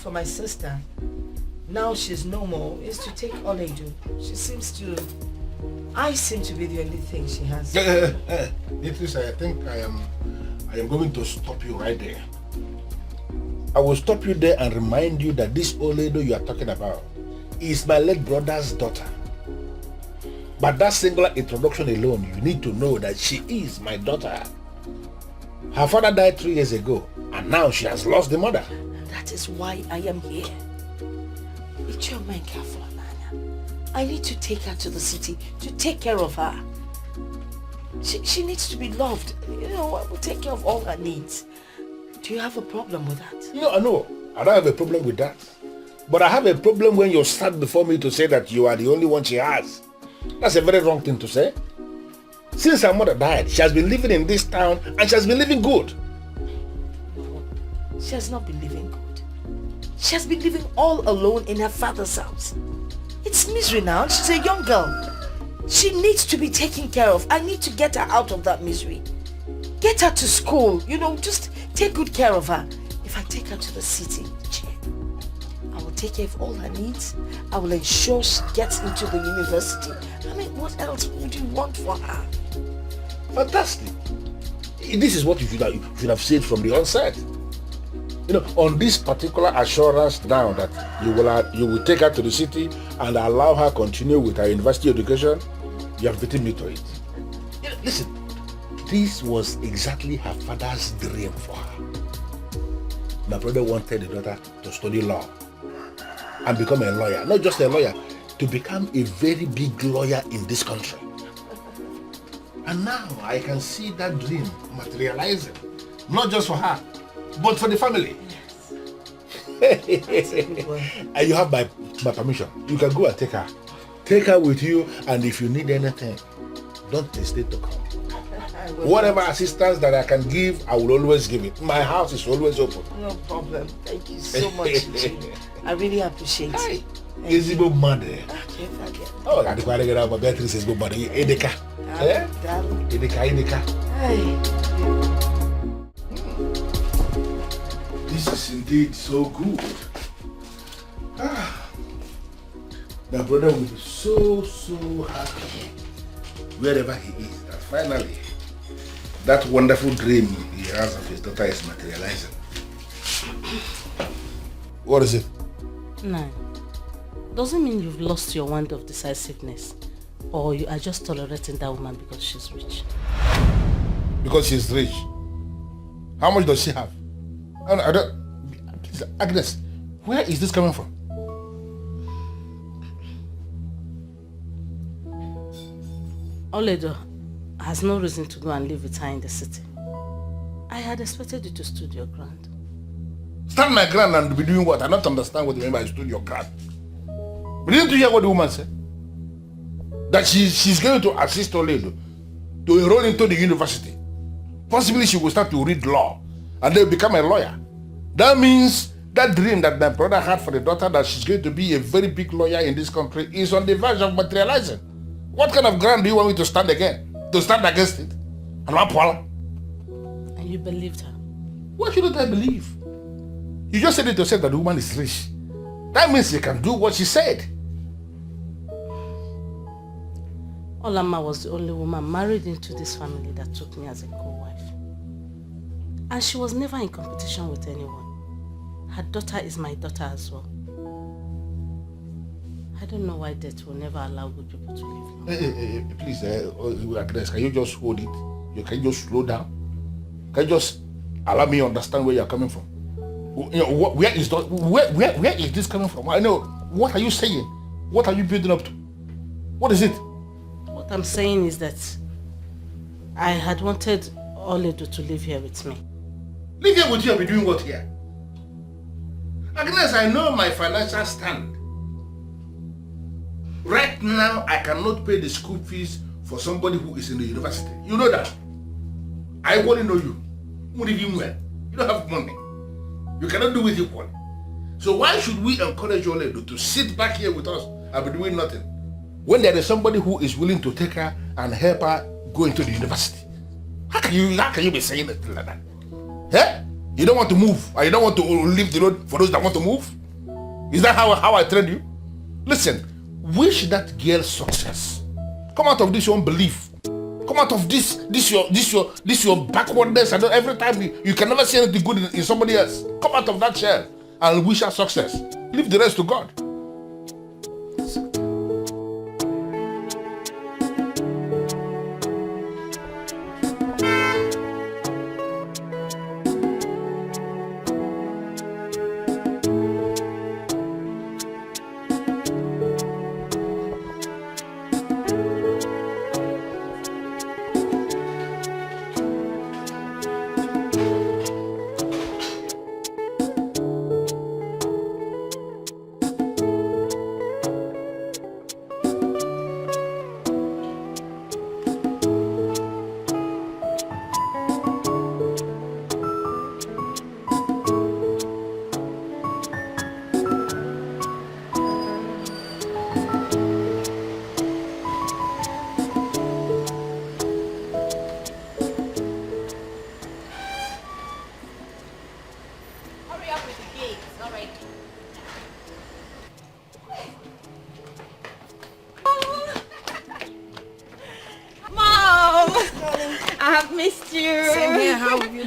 for my sister, now she's no more, is to take Oledu. I seem to be the only thing she has. Beatrice, I think I am going to stop you right there. I will stop you there and remind you that this Oledu you are talking about is my late brother's daughter. But that singular introduction alone, you need to know that she is my daughter. Her father died 3 years ago, and now she has lost the mother. And that is why I am here. It's your man careful, Nana. I need to take her to the city to take care of her. She needs to be loved. You know, I will take care of all her needs. Do you have a problem with that? No, I don't have a problem with that. But I have a problem when you stand before me to say that you are the only one she has. That's a very wrong thing to say. Since her mother died, she has been living in this town and she has been living good. No, she has not been living good. She has been living all alone in her father's house. It's misery now. She's a young girl. She needs to be taken care of. I need to get her out of that misery. Get her to school. You know, just take good care of her. If I take her to the city, I will take care of all her needs. I will ensure she gets into the university. I mean, what else would you want for her? Fantastic. This is what you should have said from the onset. You know, on this particular assurance now that you will take her to the city and allow her continue with her university education, you have beaten me to it. You know, listen, this was exactly her father's dream for her. My brother wanted the daughter to study law and become a lawyer. Not just a lawyer, to become a very big lawyer in this country. And now I can see that dream materializing. Not just for her, but for the family. Yes. And you have my permission. You can go and take her. Take her with you, and if you need anything, don't hesitate to come. Whatever assistance that I can give, I will always give it. My house is always open. No problem. Thank you so much. I really appreciate it. Is it good money? Okay, forget. Oh, I think I get out my Beatrice is good money. Edeka. Edeka. Hey. This is indeed so good. My brother will be so happy wherever he is that finally that wonderful dream he has of his daughter is materializing. What is it? No. Doesn't mean you've lost your wand of decisiveness, or you are just tolerating that woman because she's rich. Because she's rich. How much does she have? I don't. Agnes, where is this coming from? Oledo has no reason to go and live with her in the city. I had expected you to stood your ground. Stand my ground and be doing what? I don't understand what you mean by stood your ground. But didn't you hear what the woman said? That she's going to assist Oledo to enroll into the university. Possibly she will start to read law and then become a lawyer. That means that dream that my brother had for the daughter, that she's going to be a very big lawyer in this country, is on the verge of materializing. What kind of ground do you want me to stand again? To stand against it? And you believed her? Why shouldn't I believe? You just said it to say that the woman is rich. That means you can do what she said. Olama was the only woman married into this family that took me as a co-wife. And she was never in competition with anyone. Her daughter is my daughter as well. I don't know why death will never allow good people to live. Please, Agnes, can you just hold it? Can you just slow down? Can you just allow me to understand where you're coming from? You know, where is this coming from? I know. What are you saying? What are you building up to? What is it? What I'm saying is that I had wanted Oledo to live here with me. Live here with you and be doing what here? Agnes, I know my financial stand. Right now, I cannot pay the school fees for somebody who is in the university. You know that. I only know you. You don't have money. You cannot do it equally. So why should we encourage Oledo to sit back here with us and be doing nothing, when there is somebody who is willing to take her and help her go into the university? How can you be saying it like that? Eh? You don't want to move, and you don't want to leave the road for those that want to move? Is that how I trained you? Listen, wish that girl success. Come out of this your unbelief. Come out of this your backwardness, and every time you can never see anything good in somebody else. Come out of that shell and wish her success. Leave the rest to God.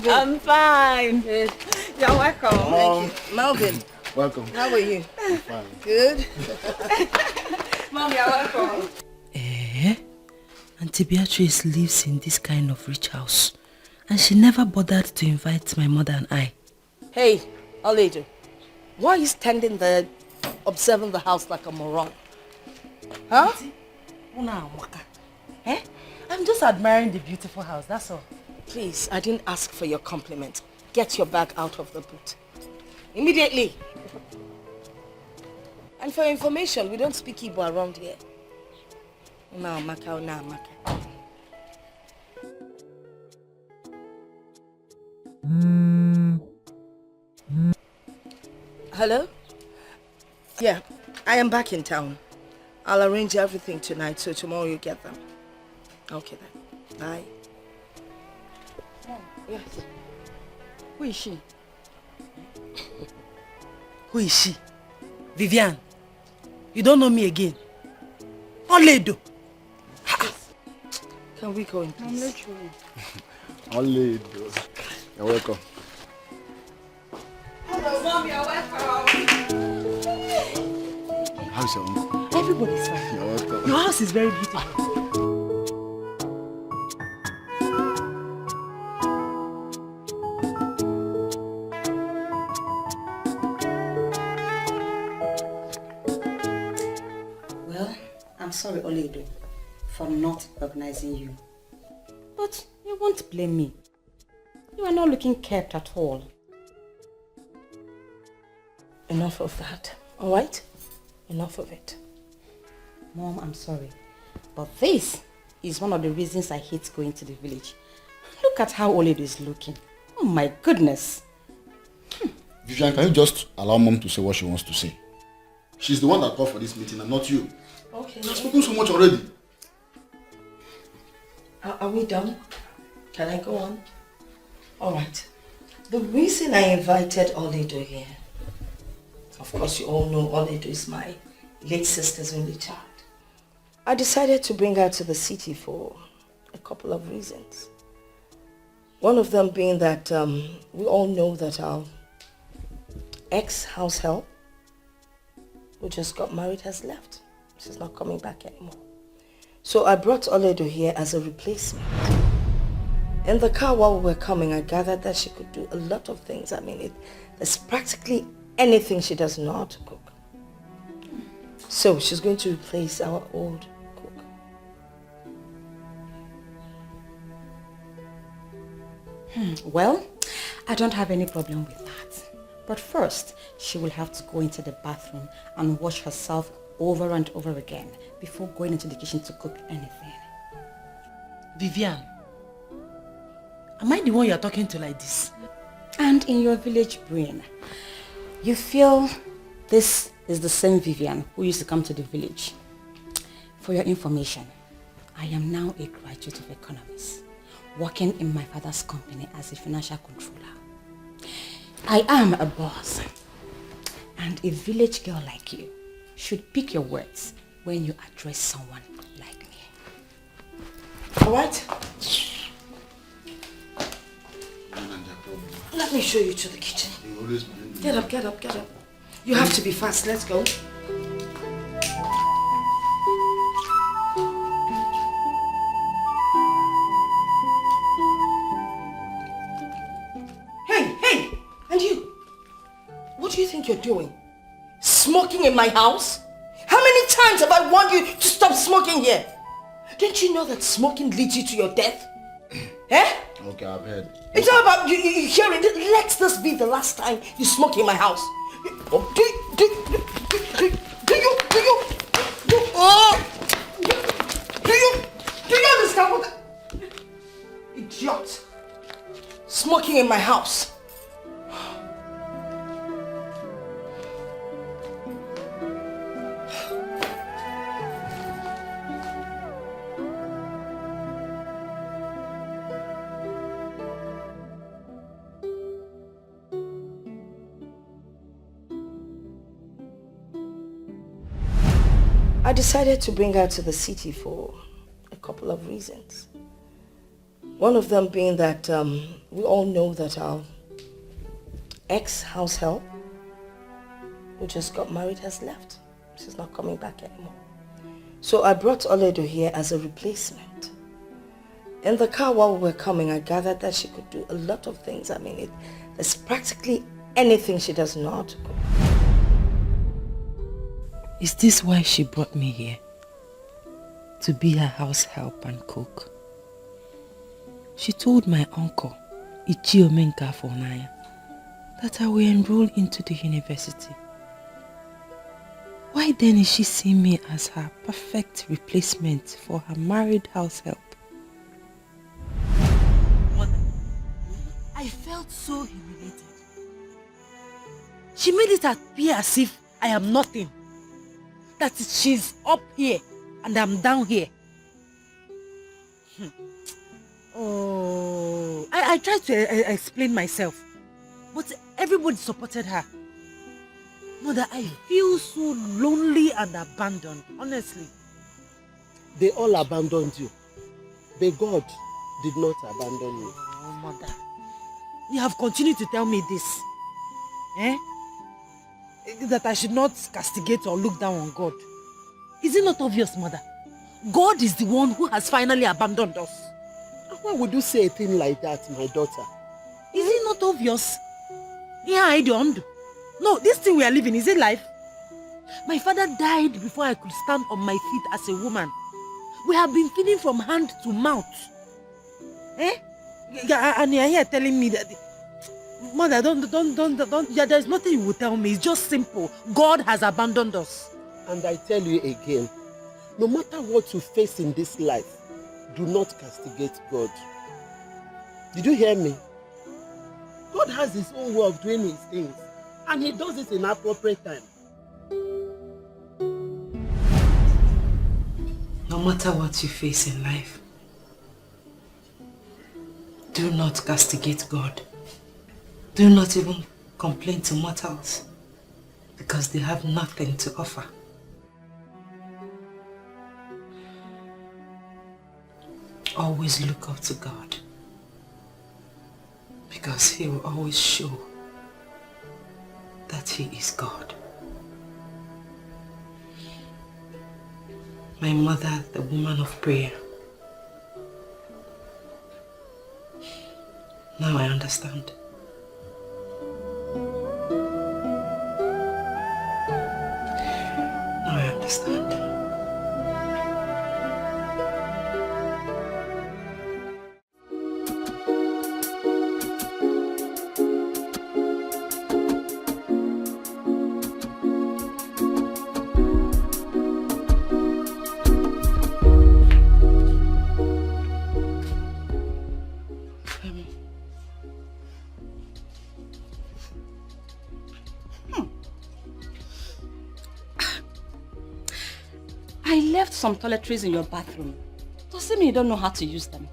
I'm fine. Good. You're welcome. Thank you. Melvin. Welcome. How are you? I'm fine. Good. Mom, you're welcome. Auntie Beatrice lives in this kind of rich house, and she never bothered to invite my mother and I. Hey, Aledo, why are you standing there observing the house like a moron? Huh? Eh? I'm just admiring the beautiful house, that's all. Please, I didn't ask for your compliment. Get your bag out of the boot. Immediately. And for your information, we don't speak Igbo around here. Hello? Yeah, I am back in town. I'll arrange everything tonight, so tomorrow you get them. Okay then. Bye. Yes. Who is she? Who is she? Vivian. You don't know me again. Oledo. Can we go in, please? I'm not sure. Oledo. You're welcome. Hello, Mom, you're welcome. How's your uncle? Everybody's fine. You're welcome. Your house is very beautiful. I'm sorry, Oledo, for not recognizing you. But you won't blame me. You are not looking kept at all. Enough of that, alright? Enough of it. Mom, I'm sorry. But this is one of the reasons I hate going to the village. Look at how Oledo is looking. Oh my goodness. Vivian, can you just allow Mom to say what she wants to say? She's the one that called for this meeting and not you. Okay. You've spoken so much already. Are we done? Can I go on? Alright. The reason I invited Oledo here, of course you all know Oledo is my late sister's only child. I decided to bring her to the city for a couple of reasons. One of them being that we all know that our ex-house help, who just got married, has left. She's not coming back anymore. So I brought Oledo here as a replacement. In the car while we were coming, I gathered that she could do a lot of things. I mean, there's practically anything she does know how to cook. So she's going to replace our old cook. Well, I don't have any problem with that. But first, she will have to go into the bathroom and wash herself over and over again before going into the kitchen to cook anything. Vivian, am I the one you're talking to like this? And in your village brain, you feel this is the same Vivian who used to come to the village. For your information, I am now a graduate of economics, working in my father's company as a financial controller. I am a boss. And a village girl like you should pick your words when you address someone like me. Alright? Let me show you to the kitchen. Get up, get up, get up. You have to be fast. Let's go. Hey! And you? What do you think you're doing? Smoking in my house? How many times have I warned you to stop smoking here? Don't you know that smoking leads you to your death? Eh? Okay, I've heard. It's all about you hearing. Let this be the last time you smoke in my house. Do you understand what? Idiot! Smoking in my house. I decided to bring her to the city for a couple of reasons. One of them being that we all know that our ex-house help, who just got married, has left. She's not coming back anymore. So I brought Oledo here as a replacement. In the car while we were coming, I gathered that she could do a lot of things. I mean, there's practically anything she does not. Is this why she brought me here? To be her house help and cook? She told my uncle, Ichiomenka Fonaya, that I will enroll into the university. Why then is she seeing me as her perfect replacement for her married house help? Mother, I felt so humiliated. She made it appear as if I am nothing. That she's up here and I'm down here. Oh, I tried to explain myself, but everybody supported her. Mother, I feel so lonely and abandoned, honestly. They all abandoned you, but God did not abandon you. Oh, Mother, you have continued to tell me this. Eh? That I should not castigate or look down on God. Is it not obvious, Mother? God is the one who has finally abandoned us. Why would you say a thing like that, my daughter? Is it not obvious? Yeah, no, this thing we are living, is it life? My father died before I could stand on my feet as a woman. We have been feeding from hand to mouth. Eh? And you're here telling me that... Mother, don't, there's nothing you will tell me. It's just simple. God has abandoned us. And I tell you again, no matter what you face in this life, do not castigate God. Did you hear me? God has his own way of doing his things, and he does it in appropriate time. No matter what you face in life, do not castigate God. Do not even complain to mortals, because they have nothing to offer. Always look up to God, because he will always show that he is God. My mother, the woman of prayer. Now I understand. Now I understand. I left some toiletries in your bathroom. Does it mean you don't know how to use them?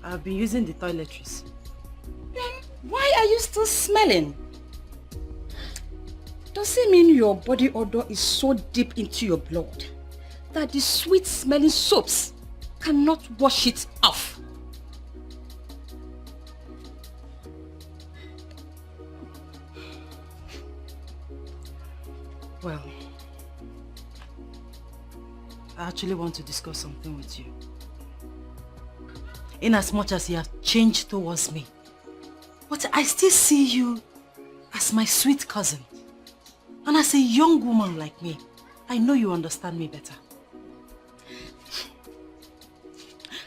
I've been using the toiletries. Then Why are you still smelling? Does it mean your body odor is so deep into your blood that the sweet smelling soaps cannot wash it off? Well, I actually want to discuss something with you. In as much as you have changed towards me, but I still see you as my sweet cousin. And as a young woman like me, I know you understand me better.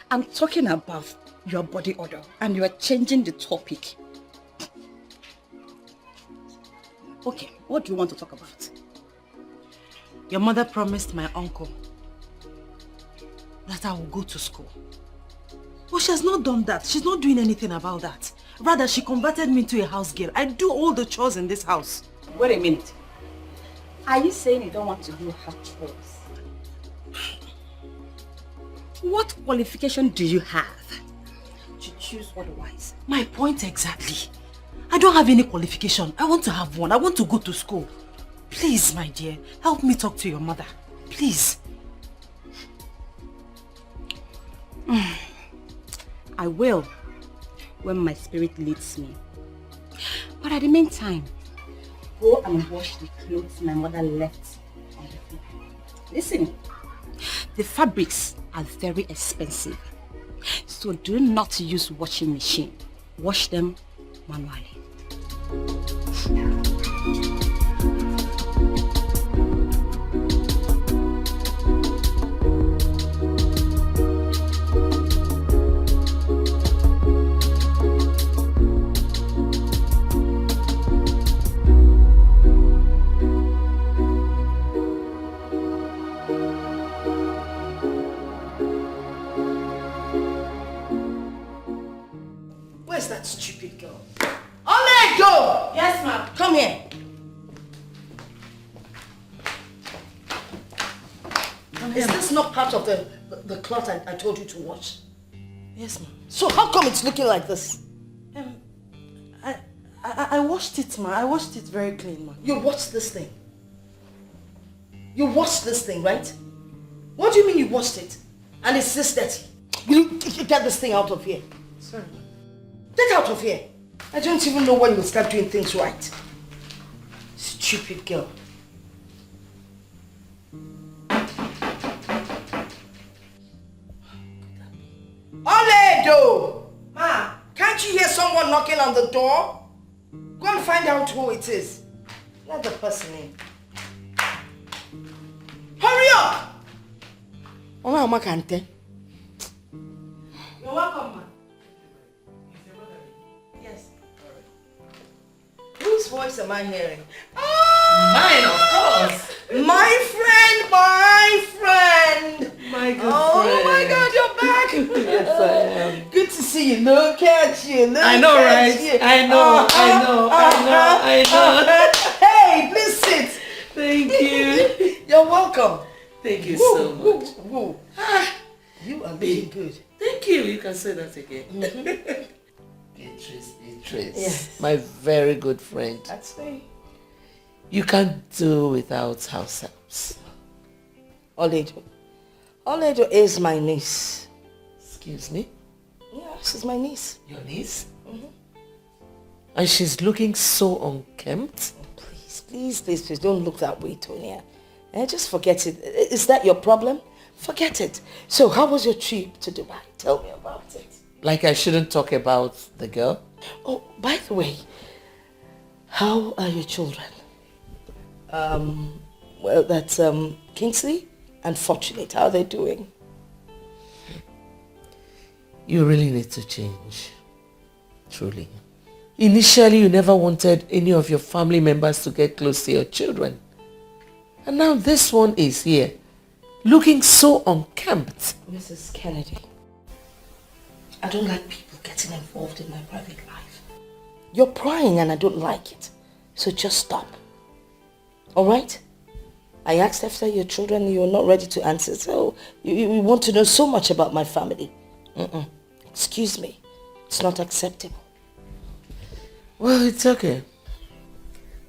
I'm talking about your body odor and you are changing the topic. Okay, what do you want to talk about? Your mother promised my uncle that I will go to school. But she has not done that. She's not doing anything about that. Rather, she converted me into a house girl. I do all the chores in this house. Wait a minute. Are you saying you don't want to do her chores? What qualification do you have to choose otherwise? My point exactly. I don't have any qualification. I want to have one. I want to go to school. Please, my dear, help me talk to your mother. Please. I will, when my spirit leads me. But at the meantime, go and wash the clothes my mother left on the floor. Listen, the fabrics are very expensive, so do not use washing machine. Wash them manually. Where's that stupid girl? Ini Edo! Yes, ma'am. Come here. Is this not part of the cloth I told you to wash? Yes, ma'am. So how come it's looking like this? I washed it, ma. I washed it very clean, ma. You washed this thing? You washed this thing, right? What do you mean you washed it? And it's this dirty? Will you get this thing out of here? Sorry. Get out of here. I don't even know when you'll start doing things right. Stupid girl. Ini Edo! Ma, can't you hear someone knocking on the door? Go and find out who it is. Let the person in. Hurry up! Oma Kante. You're welcome, ma. Yes. Whose voice am I hearing? Mine, of course. My friend, my friend. My good Oh friend. my God, you're back. Yes, I am. Good to see you. Look at you. Look I know, at right? you. I know. Hey, please sit. Thank you. You're welcome. Thank you Woo, so woo, much. woo. You are looking good. Thank you. You can say that again. Beatrice, Yes. my very good friend. That's me. You can't do without house helps. Ini Edo. Ini Edo is my niece. Excuse me? Yeah, she's my niece. Your niece? And she's looking so unkempt. Please, don't look that way, Tonya. Just forget it. Is that your problem? Forget it. So, how was your trip to Dubai? Tell me about it. Like I shouldn't talk about the girl? Oh, by the way, how are your children? Well, that's Kingsley and Fortunate. How are they doing? You really need to change. Truly. Initially, you never wanted any of your family members to get close to your children. And now this one is here, looking so unkempt. Mrs. Kennedy, I don't like people getting involved in my private life. You're prying and I don't like it. So just stop. Alright? I asked after your children and you're not ready to answer. So you want to know so much about my family. Excuse me. It's not acceptable. Well, it's okay.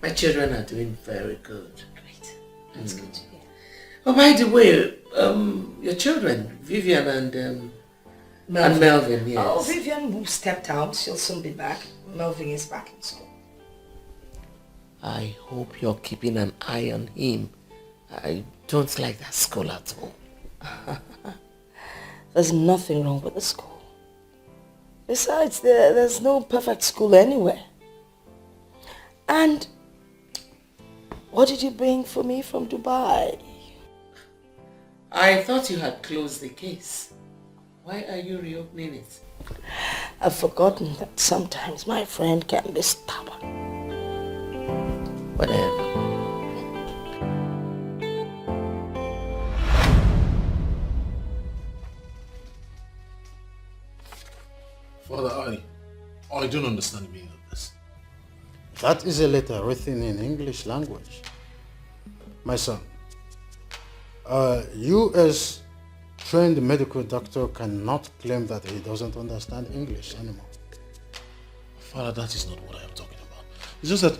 My children are doing very good. Great. That's good to hear. Oh, by the way, your children, Vivian and Melvin, yes. Oh, Vivian who stepped out, she'll soon be back. Melvin is back in school. I hope you're keeping an eye on him. I don't like that school at all. There's nothing wrong with the school. Besides, there's no perfect school anywhere. And what did you bring for me from Dubai? I thought you had closed the case. Why are you reopening it? I've forgotten that sometimes my friend can be stubborn. Whatever. Father, I don't understand the meaning of this. That is a letter written in English language. My son, you as trained medical doctor cannot claim that he doesn't understand English anymore. Father, that is not what I am talking about. It's just that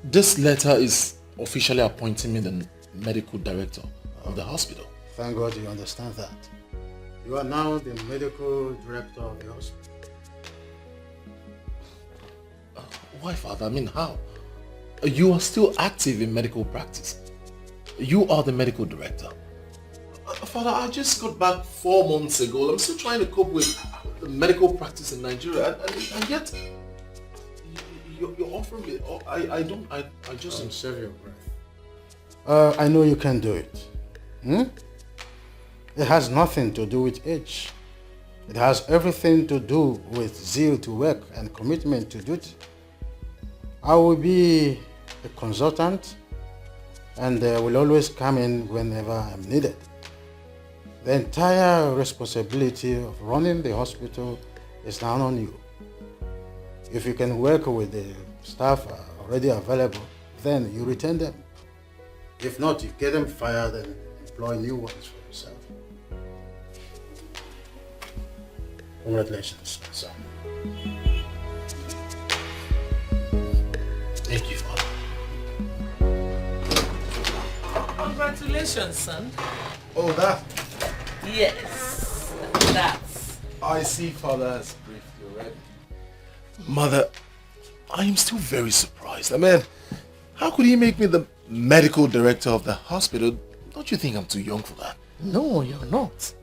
this letter is officially appointing me the medical director of the hospital. Thank God you understand that. You are now the medical director of the hospital. Why, Father? I mean, how? You are still active in medical practice. You are the medical director. Father, I just got back 4 months ago. I'm still trying to cope with the medical practice in Nigeria, and yet you're offering me. I just don't save your breath. I know you can do it. It has nothing to do with age. It has everything to do with zeal to work and commitment to duty. I will be a consultant and will always come in whenever I'm needed. The entire responsibility of running the hospital is now on you. If you can work with the staff already available, then you retain them. If not, you get them fired and employ new ones for yourself. Congratulations, son. Thank you, Father. Congratulations, son. Oh, that? Yes, that's. I see Father has briefed you already. Mother, I am still very surprised. I mean, how could he make me the medical director of the hospital? Don't you think I'm too young for that? No, you're not.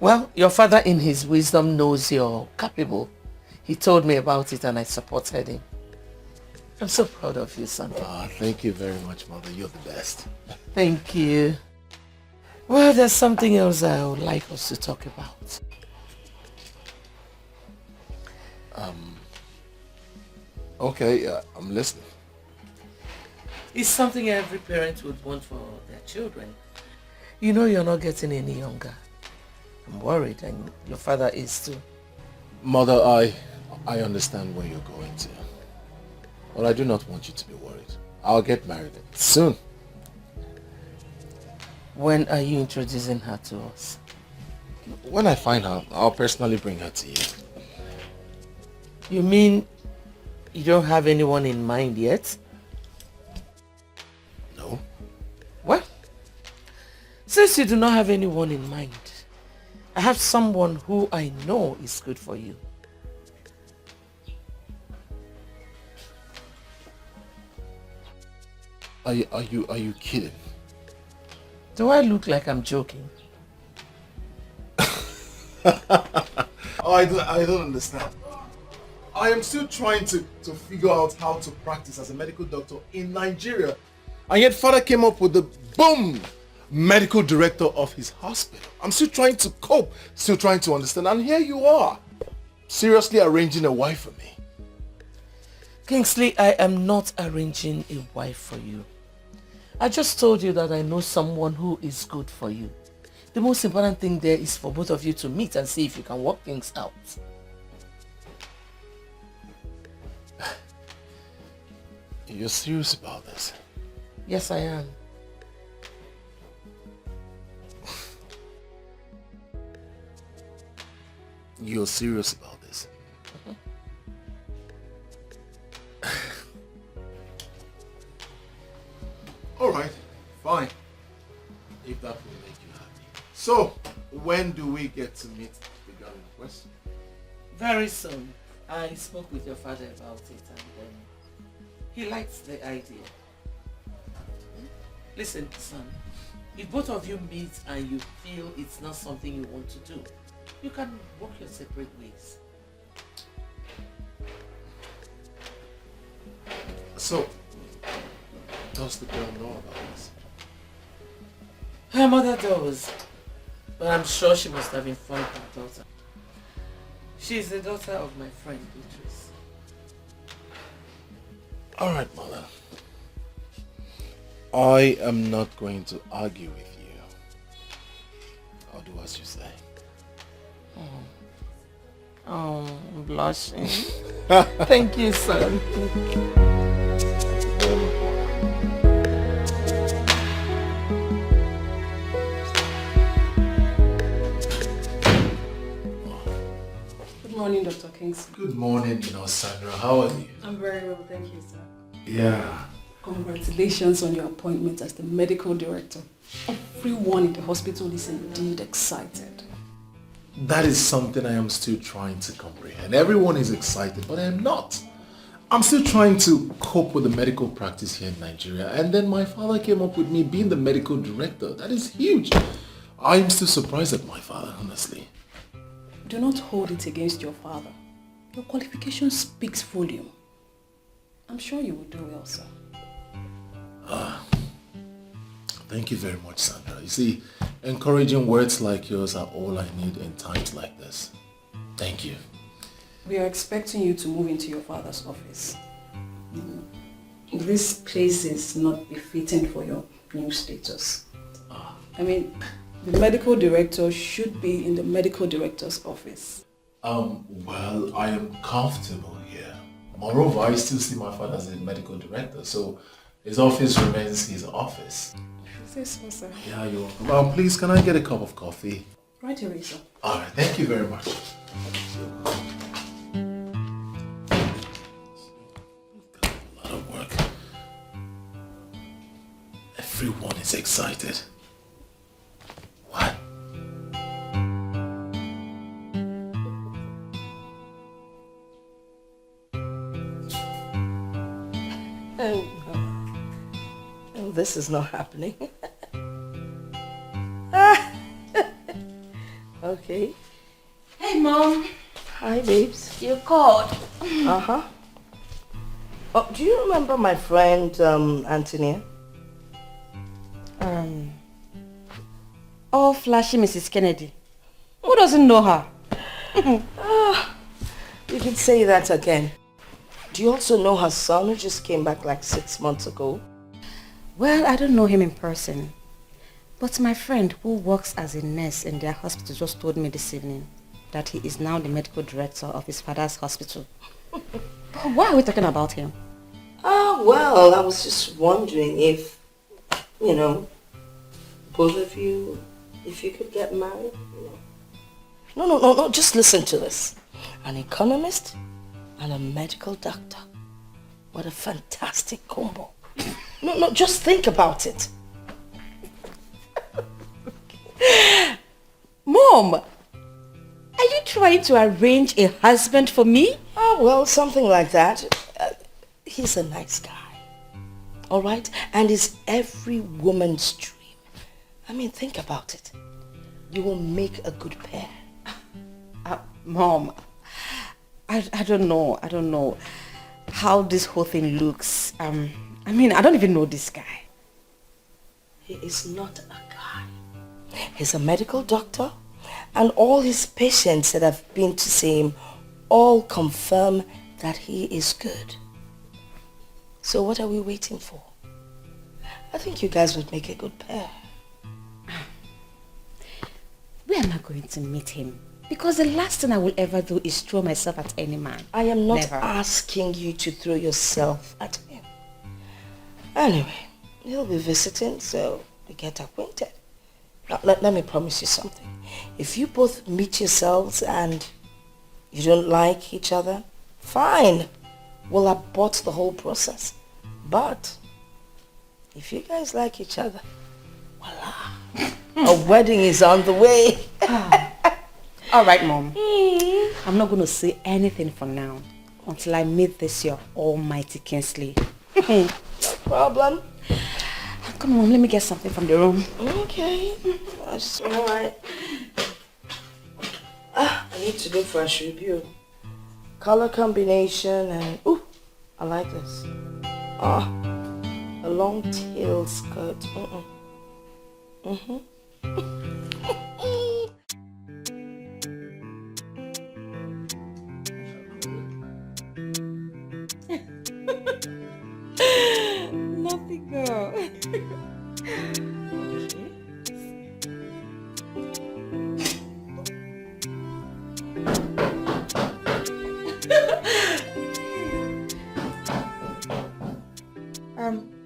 Well, your father in his wisdom knows you're capable. He told me about it and I supported him. I'm so proud of you, son. Thank you very much, Mother. You're the best. Thank you. Well, there's something else I would like us to talk about. Okay, I'm listening. It's something every parent would want for their children. You know you're not getting any younger. I'm worried, and your father is too. Mother, I understand where you're going to. But I do not want you to be worried. I'll get married soon. When are you introducing her to us? When I find her, I'll personally bring her to you. You mean you don't have anyone in mind yet? No. Well, since you do not have anyone in mind, I have someone who I know is good for you. Are you kidding? Do I look like I'm joking? I don't understand. I am still trying to figure out how to practice as a medical doctor in Nigeria. And yet Father came up with the boom medical director of his hospital. I'm still trying to cope, still trying to understand. And here you are, seriously arranging a wife for me. Kingsley, I am not arranging a wife for you. I just told you that I know someone who is good for you. The most important thing there is for both of you to meet and see if you can work things out. You're serious about this? Yes, I am. You're serious about this? you happy. So, when do we get to meet the girl in question? Very soon. I spoke with your father about it and he likes the idea. Listen, son, if both of you meet and you feel it's not something you want to do, you can walk your separate ways. So, does the girl know about this? Her mother does, but I'm sure she must have informed her daughter. She's the daughter of my friend Beatrice. Alright, mother. I am not going to argue with you. I'll do as you say. Oh, I'm blushing. Thank you, son. Good morning, Dr. Kingsley. Good morning, Sandra. How are you? I'm very well, thank you, sir. Yeah. Congratulations on your appointment as the medical director. Everyone in the hospital is indeed excited. That is something I am still trying to comprehend. Everyone is excited, but I am not. I'm still trying to cope with the medical practice here in Nigeria, and then my father came up with me being the medical director. That is huge. I am still surprised at my father, honestly. Do not hold it against your father. Your qualification speaks volume. I'm sure you will do well, sir. Thank you very much, Sandra. You see, encouraging words like yours are all I need in times like this. Thank you. We are expecting you to move into your father's office. This place is not befitting for your new status. I mean, the medical director should be in the medical director's office. Well, I am comfortable here. Moreover, I still see my father as a medical director, so his office remains his office. Is this so, sir? Yeah, you're welcome. Please, can I get a cup of coffee? Right away, sir. Alright, thank you very much. A lot of work. Everyone is excited. What? Oh, this is not happening. Okay. Hey, Mom. Hi, babes. You called. Uh-huh. Oh, do you remember my friend, Antonia? Oh, flashy Mrs. Kennedy. Who doesn't know her? You can say that again. Do you also know her son who just came back like 6 months ago? Well, I don't know him in person. But my friend who works as a nurse in their hospital just told me this evening that he is now the medical director of his father's hospital. But why are we talking about him? Well, I was just wondering if, both of you, if you could get married. No, just listen to this. An economist and a medical doctor. What a fantastic combo. No, just think about it. Mom, are you trying to arrange a husband for me? Well, something like that. He's a nice guy. All right? And he's every woman's dream. I mean, think about it. You will make a good pair. Mom, I don't know how this whole thing looks. I don't even know this guy. He is not a guy. He's a medical doctor, and all his patients that have been to see him all confirm that he is good. So what are we waiting for? I think you guys would make a good pair. Where am I going to meet him? Because the last thing I will ever do is throw myself at any man. I am not Never. asking you to throw yourself at him. Anyway, he'll be visiting, so we get acquainted. Now, let me promise you something. If you both meet yourselves and you don't like each other, fine. We'll abort the whole process. But if you guys like each other, voila. A wedding is on the way. All right, Mom. I'm not going to say anything for now until I meet this your almighty Kingsley. No problem. Come on, let me get something from the room. Okay. That's all right. I need to look for a review. Color combination and... Ooh, I like this. A long tail skirt. Nothing, girl.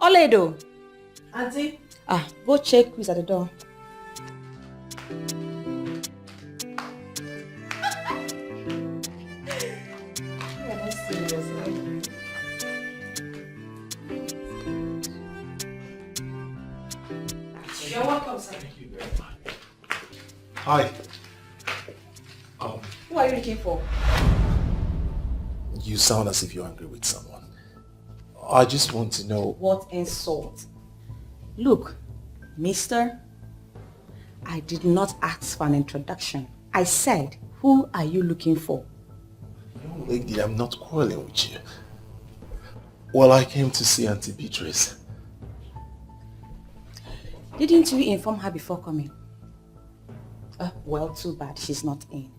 Oledo. Auntie? Go check who's at the door. You're welcome, sir. Thank you very much. Hi. Who are you looking for? You sound as if you're angry with someone. I just want to know... What insult? Look, mister, I did not ask for an introduction. I said, who are you looking for? Young lady, I'm not quarreling with you. Well, I came to see Auntie Beatrice. Didn't you inform her before coming? Well, too bad she's not in.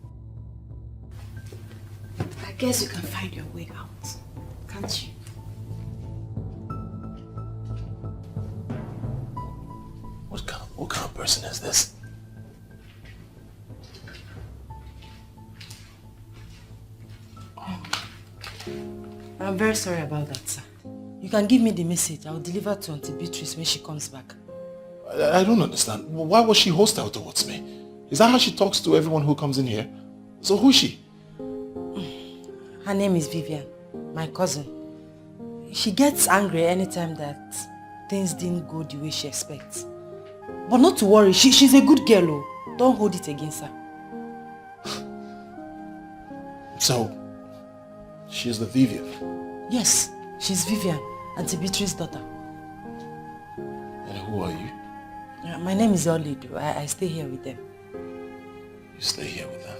I guess you can find your way out, can't you? What kind of person is this? I'm very sorry about that, sir. You can give me the message. I'll deliver to Auntie Beatrice when she comes back. I don't understand. Why was she hostile towards me? Is that how she talks to everyone who comes in here? So who's she? Her name is Vivian, my cousin. She gets angry anytime that things didn't go the way she expects. But not to worry, she's a good girl. Oh. Don't hold it against her. So, she's the Vivian? Yes, she's Vivian, Auntie Beatrice's daughter. And who are you? My name is Oledo. I stay here with them. You stay here with them?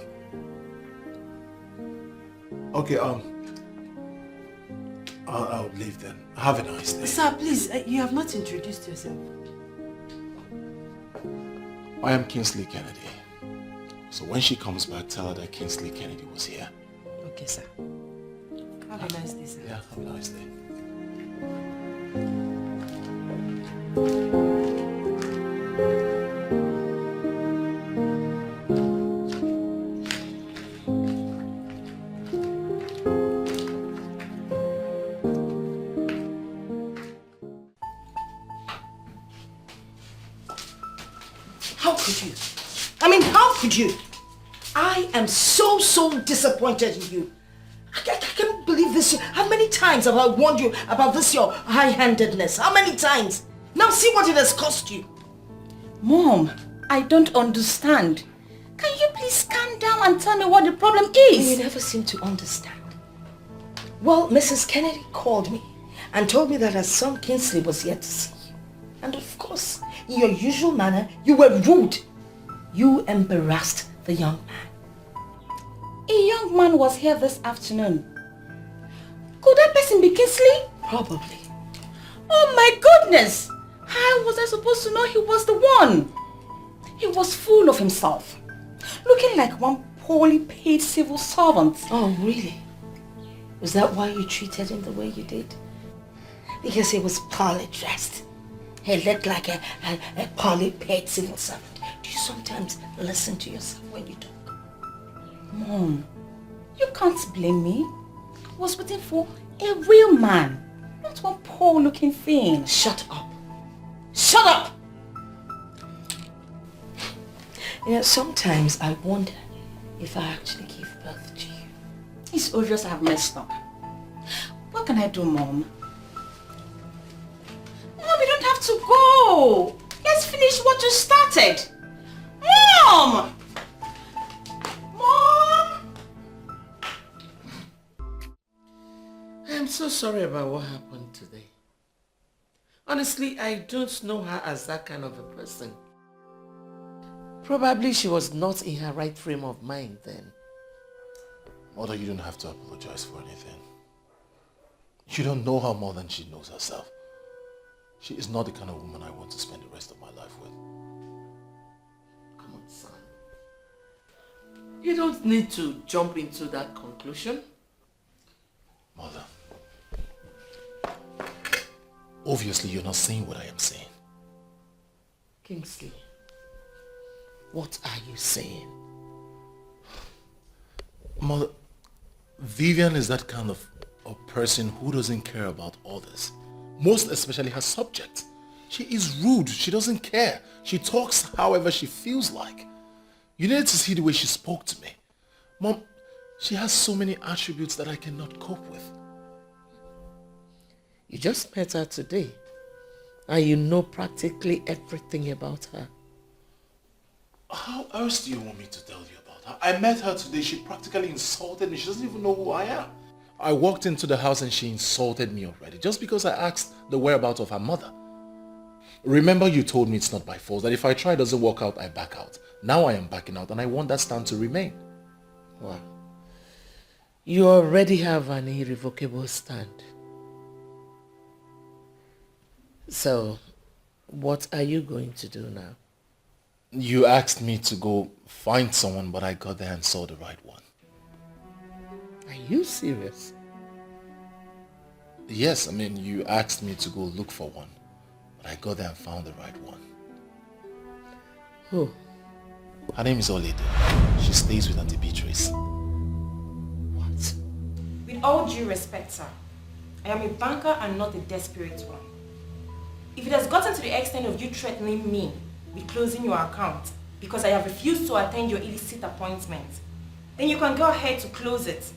Okay, I'll leave then. Have a nice day. Sir, please, you have not introduced yourself. I am Kingsley Kennedy. So when she comes back, tell her that Kingsley Kennedy was here. Okay, sir. Have a nice day, sir. Yeah, have a nice day. How could you? I mean, how could you? I am so disappointed in you. I can't believe this. How many times have I warned you about this, your high-handedness? How many times? Now see what it has cost you. Mom, I don't understand. Can you please calm down and tell me what the problem is? You never seem to understand. Well, Mrs. Kennedy called me and told me that her son Kingsley was here to see you. And of course, in your usual manner, you were rude. You embarrassed the young man. A young man was here this afternoon. Could that person be Kingsley? Probably. Oh my goodness! How was I supposed to know he was the one? He was full of himself. Looking like one poorly paid civil servant. Oh, really? Was that why you treated him the way you did? Because he was poorly dressed. He looked like a poorly paid civil servant. Do you sometimes listen to yourself when you talk? Mom, you can't blame me. I was waiting for a real man, not one poor-looking thing. Shut up. Shut up! You know, sometimes I wonder if I actually gave birth to you. It's obvious I have messed up. What can I do, Mom? Mom, you don't have to go. Let's finish what you started. so sorry about what happened today. Honestly, I don't know her as that kind of a person. Probably she was not in her right frame of mind then. Mother, you don't have to apologize for anything. You don't know her more than she knows herself. She is not the kind of woman I want to spend the rest of my life with. Come on, son. You don't need to jump into that conclusion. Mother, obviously you're not saying what I am saying. Kingsley, what are you saying? Mother, Vivian is that kind of a person who doesn't care about others. Most especially her subject. She is rude. She doesn't care. She talks however she feels like. You need to see the way she spoke to me. Mom, she has so many attributes that I cannot cope with. You just met her today, and you know practically everything about her. How else do you want me to tell you about her? I met her today. She practically insulted me. She doesn't even know who I am. I walked into the house and she insulted me already just because I asked the whereabouts of her mother. Remember you told me it's not by force, that if I try it doesn't work out, I back out. Now I am backing out and I want that stand to remain. Wow. You already have an irrevocable stand. So, what are you going to do now? You asked me to go find someone, but I got there and saw the right one. Are you serious? Yes, I mean, you asked me to go look for one, but I got there and found the right one. Who? Her name is Ini Edo. She stays with Auntie Beatrice. What? With all due respect, sir, I am a banker and not a desperate one. If it has gotten to the extent of you threatening me with closing your account because I have refused to attend your illicit appointment, then you can go ahead to close it.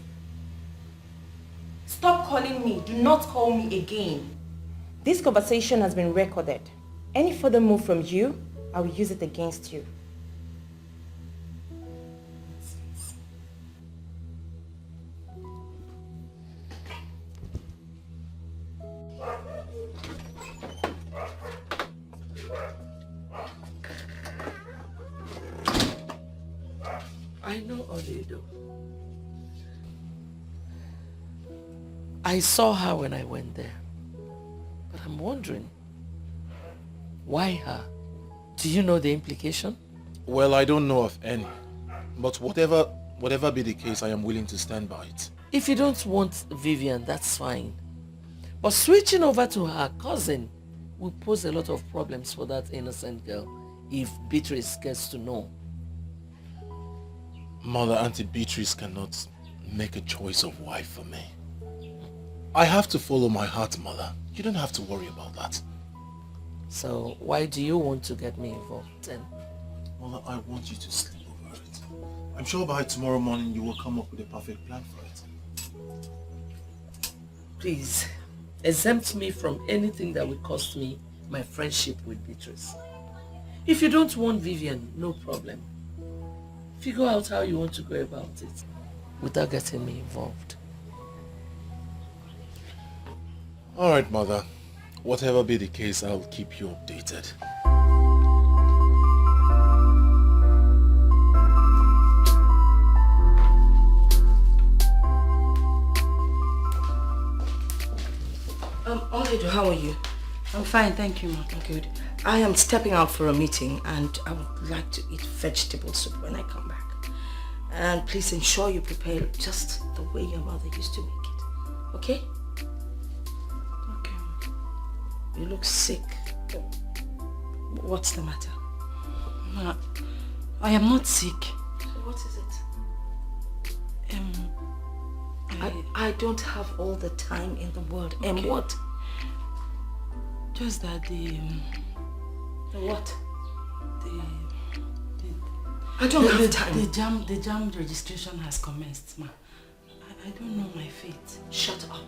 Stop calling me. Do not call me again. This conversation has been recorded. Any further move from you, I will use it against you. I know Ini Edo. I saw her when I went there. But I'm wondering, why her? Do you know the implication? Well, I don't know of any. But whatever be the case, I am willing to stand by it. If you don't want Vivian, that's fine. But switching over to her cousin will pose a lot of problems for that innocent girl if Beatrice gets to know. Mother, Auntie Beatrice cannot make a choice of wife for me. I have to follow my heart, Mother. You don't have to worry about that. So why do you want to get me involved then? Mother, I want you to sleep over it. I'm sure by tomorrow morning you will come up with a perfect plan for it. Please, exempt me from anything that will cost me my friendship with Beatrice. If you don't want Vivian, no problem. Figure out how you want to go about it without getting me involved. Alright, Mother. Whatever be the case, I'll keep you updated. Ini Edo, how are you? I'm fine, thank you, ma. Good. I am stepping out for a meeting and I would like to eat vegetable soup when I come back. And please ensure you prepare just the way your mother used to make it. Okay? Okay. You look sick. What's the matter? Ma, I am not sick. What is it? I don't have all the time in the world. Okay. And what? Just that The what? I don't have time. The jam registration has commenced, ma. I don't know my fate. Shut up.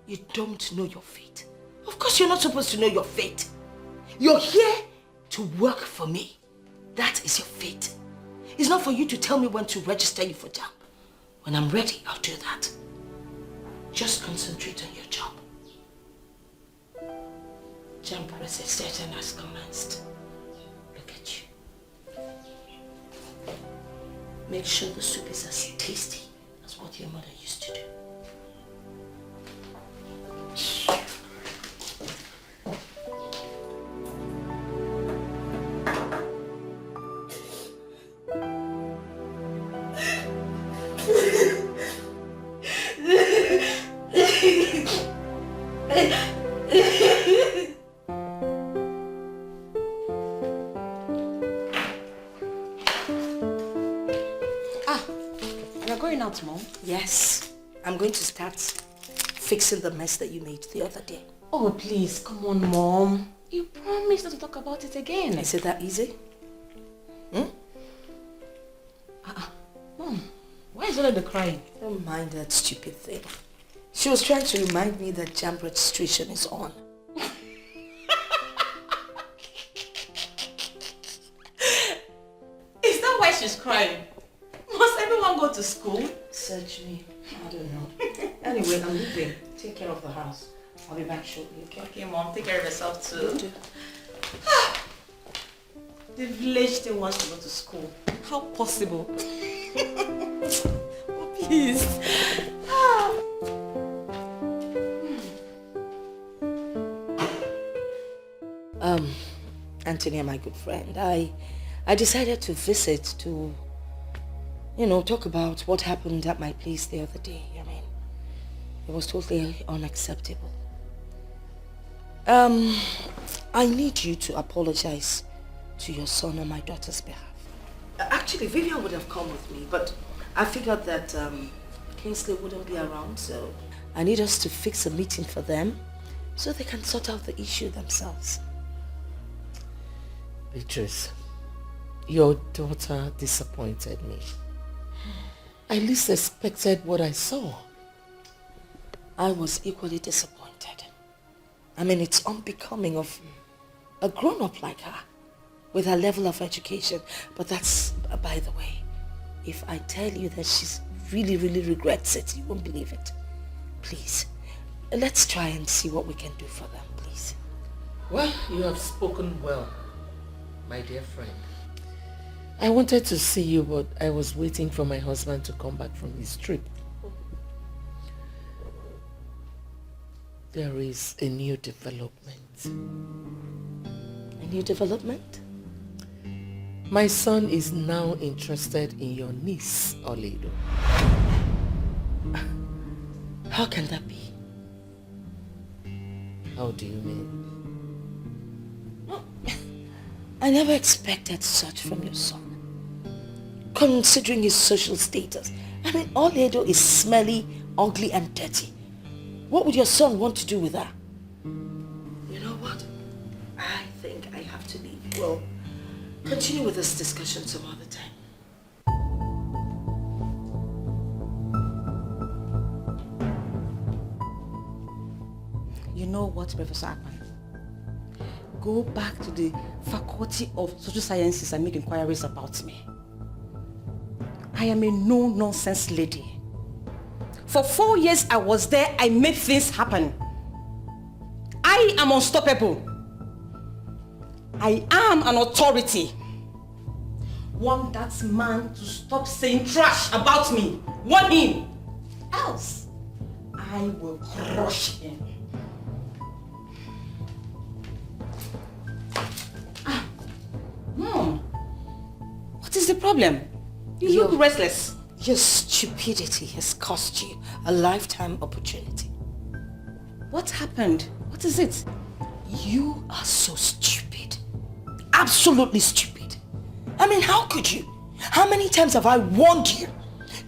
You don't know your fate. Of course you're not supposed to know your fate. You're here to work for me. That is your fate. It's not for you to tell me when to register you for jam. When I'm ready, I'll do that. Just concentrate on your job. Jam processing has commenced. Look at you. Make sure the soup is as tasty as what your mother used to do. Mom? Yes, I'm going to start fixing the mess that you made the other day. Oh, please, come on, Mom. You promised not to talk about it again. Is it that easy? Mom, why is Olede crying? Don't mind that stupid thing. She was trying to remind me that jam registration is on. Is that why she's crying? Must everyone go to school? Search me. I don't know. Anyway, I'm leaving. Take care of the house. I'll be back shortly, okay? Okay, Mom, take care of yourself too. Will do. The village still wants to go to school. How possible? Oh, please. Anthony, my good friend, I decided to visit to, talk about what happened at my place the other day. I mean, it was totally unacceptable. I need you to apologize to your son on my daughter's behalf. Actually, Vivian would have come with me, but I figured that Kingsley wouldn't be around, so I need us to fix a meeting for them so they can sort out the issue themselves. Beatrice, your daughter disappointed me. I least expected what I saw. I was equally disappointed. I mean, it's unbecoming of a grown-up like her with her level of education. But that's by the way. If I tell you that she's really, really regrets it, you won't believe it. Please, let's try and see what we can do for them, please. Well, you have spoken well, my dear friend. I wanted to see you, but I was waiting for my husband to come back from his trip. There is a new development. A new development? My son is now interested in your niece, Oledo. How can that be? How do you mean? I never expected such from your son. Considering his social status. I mean, Oledo is smelly, ugly and dirty. What would your son want to do with her? You know what? I think I have to leave. We'll continue with this discussion some other time. You know what, Professor Akpan? Go back to the Faculty of Social Sciences and make inquiries about me. I am a no-nonsense lady. For 4 years I was there, I made things happen. I am unstoppable. I am an authority. Want that man to stop saying trash about me. Want him. Else, I will crush him. Mom, what is the problem? You look restless. Your stupidity has cost you a lifetime opportunity. What happened? What is it? You are so stupid. Absolutely stupid. I mean, how could you? How many times have I warned you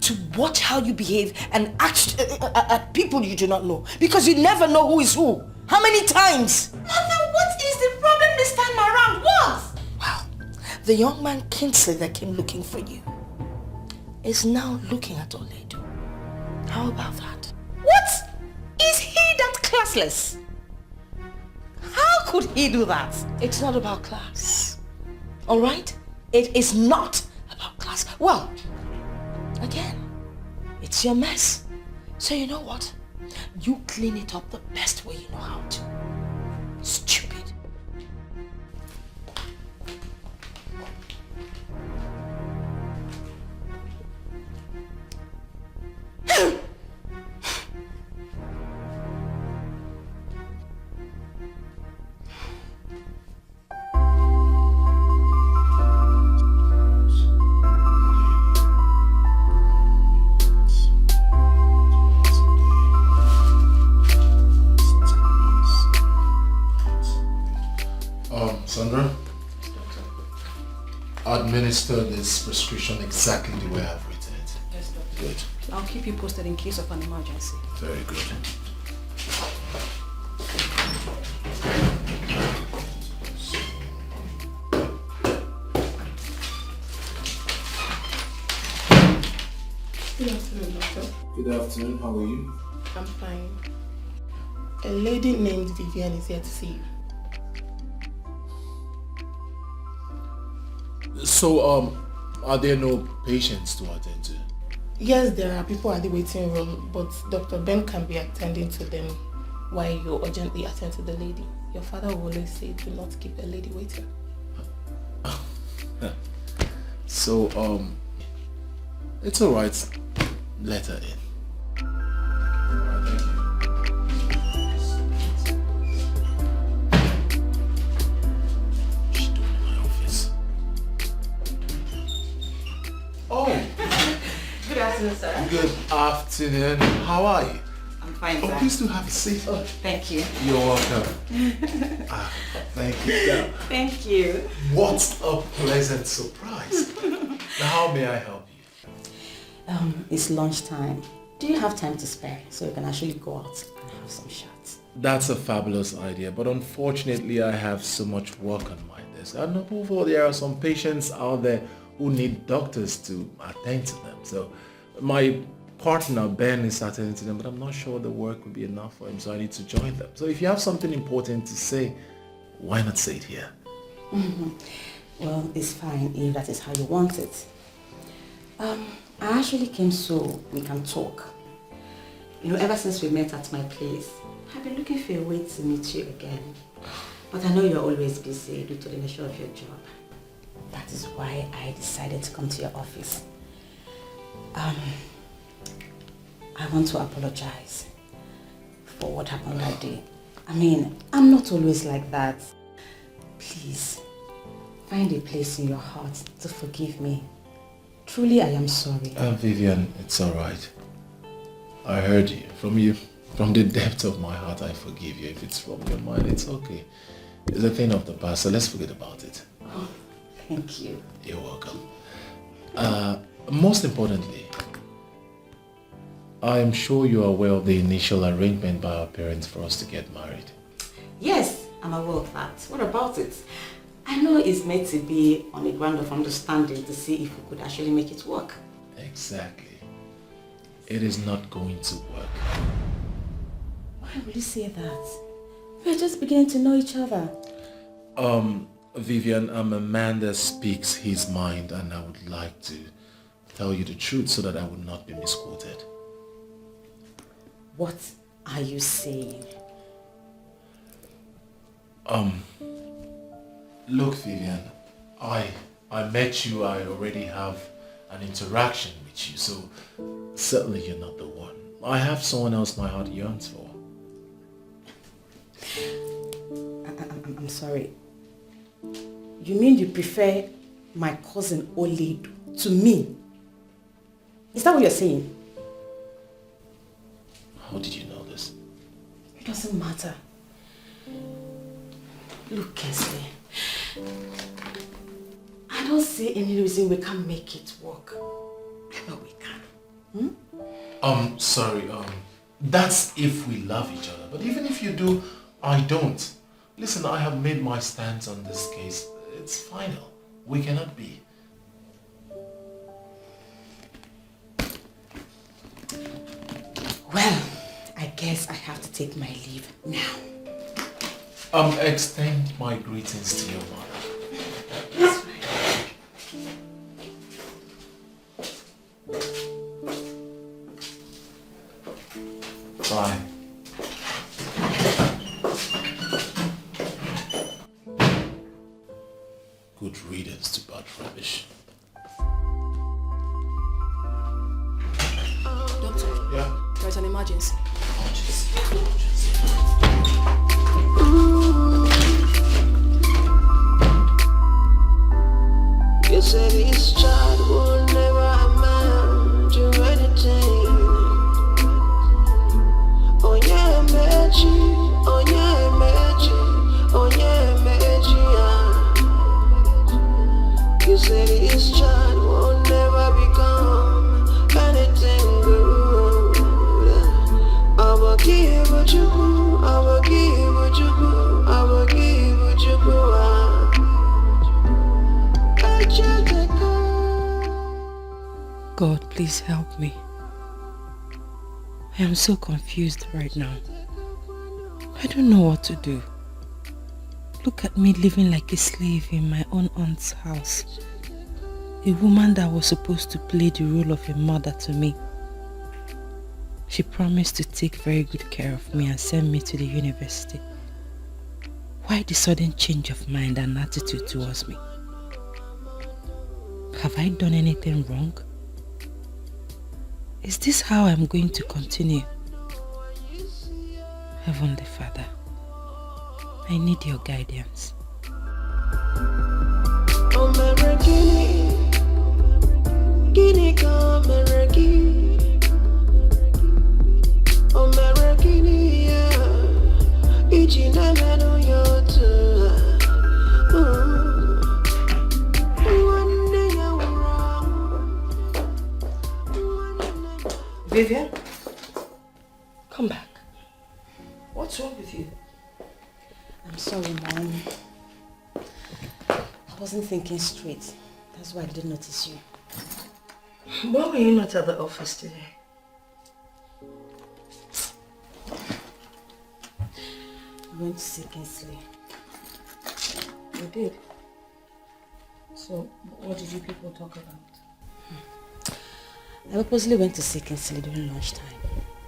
to watch how you behave and act at people you do not know? Because you never know who is who. How many times? Mother, what is the problem this time around? What? Well, the young man Kingsley that came looking for you is now looking at Oledo. How about that? What? Is he that classless? How could he do that? It's not about class. Alright? It is not about class. Well, again, it's your mess. So you know what? You clean it up the best way you know how to. Stupid. Sandra, administer this prescription exactly the way I've written it. Yes, doctor. Good. I'll keep you posted in case of an emergency. Very good. Good afternoon, doctor. Good afternoon, how are you? I'm fine. A lady named Vivian is here to see you. So, are there no patients to attend to? Yes, there are people at the waiting room, but Dr. Ben can be attending to them while you urgently attend to the lady. Your father will always say, do not keep a lady waiting. So, it's alright. Let her in. Good afternoon, sir. Good afternoon. How are you? I'm fine, sir. Oh, please do have a seat. Oh, thank you. You're welcome. Thank you. Yeah. Thank you. What a pleasant surprise. Now, how may I help you? It's lunchtime. Do you have time to spare so we can actually go out and have some shots? That's a fabulous idea, but unfortunately I have so much work on my desk. And above all, there are some patients out there who need doctors to attend to them. So my partner Ben is attending to them, but I'm not sure the work will be enough for him, so I need to join them. So if you have something important to say, why not say it here? Well, it's fine if that is how you want it. I actually came so we can talk. You know, ever since we met at my place, I've been looking for a way to meet you again. But I know you're always busy due to the nature of your job. That is why I decided to come to your office. I want to apologize for what happened that day. I mean, I'm not always like that. Please, find a place in your heart to forgive me. Truly, I am sorry. Vivian, it's alright. I heard you. From the depth of my heart, I forgive you. If it's from your mind, it's okay. It's a thing of the past, so let's forget about it. Oh, thank you. You're welcome. Most importantly, I am sure you are aware of the initial arrangement by our parents for us to get married. Yes, I'm aware of that. What about it? I know it's meant to be on a ground of understanding to see if we could actually make it work. Exactly. It is not going to work. Why would you say that? We're just beginning to know each other. Vivian, I'm a man that speaks his mind, and I would like to tell you the truth so that I would not be misquoted. What are you saying? Look, Vivian, I met you, I already have an interaction with you, so certainly you're not the one. I have someone else my heart yearns for. I'm sorry. You mean you prefer my cousin Oledu to me? Is that what you're saying? How did you know this? It doesn't matter. Look, Kesley, I don't see any reason we can't make it work. I know we can. Sorry, that's if we love each other. But even if you do, I don't. Listen, I have made my stance on this case. It's final. We cannot be. Well, I guess I have to take my leave now. Extend my greetings to your mother. That's fine. Bye. there's an emergency. You said this child will never amount to anything. Oh yeah, magic. Oh yeah, magic. Oh yeah, magic. You said this child will never become anything good. I will give what you go. I will give what you go. I will give what you go. God, please help me. I am so confused right now. I don't know what to do. Look at me living like a slave in my own aunt's house. A woman that was supposed to play the role of a mother to me. She promised to take very good care of me and send me to the university. Why the sudden change of mind and attitude towards me? Have I done anything wrong? Is this how I'm going to continue? Heavenly Father, I need your guidance. Vivian, come back. What's wrong with you? I'm sorry, Mom. I wasn't thinking straight. That's why I didn't notice you. Why were you not at the office today? I went to see Kingsley. You did? So, what did you people talk about? I purposely went to see Kingsley during lunchtime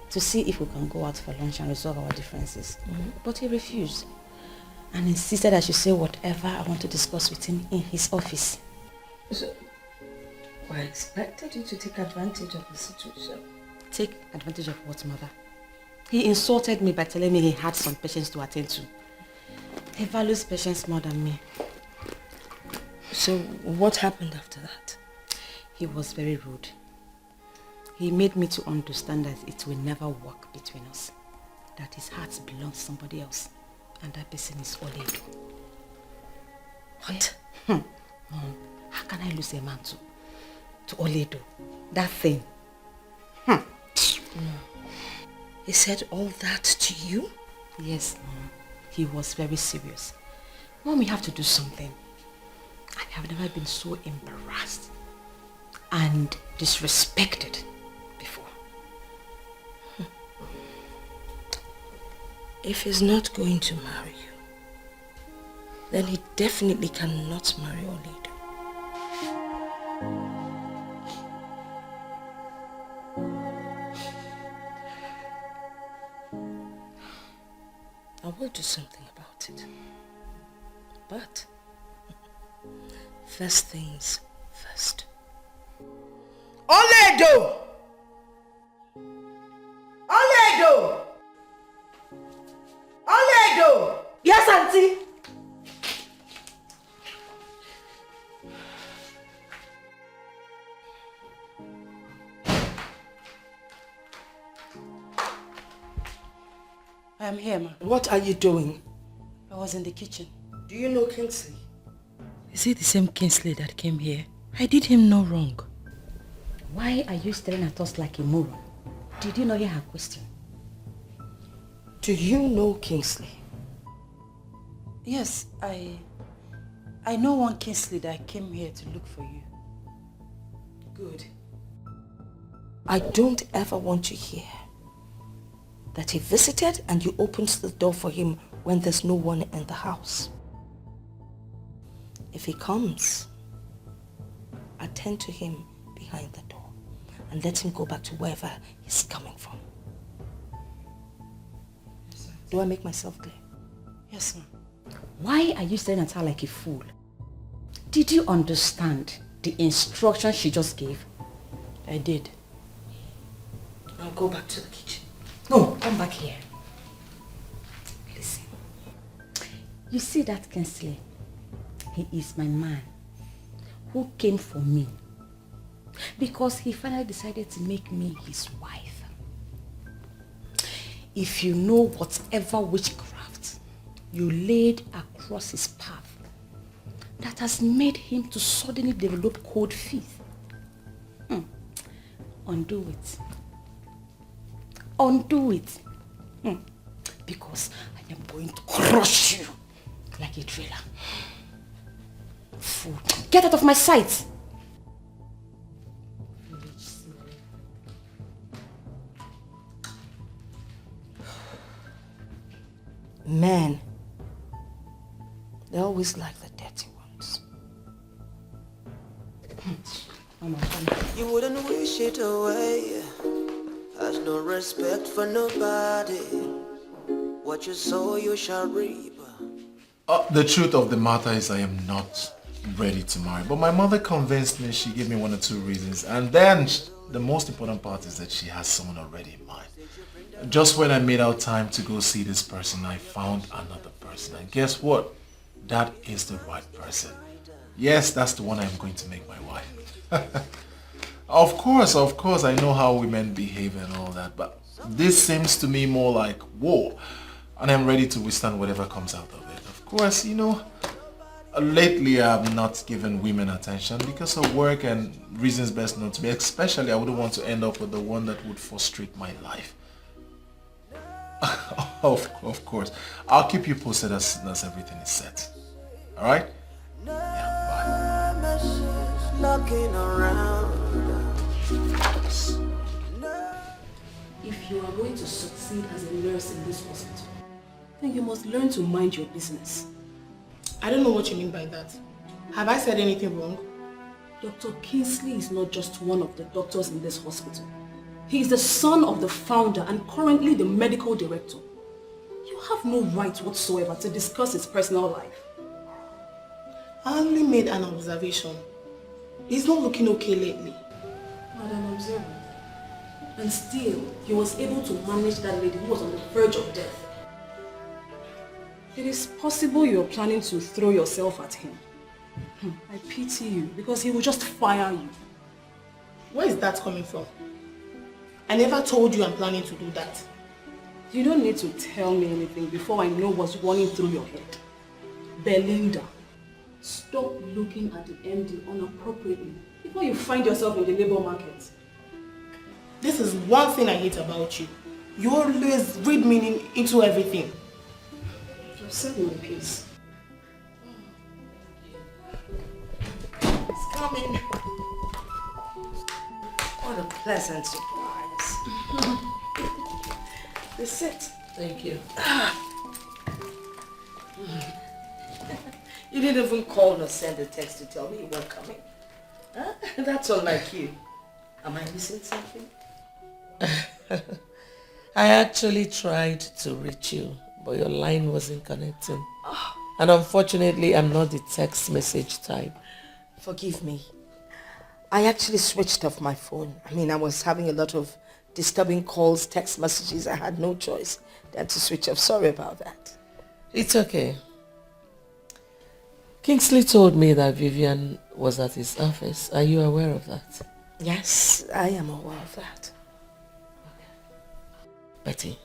to see if we can go out for lunch and resolve our differences. But he refused and insisted I should say whatever I want to discuss with him in his office. So, I expected you to take advantage of the situation. Take advantage of what, Mother? He insulted me by telling me he had some patients to attend to. He values patients more than me. So, what happened after that? He was very rude. He made me to understand that it will never work between us. That his heart belongs to somebody else. And that person is Nolly. What? Mom, how can I lose a man to Nolly? That thing. No. He said all that to you? Yes, Mom. He was very serious. Mom, we have to do something. I have never been so embarrassed and disrespected before. If he's not going to marry you, then he definitely cannot marry Nolly. I will do something about it. But first things first. Nolly Edo! Nolly Edo! Nolly Edo! Yes, Auntie? I am here, Ma. What are you doing? I was in the kitchen. Do you know Kingsley? Is it the same Kingsley that came here? I did him no wrong. Why are you staring at us like a moron? Did you not hear her question? Do you know Kingsley? Yes, I know one Kingsley that came here to look for you. Good. I don't ever want to hear that he visited and you opened the door for him when there's no one in the house. If he comes, attend to him behind the door and let him go back to wherever he's coming from. Do I make myself clear? Yes, ma'am. Why are you staring at her like a fool? Did you understand the instruction she just gave? I did. I'll go back to the kitchen. No, come back here. Listen. You see that Kingsley? He is my man who came for me because he finally decided to make me his wife. If you know whatever witchcraft you laid across his path that has made him to suddenly develop cold feet, undo it. Undo it. Because I am going to crush you like a trailer. Fool. Get out of my sight. Men, they always like the dirty ones. You wouldn't wish it away. Has no respect for nobody. What you sow, you shall reap. The truth of the matter is I am not ready to marry. But my mother convinced me. She gave me 1 or 2 reasons. And then the most important part is that she has someone already in mind. Just when I made out time to go see this person, I found another person. And guess what? That is the right person. Yes, that's the one I'm going to make my wife. Of course, I know how women behave and all that, but this seems to me more like war, and I'm ready to withstand whatever comes out of it. Of course, you know, lately I've not given women attention because of work and reasons best known to me. Especially, I wouldn't want to end up with the one that would frustrate my life. Of course, I'll keep you posted as soon as everything is set. All right? Yeah, bye. Knocking around. If you are going to succeed as a nurse in this hospital, then you must learn to mind your business. I don't know what you mean by that. Have I said anything wrong? Dr. Kingsley is not just one of the doctors in this hospital. He is the son of the founder and currently the medical director. You have no right whatsoever to discuss his personal life. I only made an observation. He's not looking okay lately. Madam Observer. And still, he was able to manage that lady who was on the verge of death. It is possible you're planning to throw yourself at him. I pity you because he will just fire you. Where is that coming from? I never told you I'm planning to do that. You don't need to tell me anything before I know what's running through your head. Belinda, stop looking at the MD inappropriately before you find yourself in the labor market. This is one thing I hate about you. You always read meaning into everything. Just set me in peace. It's coming. What a pleasant surprise. This sit. Thank you. You didn't even call or send a text to tell me you weren't coming. Huh? That's unlike you. Am I missing something? I actually tried to reach you, but your line wasn't connecting. And unfortunately, I'm not the text message type. Forgive me. I actually switched off my phone. I was having a lot of disturbing calls, text messages. I had no choice than to switch off. Sorry about that. It's okay. Kingsley told me that Vivian was at his office. Are you aware of that? Yes, I am aware of that. Betty,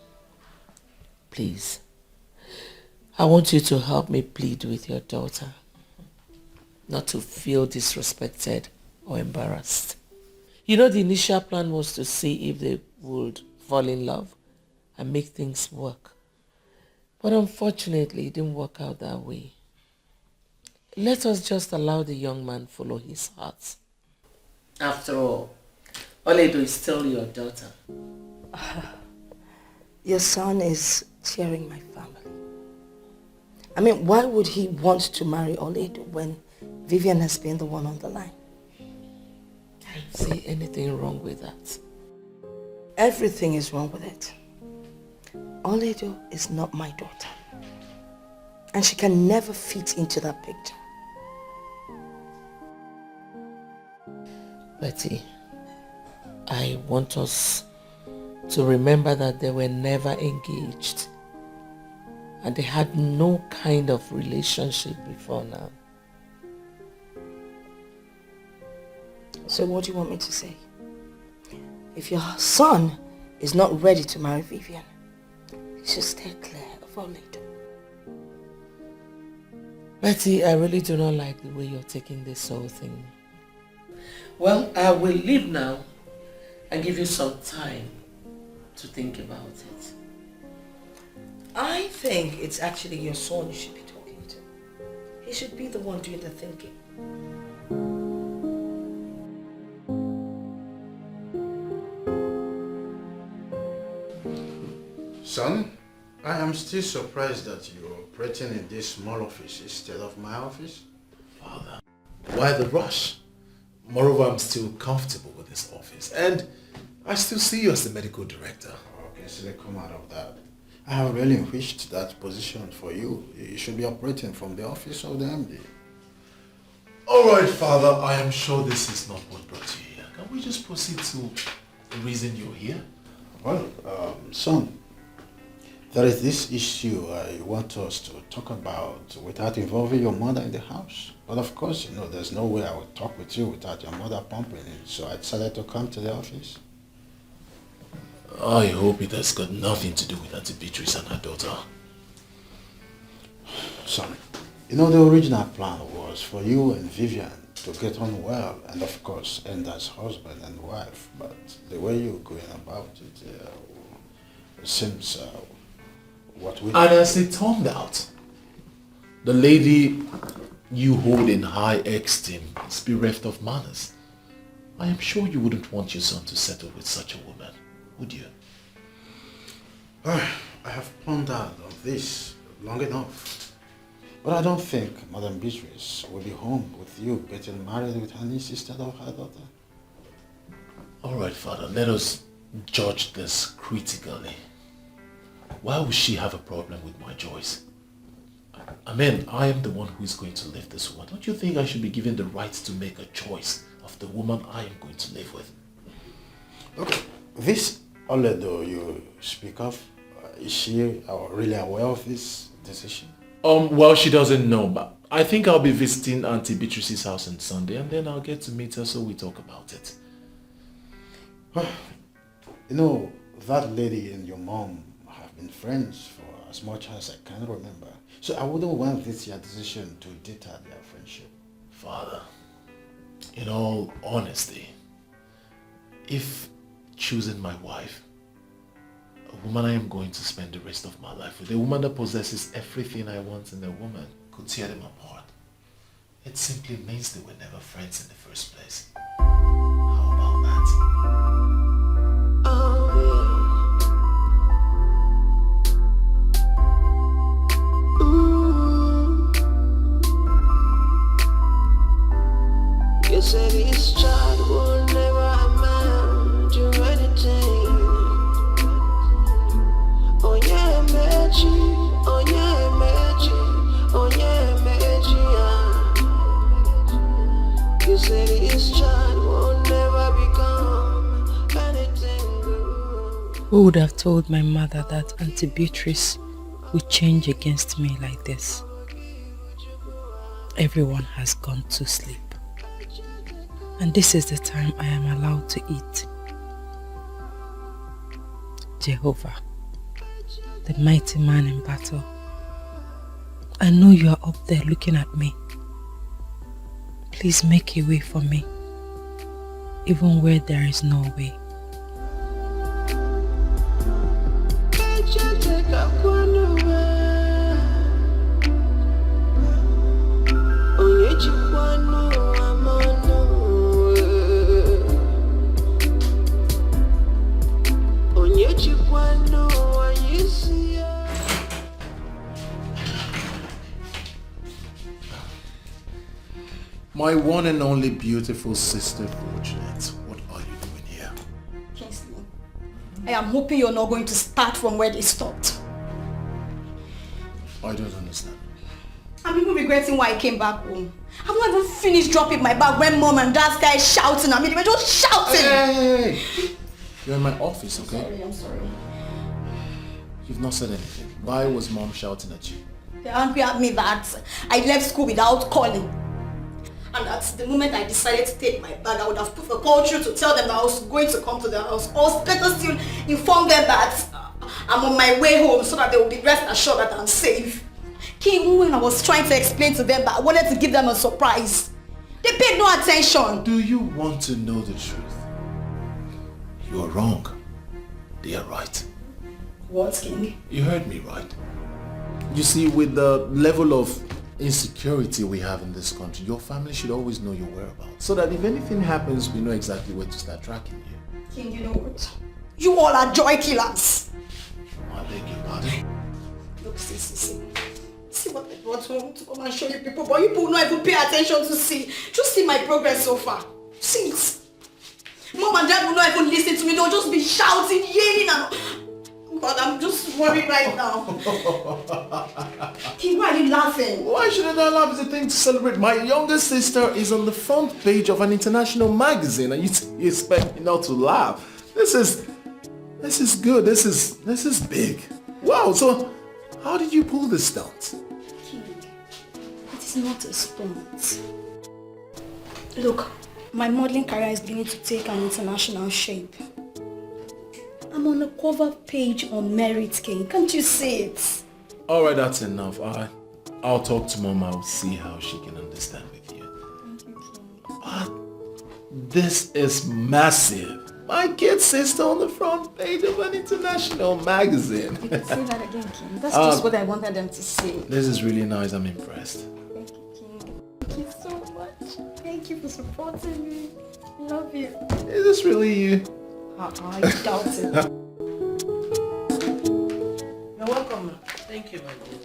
please, I want you to help me plead with your daughter not to feel disrespected or embarrassed. You know, the initial plan was to see if they would fall in love and make things work. But unfortunately, it didn't work out that way. Let us just allow the young man follow his heart. After all, Oledo is still your daughter. Your son is tearing my family. Why would he want to marry Oledo when Vivian has been the one on the line? I don't see anything wrong with that. Everything is wrong with it. Oledo is not my daughter. And she can never fit into that picture. Betty, I want us to remember that they were never engaged and they had no kind of relationship before now. So what do you want me to say? If your son is not ready to marry Vivian, he should stay clear of our lady. Betty, I really do not like the way you're taking this whole thing. Well, I will leave now and give you some time to think about it. I think it's actually your son you should be talking to. He should be the one doing the thinking. Son, I am still surprised that you're operating in this small office instead of my office. Father, why the rush? Moreover, I'm still comfortable with this office and I still see you as the medical director. Okay, so they come out of that. I have really wished that position for you. You should be operating from the office of the MD. Alright, Father, I am sure this is not what brought you here. Can we just proceed to the reason you're here? Well, son, there is this issue I want us to talk about without involving your mother in the house. But of course, you know, there's no way I would talk with you without your mother pumping it. So I decided to come to the office. I hope it has got nothing to do with Auntie Beatrice and her daughter. Son, you know, the original plan was for you and Vivian to get on well and of course end as husband and wife. But the way you're going about it seems what we... And as it turned out, the lady you hold in high esteem is bereft of manners. I am sure you wouldn't want your son to settle with such a woman, would you? I have pondered on this long enough. But I don't think Madam Beatrice will be home with you getting married with her niece instead of her daughter. Alright, Father, let us judge this critically. Why would she have a problem with my choice? I mean, I am the one who is going to live this woman. Don't you think I should be given the right to make a choice of the woman I am going to live with? Okay, this Oledo you speak of, is she really aware of this decision? Well, she doesn't know, but I think I'll be visiting Auntie Beatrice's house on Sunday and then I'll get to meet her so we talk about it. You know, that lady and your mom have been friends for as much as I can remember. So I wouldn't want this your decision to deter their friendship. Father, in all honesty, if choosing my wife, a woman I am going to spend the rest of my life with, a woman that possesses everything I want in a woman, could tear them apart, it simply means they were never friends in the first place. How about that? You said this child will never amount to anything. Oh yeah, magic. Oh yeah, magic. Oh yeah, magic. You said this child will never become anything good. Who would have told my mother that Auntie Beatrice would change against me like this? Everyone has gone to sleep. And this is the time I am allowed to eat. Jehovah, the mighty man in battle, I know you are up there looking at me. Please make a way for me, even where there is no way. My one and only beautiful sister, Fortunate, what are you doing here? Kingsley, I am hoping you're not going to start from where they stopped. I don't understand. I'm even regretting why I came back home. I've not even finished dropping my bag when mom and dad started shouting at me. They were just shouting. Hey! You're in my office, okay? Sorry, I'm sorry. You've not said anything. Why was mom shouting at you? They're angry at me that I left school without calling. And at the moment I decided to take my bag, I would have put a call through to tell them that I was going to come to their house. Or better still, inform them that I'm on my way home so that they will be rest assured that I'm safe. Even when I was trying to explain to them that I wanted to give them a surprise, they paid no attention. Do you want to know the truth? You are wrong. They are right. What, King? You heard me right. You see, with the level of insecurity we have in this country, your family should always know your whereabouts. So that if anything happens, we know exactly where to start tracking you. King, you know what? You all are joy killers. I beg your pardon? Look, see. See what I brought home to come and show you people, but you people don't even pay attention to see. Just see my progress so far. See it. Mom and Dad will not even listen to me. They'll just be shouting, yelling and... God, I'm just worried right now. King, why are you laughing? Why shouldn't I laugh? It's a thing to celebrate. My younger sister is on the front page of an international magazine and you expect me not to laugh. This is good. This is big. Wow, so how did you pull this stunt? King, it is not a stunt. Look, my modeling career is beginning to take an international shape. I'm on a cover page on Merit, King. Can't you see it? Alright, that's enough. I'll talk to Mom. I'll see how she can understand with you. Thank you, King. But this is massive. My kid sister on the front page of an international magazine. You can say that again, King. That's just what I wanted them to see. This is really nice. I'm impressed. Thank you, King. Thank you so much. Thank you for supporting me. Love you. Is this really you? I doubt it. You're welcome. Thank you, my dear.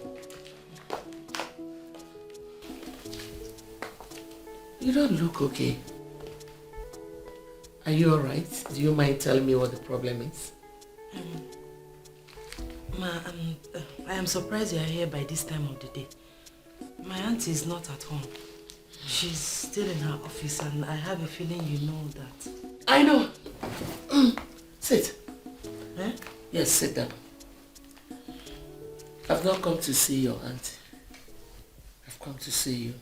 You don't look okay. Are you alright? Do you mind telling me what the problem is? Ma, I am surprised you are here by this time of the day. My auntie is not at home. She's still in her office and I have a feeling you know that. I know. Sit. Eh? Yes, sit down. I've not come to see your auntie. I've come to see you.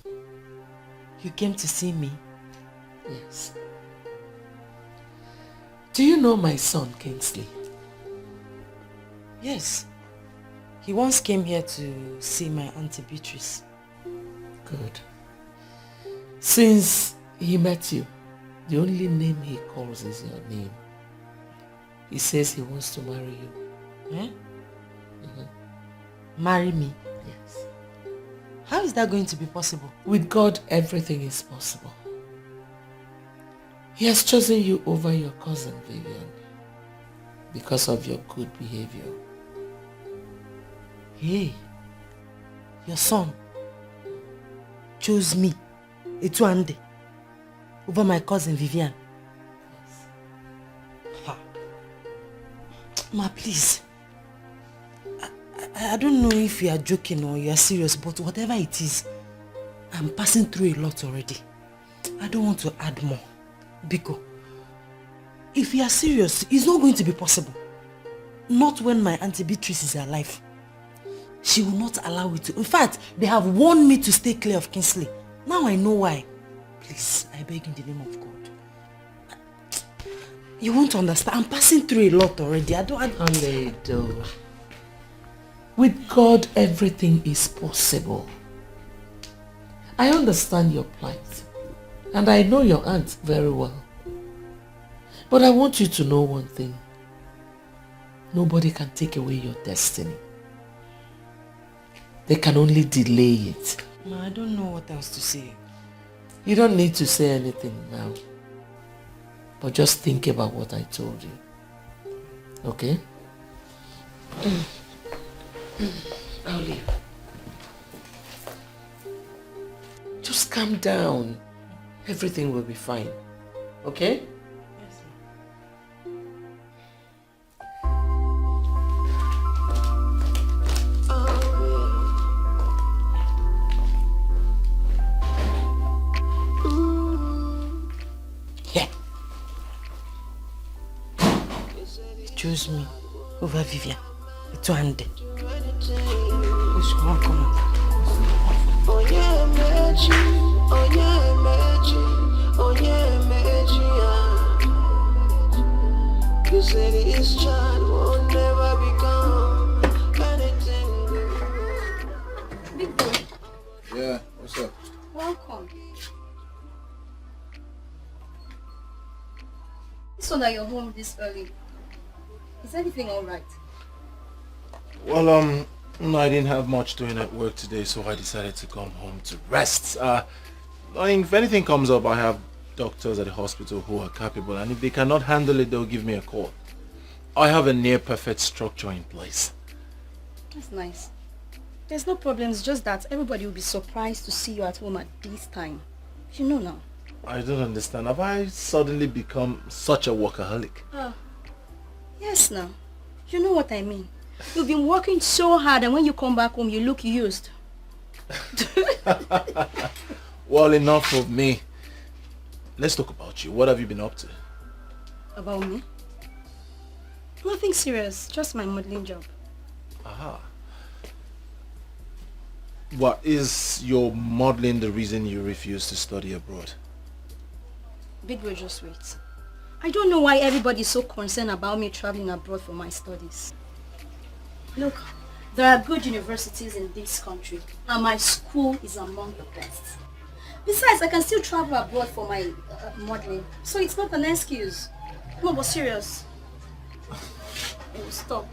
You came to see me? Yes. Do you know my son, Kingsley? Yes. He once came here to see my auntie Beatrice. Good. Since he met you, the only name he calls is your name. He says he wants to marry you. Eh? Marry me? Yes. How is that going to be possible? With God, everything is possible. He has chosen you over your cousin, Vivian, because of your good behavior. Hey, your son chose me, Etuande, over my cousin Vivian. Ha. Ma, please. I don't know if you are joking or you are serious, but whatever it is, I'm passing through a lot already. I don't want to add more. Biko, if you are serious, it's not going to be possible. Not when my auntie Beatrice is alive. She will not allow it to. In fact, they have warned me to stay clear of Kingsley. Now I know why. Please, I beg in the name of God. You won't understand. I'm passing through a lot already. I don't... Ini Edo. With God, everything is possible. I understand your plight. And I know your aunt very well. But I want you to know one thing. Nobody can take away your destiny. They can only delay it. Ma, I don't know what else to say. You don't need to say anything now. But just think about what I told you. Okay? I'll leave. Just calm down. Everything will be fine. Okay? Yes, choose me over Vivian. It's one day. Come on, come on. Oh yeah, magic. Oh yeah, magic. Oh yeah, magic. You said this child will never become anything good. Big boy, Yeah, what's up? welcome. So that you're home this early. Is everything alright? Well, no, I didn't have much doing at work today, so I decided to come home to rest. If anything comes up, I have doctors at the hospital who are capable, and if they cannot handle it, they'll give me a call. I have a near-perfect structure in place. That's nice. There's no problem, it's just that everybody will be surprised to see you at home at this time. You know now. I don't understand. Have I suddenly become such a workaholic? Yes now. You know what I mean. You've been working so hard and when you come back home you look used. Well, enough of me. Let's talk about you. What have you been up to? About me? Nothing serious, just my modeling job. Aha. What is your modeling the reason you refuse to study abroad? Big Boy, just wait. I don't know why everybody's so concerned about me traveling abroad for my studies. Look, there are good universities in this country and my school is among the best. Besides, I can still travel abroad for my modeling, so it's not an excuse. No, but serious. Oh, stop.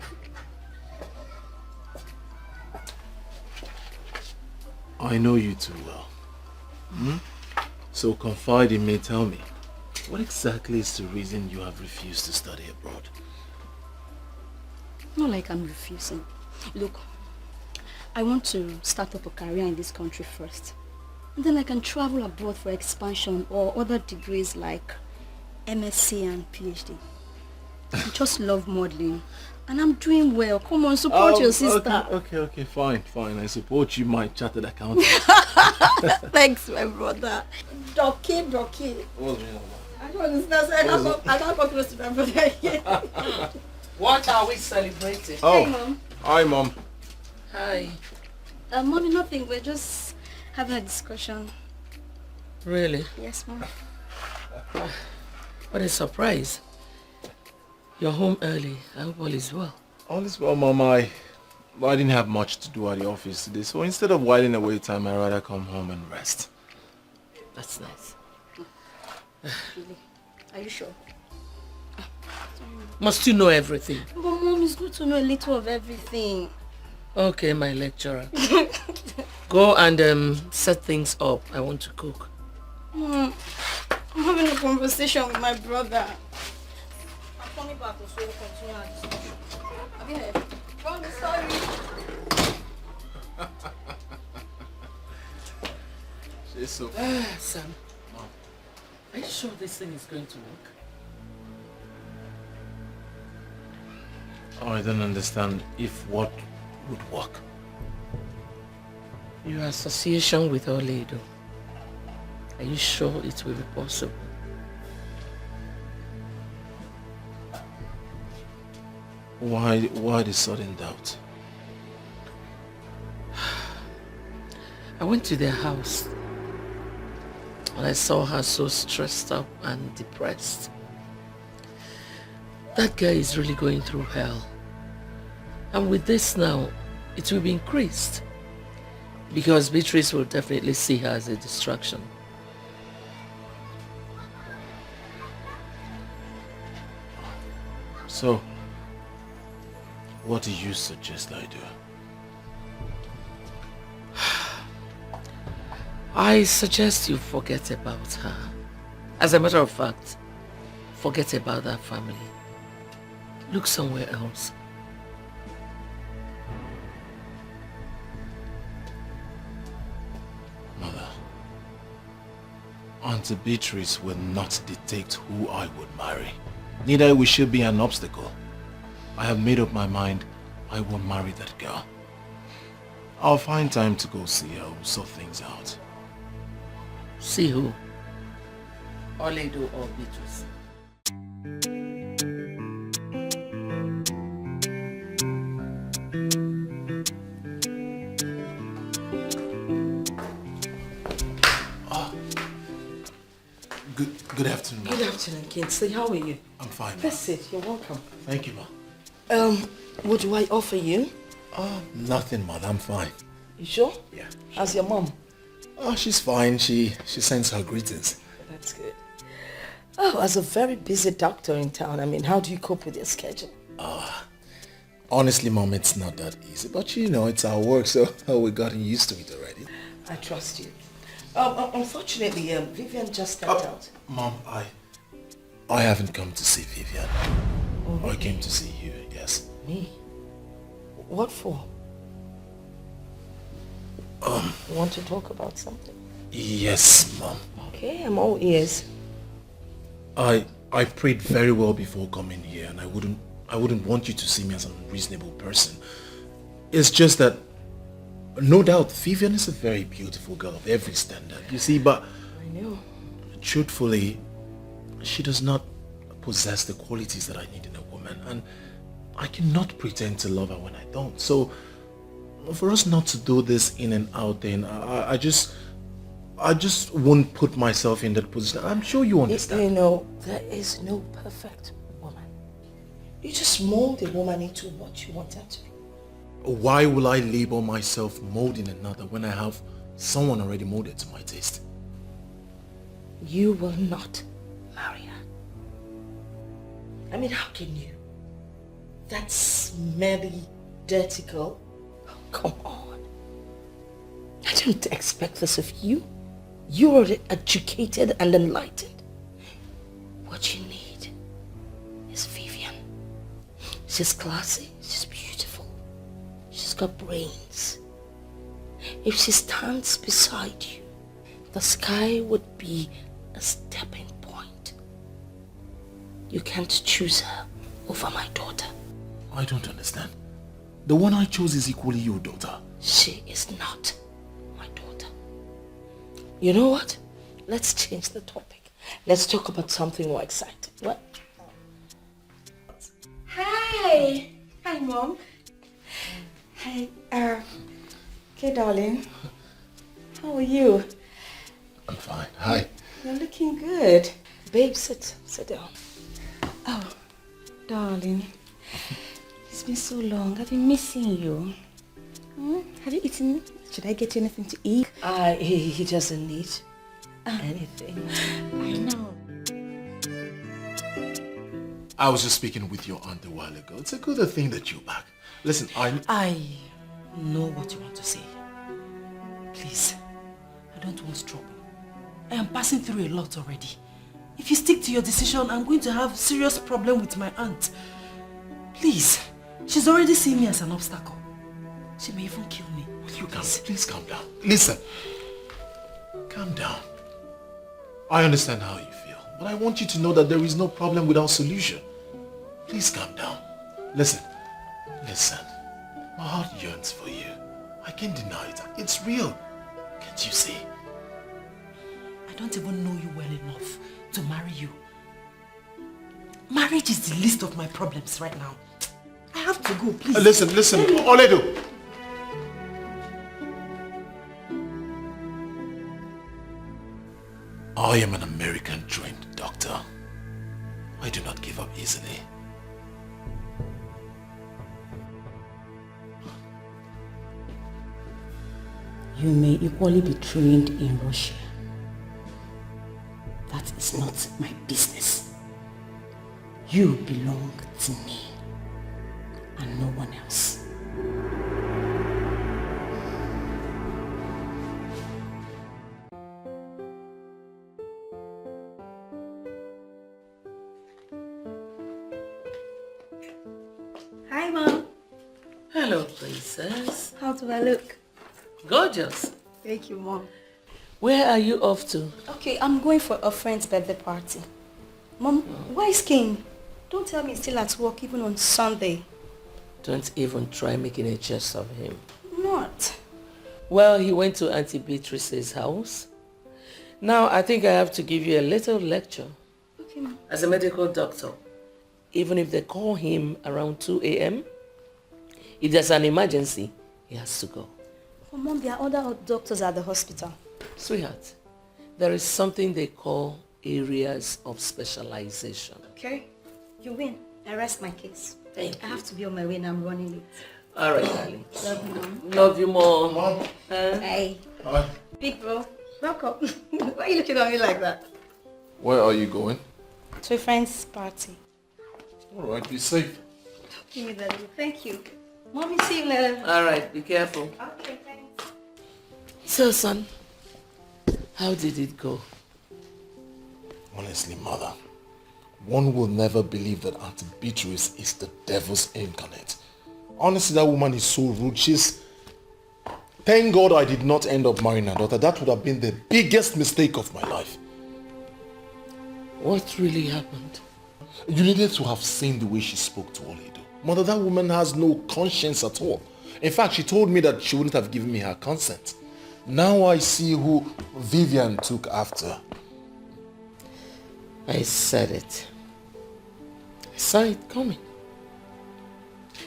I know you too well. So confide in me, tell me, what exactly is the reason you have refused to study abroad? Not like I'm refusing. Look, I want to start up a career in this country first. And then I can travel abroad for expansion or other degrees like MSc and PhD. I just love modeling. And I'm doing well. Come on, support your sister. Okay, fine. I support you, my chartered accountant. Thanks, my brother. Dikeh. What's going on? I don't understand. I can't come close to my brother again. What are we celebrating? Oh, Hey, Mom. hi, Mom. Hi. Mommy, nothing. We're just having a discussion. Really? Yes, Mom. What a surprise. You're home early. I hope all is well. All is well, Mom. I didn't have much to do at the office today, so instead of whiling away time, I'd rather come home and rest. That's nice. Really? Are you sure? Must you know everything? But Mom, it's good to know a little of everything. Okay, my lecturer. Go and set things up. I want to cook. I'm having a conversation with my brother. I'm coming back so we'll continue our discussion. Have you heard? Mom, sorry. She's so... Sam, Mom, are you sure this thing is going to work? I don't understand if what would work. Your association with Ini Edo. Are you sure it will be possible? Why the sudden doubt? I went to their house and I saw her so stressed up and depressed. That guy is really going through hell. And with this now, it will be increased. Because Beatrice will definitely see her as a distraction. So, what do you suggest I do? I suggest you forget about her. As a matter of fact, forget about that family. Look somewhere else. Mother, Auntie Beatrice will not dictate who I would marry. Neither will she be an obstacle. I have made up my mind I will marry that girl. I'll find time to go see her. We'll sort things out. See who? Ini Edo or Beatrice? Good afternoon, Ma. Good afternoon, Kingsley. How are you? I'm fine, Ma. Let's sit. You're welcome. Thank you, Ma. What do I offer you? Nothing, Ma. I'm fine. You sure? Yeah. How's your mom? Oh, she's fine. She sends her greetings. That's good. Oh, as a very busy doctor in town, I mean, how do you cope with your schedule? Honestly, Mom, it's not that easy. But you know, it's our work, so we've gotten used to it already. I trust you. Unfortunately, Vivian just stepped out. Mom, I haven't come to see Vivian. Oh, really? I came to see you, yes. Me? What for? You want to talk about something? Yes, Mom. Okay, I'm all ears. I prayed very well before coming here, and I wouldn't want you to see me as an unreasonable person. It's just that, no doubt, Vivian is a very beautiful girl of every standard, you see, but I know. Truthfully, she does not possess the qualities that I need in a woman, and I cannot pretend to love her when I don't. So, for us not to do this in and out then, I just won't put myself in that position. I'm sure you understand. You know, there is no perfect woman. You just mold a woman into what you want her to be. Why will I label myself molding another when I have someone already molded to my taste? You will not marry her. I mean, how can you? That smelly, dirty girl? Oh, come on. I don't expect this of you. You are educated and enlightened. What you need is Vivian. She's classy, she's beautiful, she's got brains. If she stands beside you, the sky would be a stepping point. You can't choose her over my daughter. I don't understand. The one I chose is equally your daughter. She is not my daughter. You know what? Let's change the topic. Let's talk about something more exciting. What? Hi. Hi, Mom. Hi. Okay, darling. How are you? I'm fine. Hi. You're looking good. Babe, sit down. Oh, darling. It's been so long. I've been missing you. Have you eaten? Should I get you anything to eat? He doesn't need anything. I know. I was just speaking with your aunt a while ago. It's a good thing that you're back. Listen, I know what you want to say. Please, I don't want trouble. I am passing through a lot already. If you stick to your decision, I'm going to have serious problem with my aunt. Please, she's already seen me as an obstacle. She may even kill me. Please calm down. Listen, calm down. I understand how you feel, but I want you to know that there is no problem without solution. Please calm down. Listen. My heart yearns for you. I can't deny it. It's real. Can't you see? I don't even know you well enough to marry you. Marriage is the least of my problems right now. I have to go, please. Listen, Oledo. I am an American-trained doctor. I do not give up easily. You may equally be trained in Russia. That is not my business. You belong to me and no one else. Hi, Mom. Hello, princess. How do I look? Gorgeous. Thank you, Mom. Where are you off to? Okay, I'm going for a friend's birthday party. Mom, why is King? Don't tell me he's still at work even on Sunday. Don't even try making a jest of him. Not. Well, he went to Auntie Beatrice's house. Now, I think I have to give you a little lecture. Okay, Mom. As a medical doctor, even if they call him around 2 a.m., if there's an emergency, he has to go. Oh, Mom, there are other doctors at the hospital. Sweetheart, there is something they call areas of specialization. Okay, you win. I rest my case. Thank I you. have to be on my way and I'm running late. All right, darling. Love you, Mom. Love you more. Mom. Hey. Hi. Big bro, welcome. Why are you looking at me like that? Where are you going? To a friend's party. All right, be safe. Give me that. Thank you. Mommy, see you later. All right, be careful. Okay, thanks. So, son, how did it go? Honestly, mother, one will never believe that Auntie Beatrice is the devil's incarnate. Honestly, that woman is so rude. Thank God I did not end up marrying her daughter. That would have been the biggest mistake of my life. What really happened? You needed to have seen the way she spoke to Oledo. Mother, that woman has no conscience at all. In fact, she told me that she wouldn't have given me her consent. Now I see who Vivian took after. I said it. I saw it coming.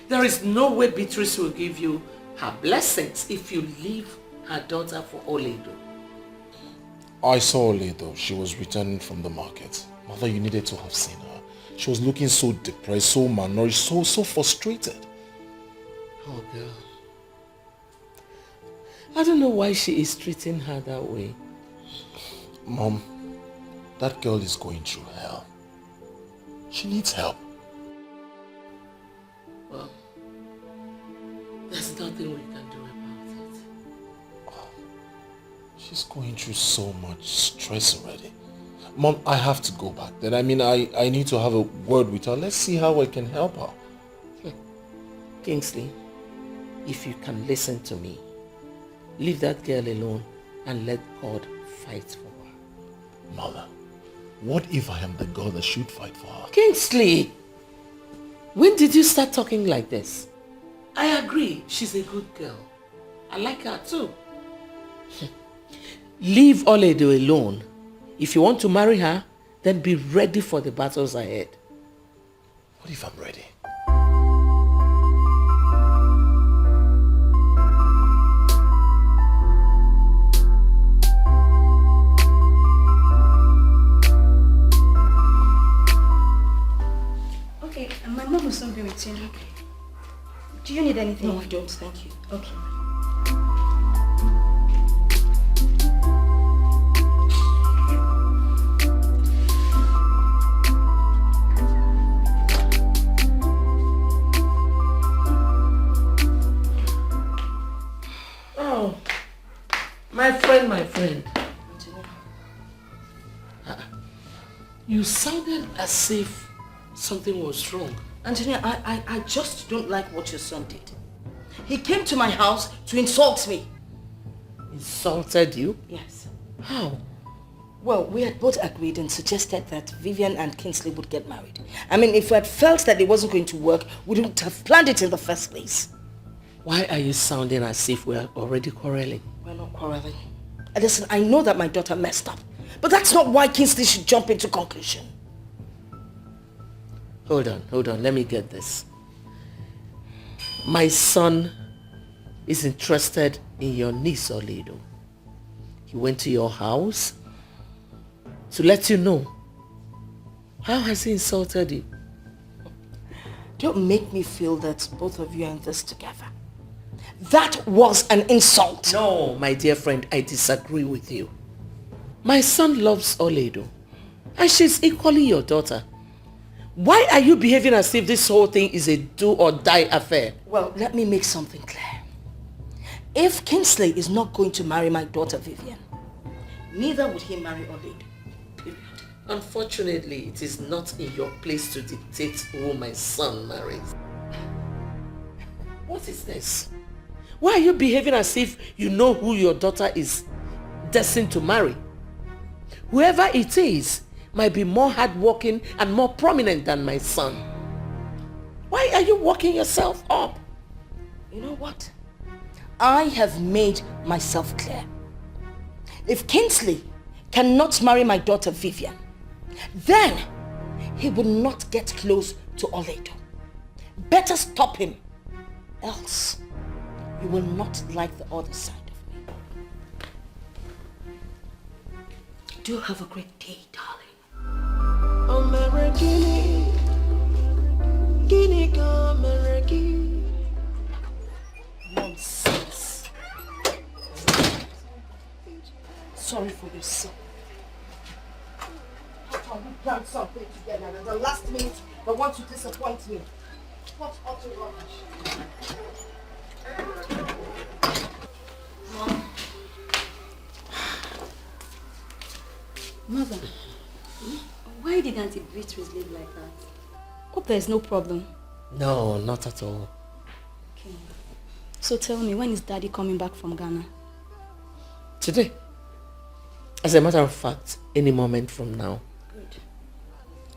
There is no way Beatrice will give you her blessings if you leave her daughter for Oledo. I saw Oledo. She was returning from the market. Mother, you needed to have seen her. She was looking so depressed, so malnourished, so frustrated. Oh, girl. I don't know why she is treating her that way. Mom, that girl is going through hell. She needs help. Well, there's nothing we can do about it. She's going through so much stress already. Mom, I have to go back then. I mean, I need to have a word with her. Let's see how I can help her. Kingsley, if you can listen to me, leave that girl alone and let God fight for her. Mother, what if I am the God that should fight for her? Kingsley, when did you start talking like this? I agree, she's a good girl. I like her too. Leave Oledo alone. If you want to marry her, then be ready for the battles ahead. What if I'm ready? Okay, and my mom will soon be with you. Do you need anything? No, I don't, thank you. Okay. Oh, my friend. You sounded as if something was wrong. Antonia, I just don't like what your son did. He came to my house to insult me. Insulted you? Yes. How? Well, we had both agreed and suggested that Vivian and Kingsley would get married. I mean, if we had felt that it wasn't going to work, we wouldn't have planned it in the first place. Why are you sounding as if we are already quarreling? We're not quarreling. Listen, I know that my daughter messed up, but that's not why Kingsley should jump into conclusion. Hold on, let me get this. My son is interested in your niece, Oledo. He went to your house to let you know. How has he insulted you? Don't make me feel that both of you are in this together. That was an insult. No, my dear friend, I disagree with you. My son loves Oledo, and she's equally your daughter. Why are you behaving as if this whole thing is a do-or-die affair? Well, let me make something clear. If Kingsley is not going to marry my daughter Vivian, neither would he marry Oledo. Period. Unfortunately, it is not in your place to dictate who my son marries. What is this? Why are you behaving as if you know who your daughter is destined to marry? Whoever it is might be more hardworking and more prominent than my son. Why are you working yourself up? You know what? I have made myself clear. If Kingsley cannot marry my daughter Vivian, then he will not get close to Oledo. Better stop him, else you will not like the other side of me. Do have a great day, darling. Guinea Cameraki. Nonsense. Sorry for your son. How can we plan something together and at the last minute they want to disappoint me? What utter rubbish. Mother, why did Auntie Beatrice live like that? Hope there's no problem. No, not at all. Okay. So tell me, when is Daddy coming back from Ghana? Today. As a matter of fact, any moment from now. Good.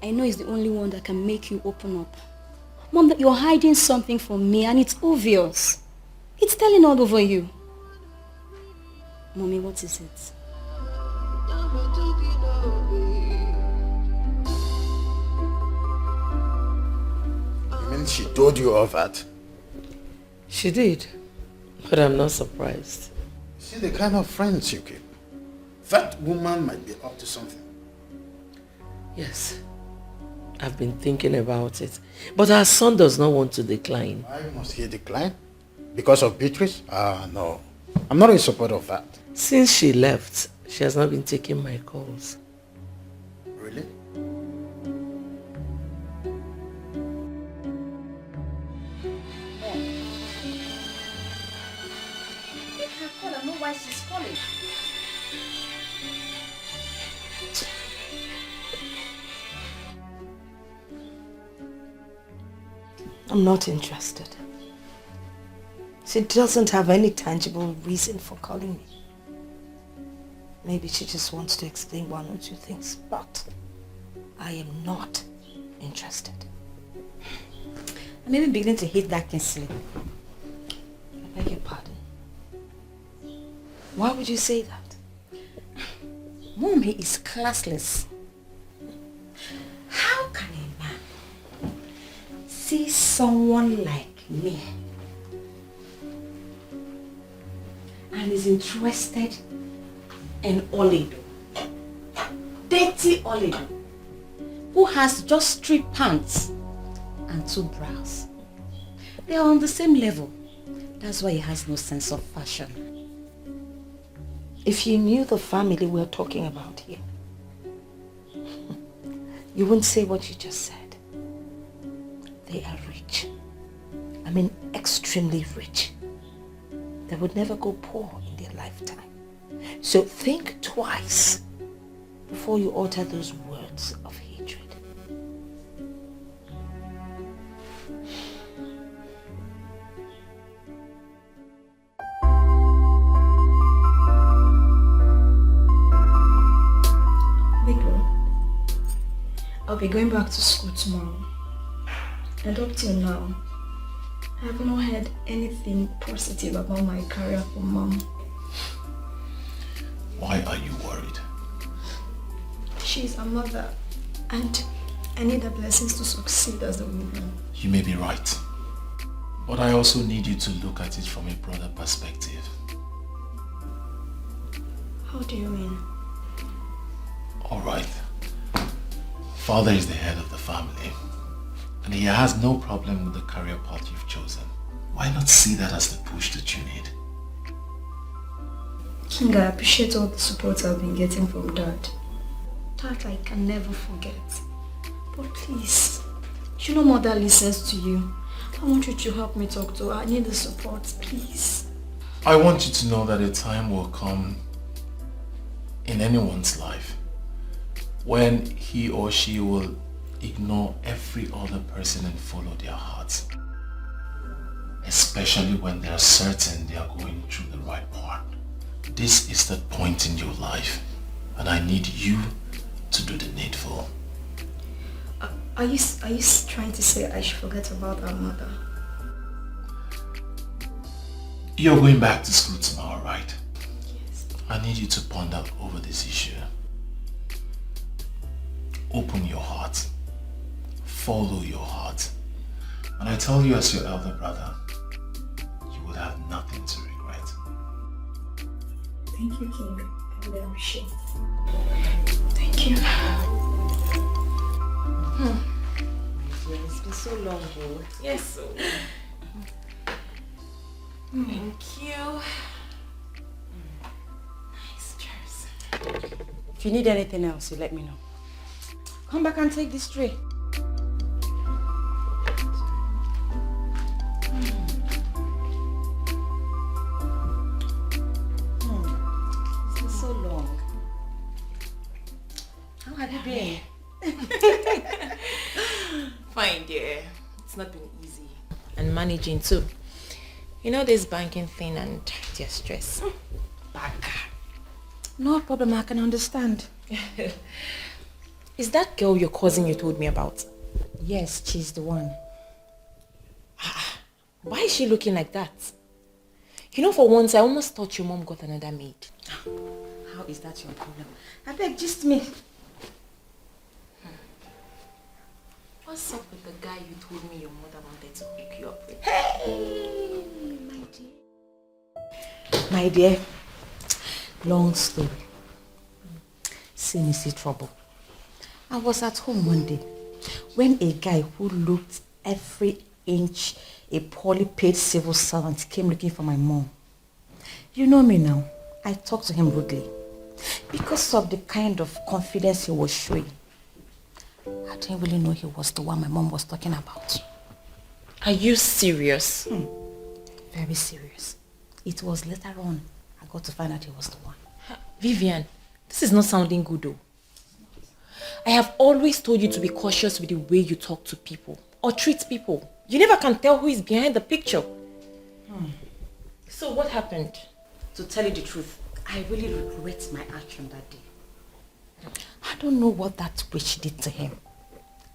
I know he's the only one that can make you open up. Mom, that you're hiding something from me and it's obvious. It's telling all over you. Mommy, what is it? You mean she told you all that? She did, but I'm not surprised. See the kind of friends you keep. That woman might be up to something. Yes, I've been thinking about it, but our son does not want to decline. Why must he decline? Because of Beatrice? No. I'm not in support of that. Since she left, she has not been taking my calls. Really? Make her call and know why she's calling. I'm not interested. She doesn't have any tangible reason for calling me. Maybe she just wants to explain one or two things, but I am not interested. I'm even beginning to hate that Kingsley. I beg your pardon. Why would you say that? Mom, he is classless. How can a man see someone like me and is interested in Olido, dirty Olido, who has just 3 pants and 2 bras? They are on the same level. That's why he has no sense of fashion. If you knew the family we're talking about here, you wouldn't say what you just said. They are rich. I mean, extremely rich. They would never go poor in their lifetime. So think twice before you utter those words of hatred. I'll be going back to school tomorrow. And up till now, I have not heard anything positive about my career from Mom. Why are you worried? She's a mother, and I need the blessings to succeed as a woman. You may be right. But I also need you to look at it from a broader perspective. How do you mean? Alright. Father is the head of the family, and he has no problem with the career path you've chosen. Why not see that as the push that you need? King, I appreciate all the support I've been getting from Dad. That I can never forget. But please, you know Mother listens to you. I want you to help me talk to her. I need the support, please. I want you to know that a time will come in anyone's life when he or she will ignore every other person and follow their hearts. Especially when they are certain they are going through the right path. This is the point in your life, and I need you to do the needful. Are you trying to say I should forget about our mother? You're going back to school tomorrow, right? Yes. I need you to ponder over this issue. Open your heart. Follow your heart. And I tell you as your elder brother, you will have nothing to regret. Thank you, King. I really appreciate it. Thank you. so long, though. Yes, so. Thank you. Nice, cheers. If you need anything else, you let me know. Come back and take this tray. It's been so long. How have you been? Fine, dear. It's not been easy. And managing too. You know this banking thing and their stress. Banker. No problem, I can understand. Is that girl your cousin you told me about? Yes, she's the one. Why is she looking like that? You know, for once, I almost thought your mom got another maid. How is that your problem? I beg, just me. What's up with the guy you told me your mother wanted to hook you up with? Hey, my dear. My dear, long story. See trouble. I was at home one day when a guy who looked every inch a poorly paid civil servant came looking for my mom. You know me now. I talked to him rudely because of the kind of confidence he was showing. I didn't really know he was the one my mom was talking about. Are you serious? Very serious. It was later on I got to find out he was the one. Vivian, this is not sounding good though. I have always told you to be cautious with the way you talk to people or treat people. You never can tell who is behind the picture. So what happened? To tell you the truth, I really regret my action that day. I don't know what that witch did to him.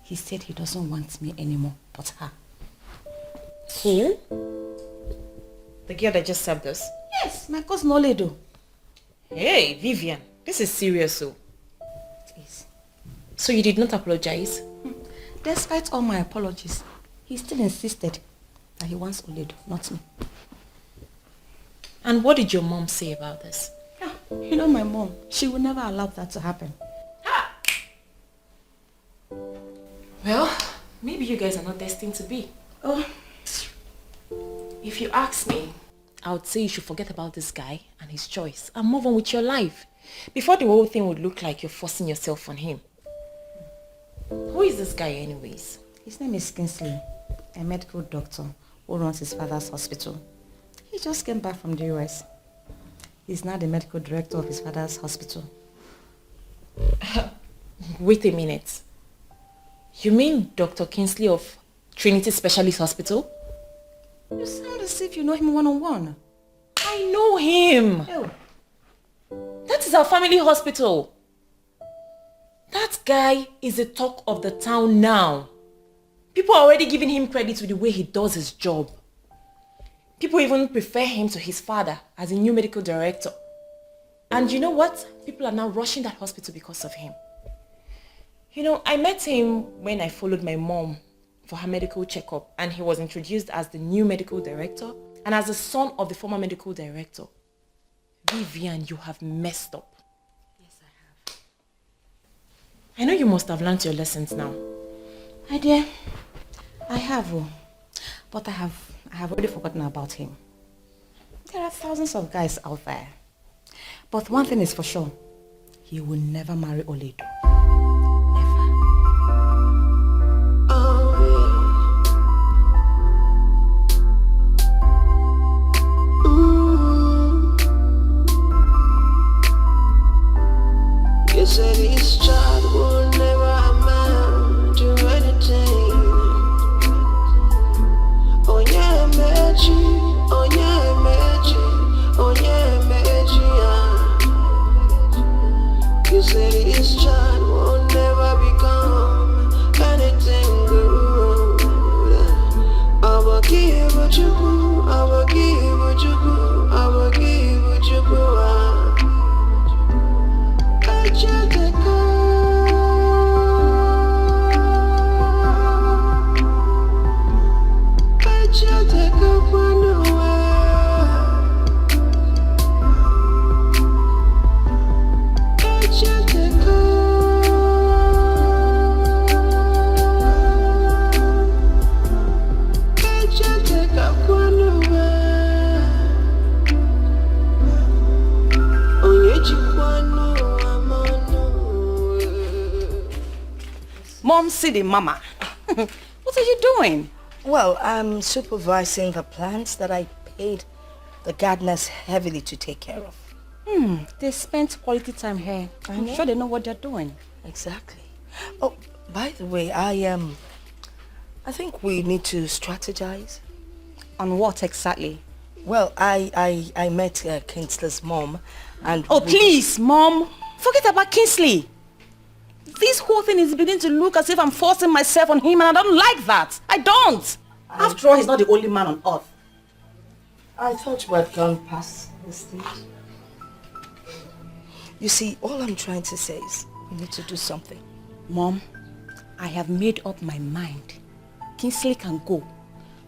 He said he doesn't want me anymore, but her. Who? The girl that just served us? Yes, my cousin Nolly Edo. Hey, Vivian, this is serious, so. It is. So you did not apologize? Despite all my apologies, he still insisted that he wants Oledo, not me. And what did your mom say about this? You know my mom, she would never allow that to happen. Well, maybe you guys are not destined to be. Oh. If you ask me, I would say you should forget about this guy and his choice and move on with your life before the whole thing would look like you're forcing yourself on him. Who is this guy anyways? His name is Kingsley, a medical doctor who runs his father's hospital. He just came back from the US. He's now the medical director of his father's hospital. Wait a minute. You mean Dr. Kingsley of Trinity Specialist Hospital? You sound as if you know him one-on-one. I know him. Oh. That is our family hospital. That guy is the talk of the town now. People are already giving him credit with the way he does his job. People even prefer him to his father as a new medical director. And you know what? People are now rushing that hospital because of him. You know, I met him when I followed my mom for her medical checkup, and he was introduced as the new medical director and as the son of the former medical director. Vivian, you have messed up. Yes, I have. I know you must have learned your lessons now. My dear, I have, but I have already forgotten about him. There are thousands of guys out there. But one thing is for sure, he will never marry Oledo. You said this child will never amount to anything. Oh yeah, magic. Oh yeah, magic. Oh yeah, magic. You said this child come see the mama. What are you doing? Well, I'm supervising the plants that I paid the gardeners heavily to take care of. They spent quality time here. I'm sure they know what they're doing. Exactly. Oh, by the way, I think we need to strategize. On what exactly? Well, I met Kingsley's mom and... Oh, please, Mom. Forget about Kingsley. This whole thing is beginning to look as if I'm forcing myself on him, and I don't like that. I don't. After all, he's not the only man on earth. I thought we had gone past this stage. You see, all I'm trying to say is we need to do something. Mom, I have made up my mind. Kingsley can go.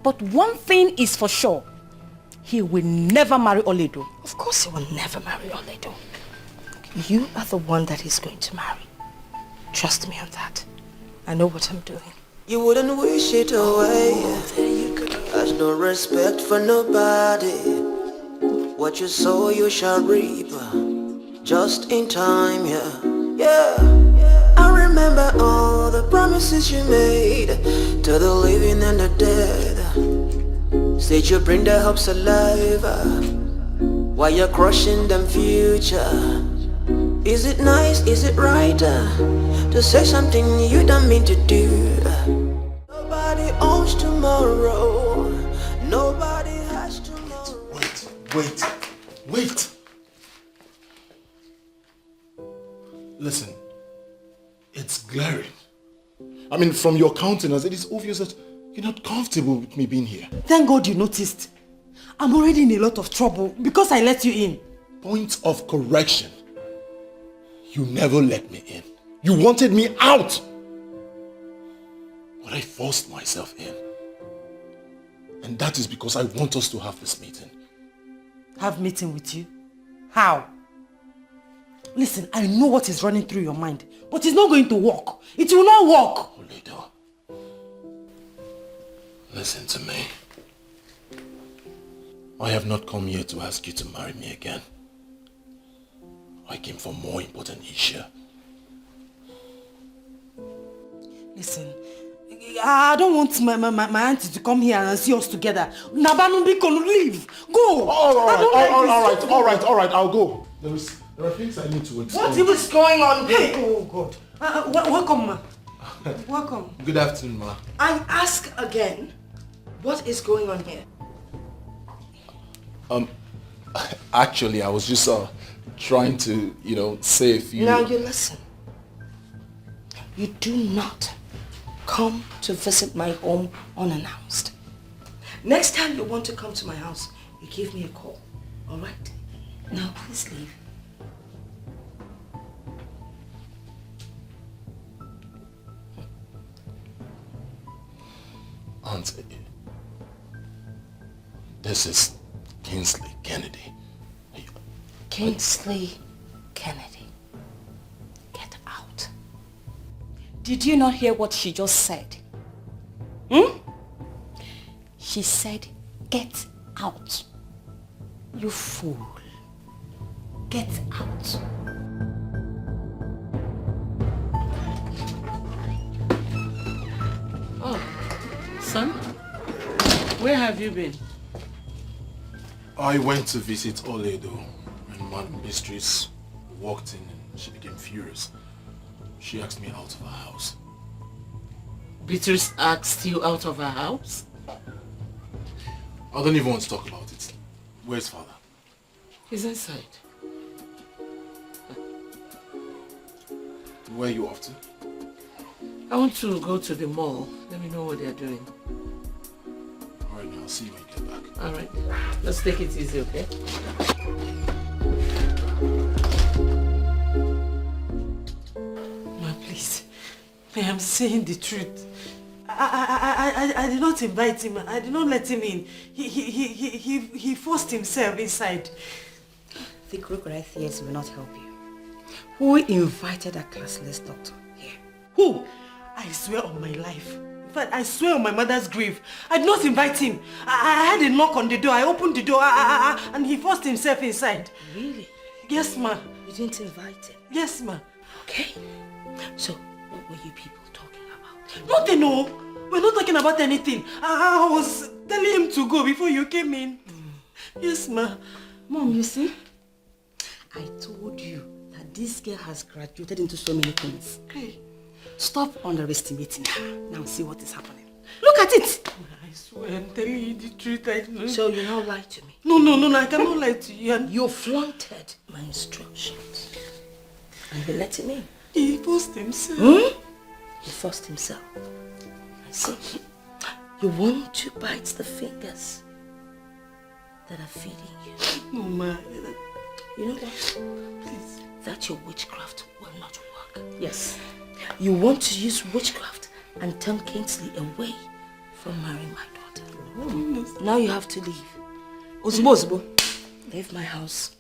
But one thing is for sure. He will never marry Oledo. Of course he will never marry Oledo. You are the one that he's going to marry. Trust me on that. I know what I'm doing. You wouldn't wish it away. Has no respect for nobody. What you sow you shall reap. Just in time, yeah. I remember all the promises you made to the living and the dead. Said you bring their hopes alive while you're crushing them future. Is it nice, is it right to say something you don't mean to do? Nobody owns tomorrow. Nobody has tomorrow. Wait. Listen, it's glaring. I mean, from your countenance, it is obvious that you're not comfortable with me being here. Thank God you noticed. I'm already in a lot of trouble because I let you in. Point of correction. You never let me in. You wanted me out. But I forced myself in. And that is because I want us to have this meeting. Have meeting with you? How? Listen, I know what is running through your mind, but it's not going to work. It will not work. Oledo, listen to me. I have not come here to ask you to marry me again. I came for more important issue. Listen, I don't want my auntie to come here and see us together. Nabanubiko, leave. Go. All right, I'll go. There are things I need to explain. What is going on? Hey, oh God. Welcome, ma. Welcome. Good afternoon, ma. I ask again, what is going on here? Actually, I was just trying to, say a few... Now you listen. You do not come to visit my home unannounced. Next time you want to come to my house, you give me a call. All right? Now please leave. Auntie, this is Kingsley Kennedy. Kingsley Kennedy. Get out. Did you not hear what she just said? She said, get out. You fool. Get out. Oh, son, where have you been? I went to visit Oledo, and Madam Mistress walked in and she became furious. She asked me out of her house. Beatrice asked you out of her house? I don't even want to talk about it. Where's father? He's inside. Where are you off to? I want to go to the mall. Let me know what they're doing. Alright, now I'll see you when you get back. Alright. Let's take it easy, okay? Ma, please. I am saying the truth. I did not invite him. I did not let him in. He forced himself inside. The crocodile tears will not help you. Who invited that classless doctor here? Who? I swear on my life. In fact, I swear on my mother's grave. I did not invite him. I had a knock on the door. I opened the door and he forced himself inside. Really? Yes, ma. You didn't invite him? Yes, ma. Okay. So, what were you people talking about? Nothing, no. We're not talking about anything. I was telling him to go before you came in. Yes, ma. Mom, you see? I told you that this girl has graduated into so many things. Hey. Stop underestimating her. Now see what is happening. Look at it! I swear I'm telling you the truth. I know. So you now lie to me? No, I cannot lie to you. You flaunted my instructions. And you let him in. He forced himself. He forced himself. I see. You want to bite the fingers that are feeding you. No, ma. You know what? Please. That your witchcraft will not work. Yes. You want to use witchcraft and turn Kingsley away from marrying my daughter. Now you have to leave. Osbo. Leave my house.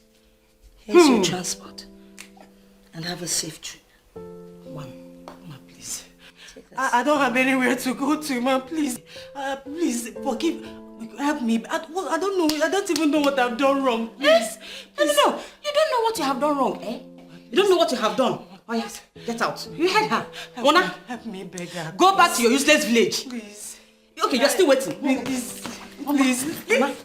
Here's your transport. And have a safe trip. One. Ma, please. I don't have anywhere to go to, ma. Please. Please, forgive. Help me. I don't know. I don't even know what I've done wrong. Please. No. You don't know what you have done wrong, eh? You don't know what you have done. Oh yes, get out. You heard her. Mona, help me, beggar. Go back to your useless village. Please. Okay, you're still waiting. Please. Mama.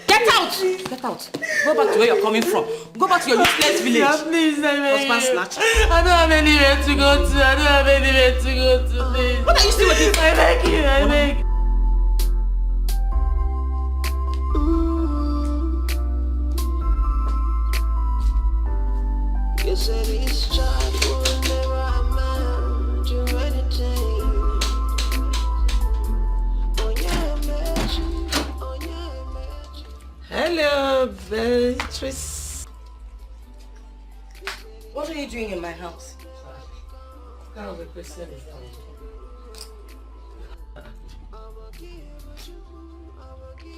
Get out! Get out. Go back to where you're coming from. Go back to your useless village. Yeah, please, Husband snatcher. I don't have anywhere to go to. Please. What are you still waiting for? I beg you. You said this child will never amount to anything. Hello, Beatrice. What are you doing in my house?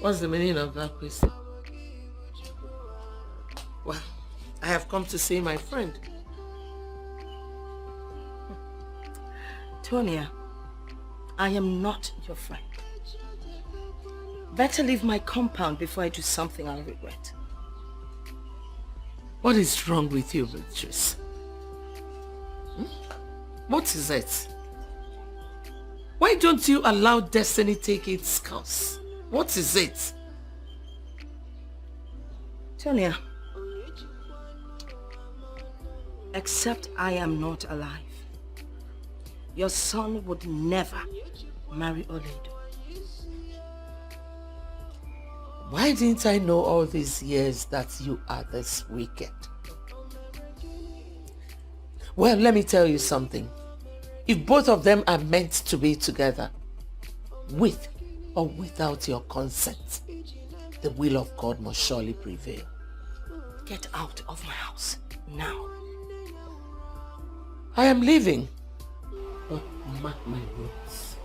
What's the meaning of that question? Well, I have come to see my friend. Tonia, I am not your friend. Better leave my compound before I do something I'll regret. What is wrong with you, Beatrice? What is it? Why don't you allow destiny take its course? What is it? Tonia, except I am not alive, your son would never marry Oledo. Why didn't I know all these years that you are this wicked? Well, let me tell you something. If both of them are meant to be together, with or without your consent, the will of God must surely prevail. Get out of my house now. I am leaving. But mark my words.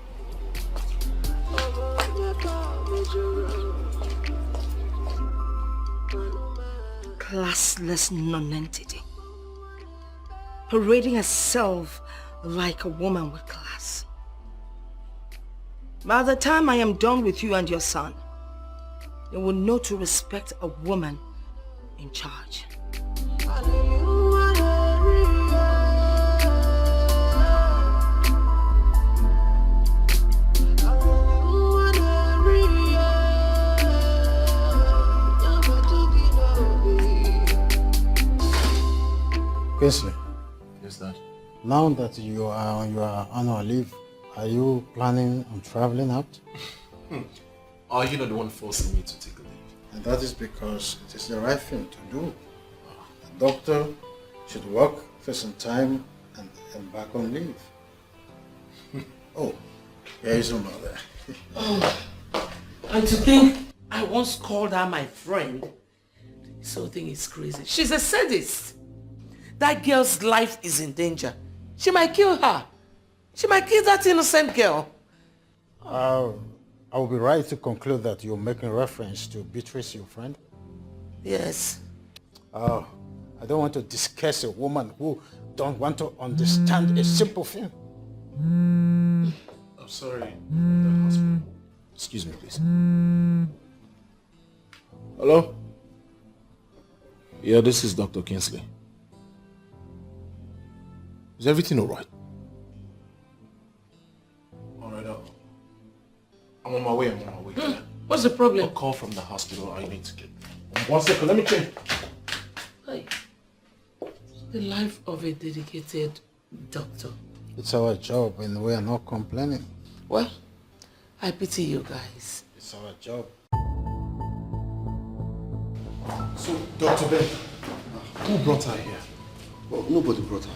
Classless nonentity, parading herself like a woman with class. By the time I am done with you and your son, you will know to respect a woman in charge. Kingsley. Yes, Dad. Now that you are on your annual leave, are you planning on traveling out? Are you not the one forcing me to take a leave? And that is because it is the right thing to do. The doctor should work for some time and embark on leave. Oh, here is your mother. And to think I once called her my friend. This whole thing is crazy. She's a sadist. That girl's life is in danger. She might kill her. She might kill that innocent girl. I will be right to conclude that you're making reference to Beatrice, your friend? Yes. I don't want to discuss a woman who don't want to understand a simple thing. I'm sorry, the hospital. Excuse me, please. Hello? Yeah, this is Dr. Kingsley. Is everything all right? I'm on my way. What's the problem? A call from the hospital. I need to get. 1 second, let me change. Hey. The life of a dedicated doctor. It's our job and we are not complaining. Well, I pity you guys. It's our job. So, Dr. Ben, who brought her here? Well, nobody brought her.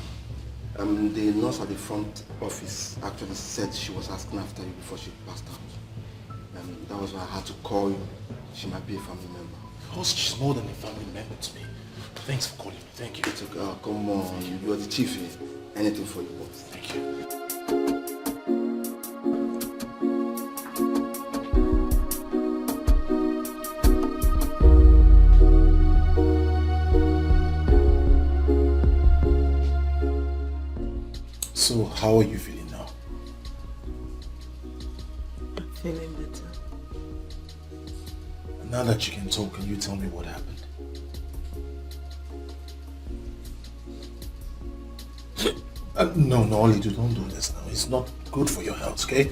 The nurse at the front office actually said she was asking after you before she passed out. That was why I had to call you. She might be a family member. Because she's more than a family member to me. Thanks for calling me. Thank you. It's okay. Come on. You are the chief here. Anything for you, boss. Thank you. So, how are you feeling now? I'm feeling better. Now that you can talk, can you tell me what happened? No, Nolly, don't do this now. It's not good for your health, okay?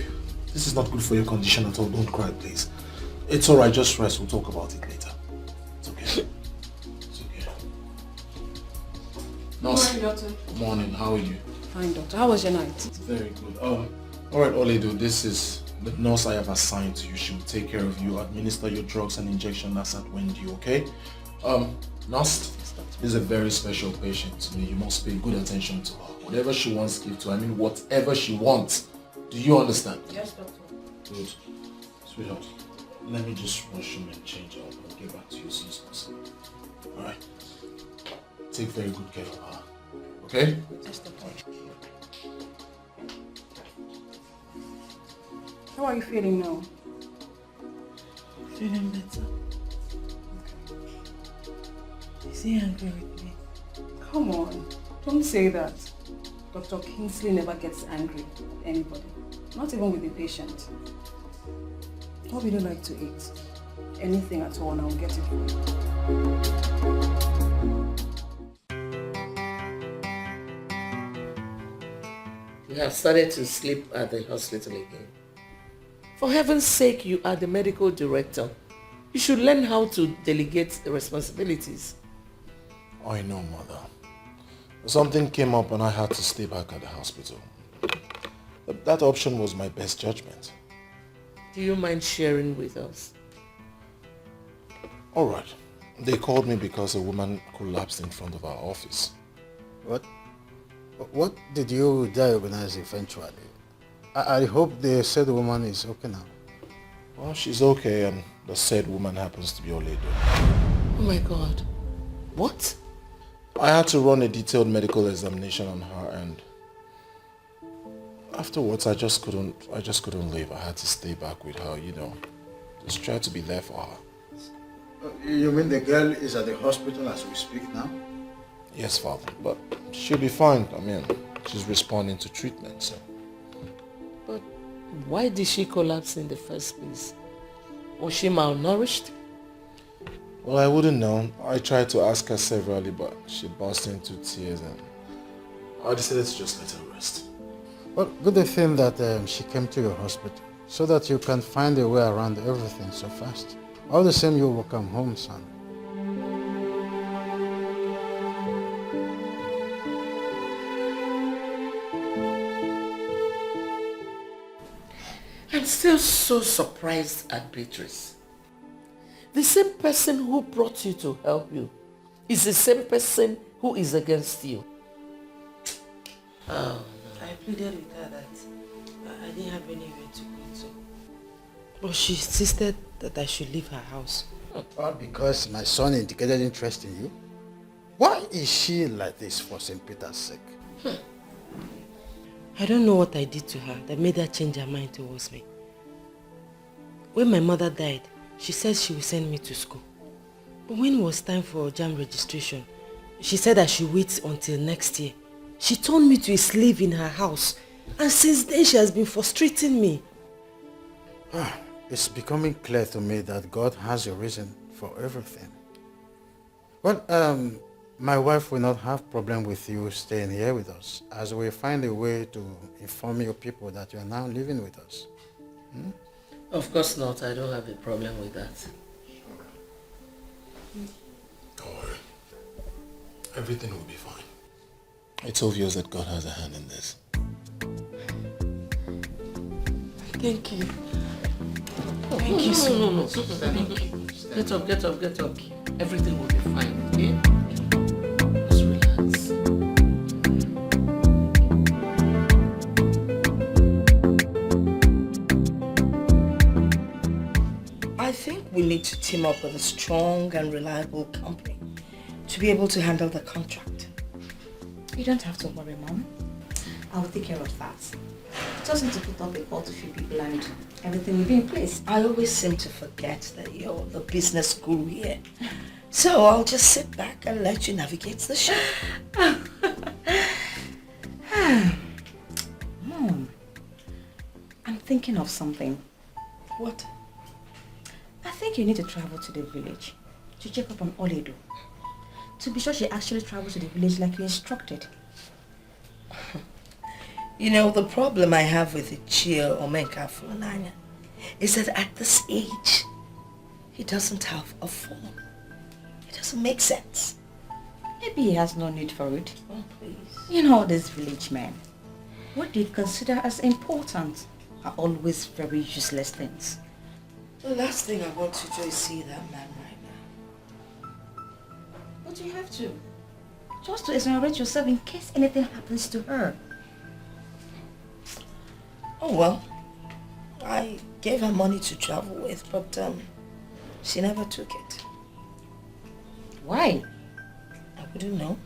This is not good for your condition at all. Don't cry, please. It's alright, just rest. We'll talk about it later. It's okay. It's okay. Nurse. Good morning, doctor. Good morning. How are you? Fine, doctor. How was your night? Very good. Alright, Oledo, this is the nurse I have assigned to you. She will take care of you, administer your drugs and injection as at when due, okay? Nurse, this is a very special patient to me. You must pay good attention to her. Whatever she wants, give to her. I mean, whatever she wants. Do you understand? Yes, doctor. Good. Sweetheart, let me just wash him and change up. I'll get back to you as soon as possible. Alright? Take very good care of her. Okay? Yes, doctor. How are you feeling now? Feeling better. Is he angry with me? Come on. Don't say that. Dr. Kingsley never gets angry at anybody. Not even with the patient. What would you like to eat? Anything at all and I'll get it for you. You have started to sleep at the hospital again. For heaven's sake, you are the medical director. You should learn how to delegate the responsibilities. I know, Mother. Something came up and I had to stay back at the hospital. That option was my best judgment. Do you mind sharing with us? Alright. They called me because a woman collapsed in front of our office. What did you diagnose eventually? I hope the said woman is okay now. Well, she's okay and the said woman happens to be Oledo. Oh my God. What? I had to run a detailed medical examination on her and afterwards I just couldn't leave. I had to stay back with her, you know. Just try to be there for her. You mean the girl is at the hospital as we speak now? Yes, Father, but she'll be fine. I mean, she's responding to treatment, so. But why did she collapse in the first place? Was she malnourished? Well, I wouldn't know. I tried to ask her severally, but she burst into tears and I decided to just let her rest. Well, good thing that she came to your hospital so that you can find a way around everything so fast. All the same, you will come home, son. I'm still so surprised at Beatrice. The same person who brought you to help you is the same person who is against you. Oh, I pleaded with her that I didn't have anywhere to go to. But she insisted that I should leave her house. All because my son indicated interest in you? Why is she like this for St. Peter's sake? I don't know what I did to her that made her change her mind towards me. When my mother died, she said she would send me to school. But when it was time for JAM registration, she said I should wait until next year. She turned me to a slave in her house, and since then she has been frustrating me. It's becoming clear to me that God has a reason for everything. Well, my wife will not have problem with you staying here with us, as we find a way to inform your people that you are now living with us. Of course not. I don't have a problem with that. Don't worry. Everything will be fine. It's obvious that God has a hand in this. Thank you. Thank you so much. Thank you. Get up, get up, get up. Everything will be fine, okay? Just relax. I think we need to team up with a strong and reliable company to be able to handle the contract. You don't have to worry, Mom. I'll take care of that. Just need to put up a call to few people and everything will be in place. I always seem to forget that you're the business guru here. So I'll just sit back and let you navigate the show. Mom, I'm thinking of something. What? I think you need to travel to the village to check up on Ini Edo. To be sure she actually traveled to the village like you instructed. You know, the problem I have with Ichie Omenka Funanya is that at this age, he doesn't have a phone. It doesn't make sense. Maybe he has no need for it. Oh, please. You know, these village men, what they consider as important are always very useless things. The last thing I want to do is see that man right now. But you have to. Just to exonerate yourself in case anything happens to her. Oh well, I gave her money to travel with, but she never took it. Why? I wouldn't know.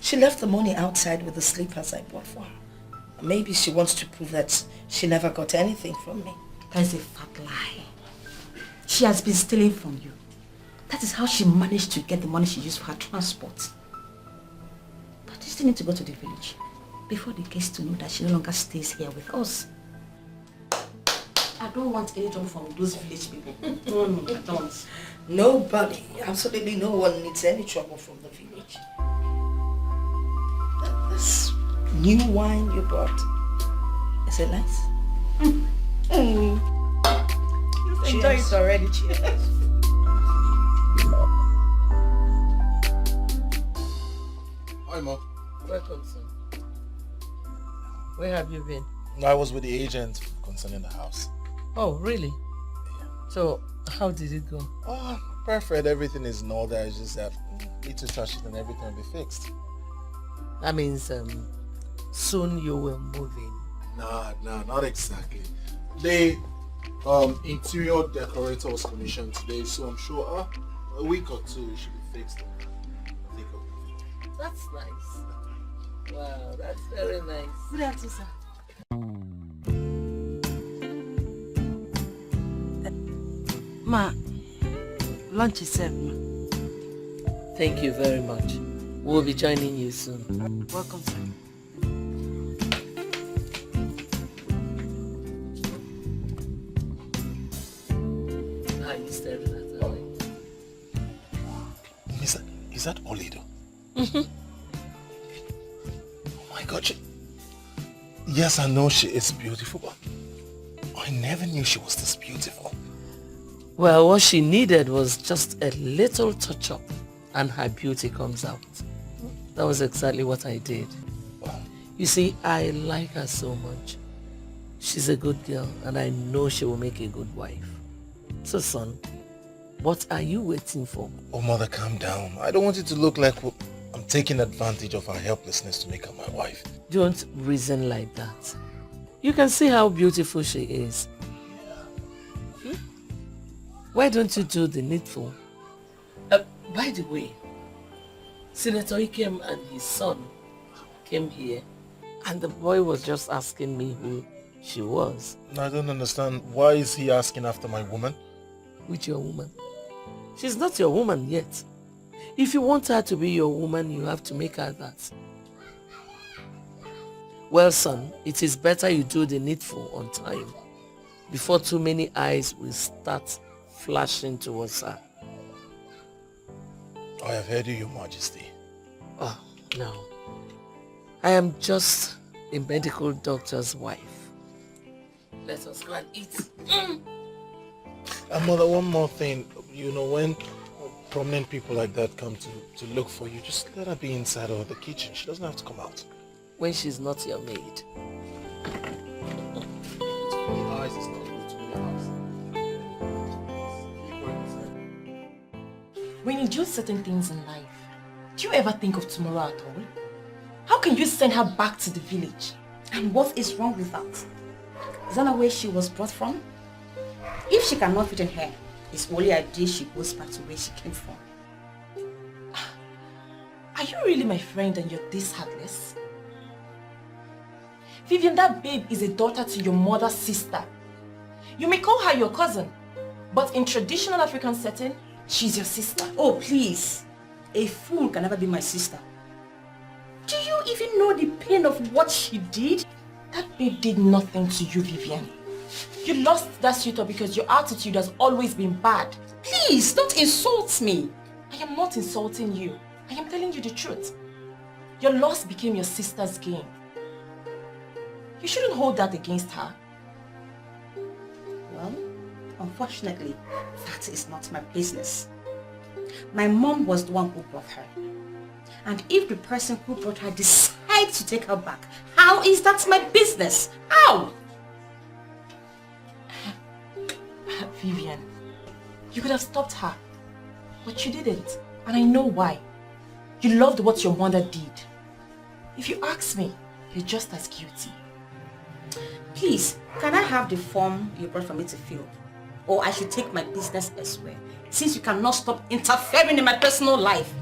She left the money outside with the slippers I bought for her. Maybe she wants to prove that she never got anything from me. That is a fat lie. She has been stealing from you. That is how she managed to get the money she used for her transport. But you still need to go to the village before they get to know that she no longer stays here with us. I don't want any trouble from those village people. No, I don't. Nobody, absolutely no one needs any trouble from the village. This new wine you brought, is it nice? You've enjoyed it already. Cheers. Hi, Mom. Welcome, son. Where have you been? I was with the agent concerning the house. Oh, really? So, how did it go? Oh, perfect. Everything is in order. It's just that need to touch it and everything will be fixed. That means soon you will move in. Nah, not exactly. The interior decorator was commissioned today, so I'm sure a week or two it should be fixed. That's nice. Wow, that's very nice. Good afternoon, sir. Ma, lunch is served, ma. Thank you very much. We'll be joining you soon. Welcome, sir. Are you staring at her? Is that Ini Edo? Mm-hmm. Oh my God. Yes, I know she is beautiful, but I never knew she was this beautiful. Well, what she needed was just a little touch-up and her beauty comes out. That was exactly what I did. You see, I like her so much. She's a good girl and I know she will make a good wife. So son, what are you waiting for? Oh mother, calm down. I don't want it to look like I'm taking advantage of her helplessness to make her my wife. Don't reason like that. You can see how beautiful she is. Why don't you do the needful? By the way, Senator Ikem and his son came here and the boy was just asking me who she was. I don't understand. Why is he asking after my woman? Which your woman? She's not your woman yet. If you want her to be your woman, you have to make her that. Well, son, it is better you do the needful on time before too many eyes will start flashing towards her. I have heard you, Your Majesty. Oh, no. I am just a medical doctor's wife. Let us go and eat. Mother, one more thing. You know, when prominent people like that come to look for you, just let her be inside or the kitchen. She doesn't have to come out. When she's not your maid. When you do certain things in life, do you ever think of tomorrow at all? How can you send her back to the village? And what is wrong with that? Is that not where she was brought from? If she cannot fit in here, it's only ideal she goes back to where she came from. Are you really my friend and you're this heartless? Vivian, that babe is a daughter to your mother's sister. You may call her your cousin, but in traditional African setting, she's your sister. Oh, please. A fool can never be my sister. Do you even know the pain of what she did? That babe did nothing to you, Vivian. You lost that suitor because your attitude has always been bad. Please, don't insult me. I am not insulting you. I am telling you the truth. Your loss became your sister's gain. You shouldn't hold that against her. Well, unfortunately, that is not my business. My mom was the one who brought her. And if the person who brought her decides to take her back, how is that my business? How? Vivian, you could have stopped her, but you didn't. And I know why. You loved what your mother did. If you ask me, you're just as guilty. Please, can I have the form you brought for me to fill? Or I should take my business elsewhere, since you cannot stop interfering in my personal life.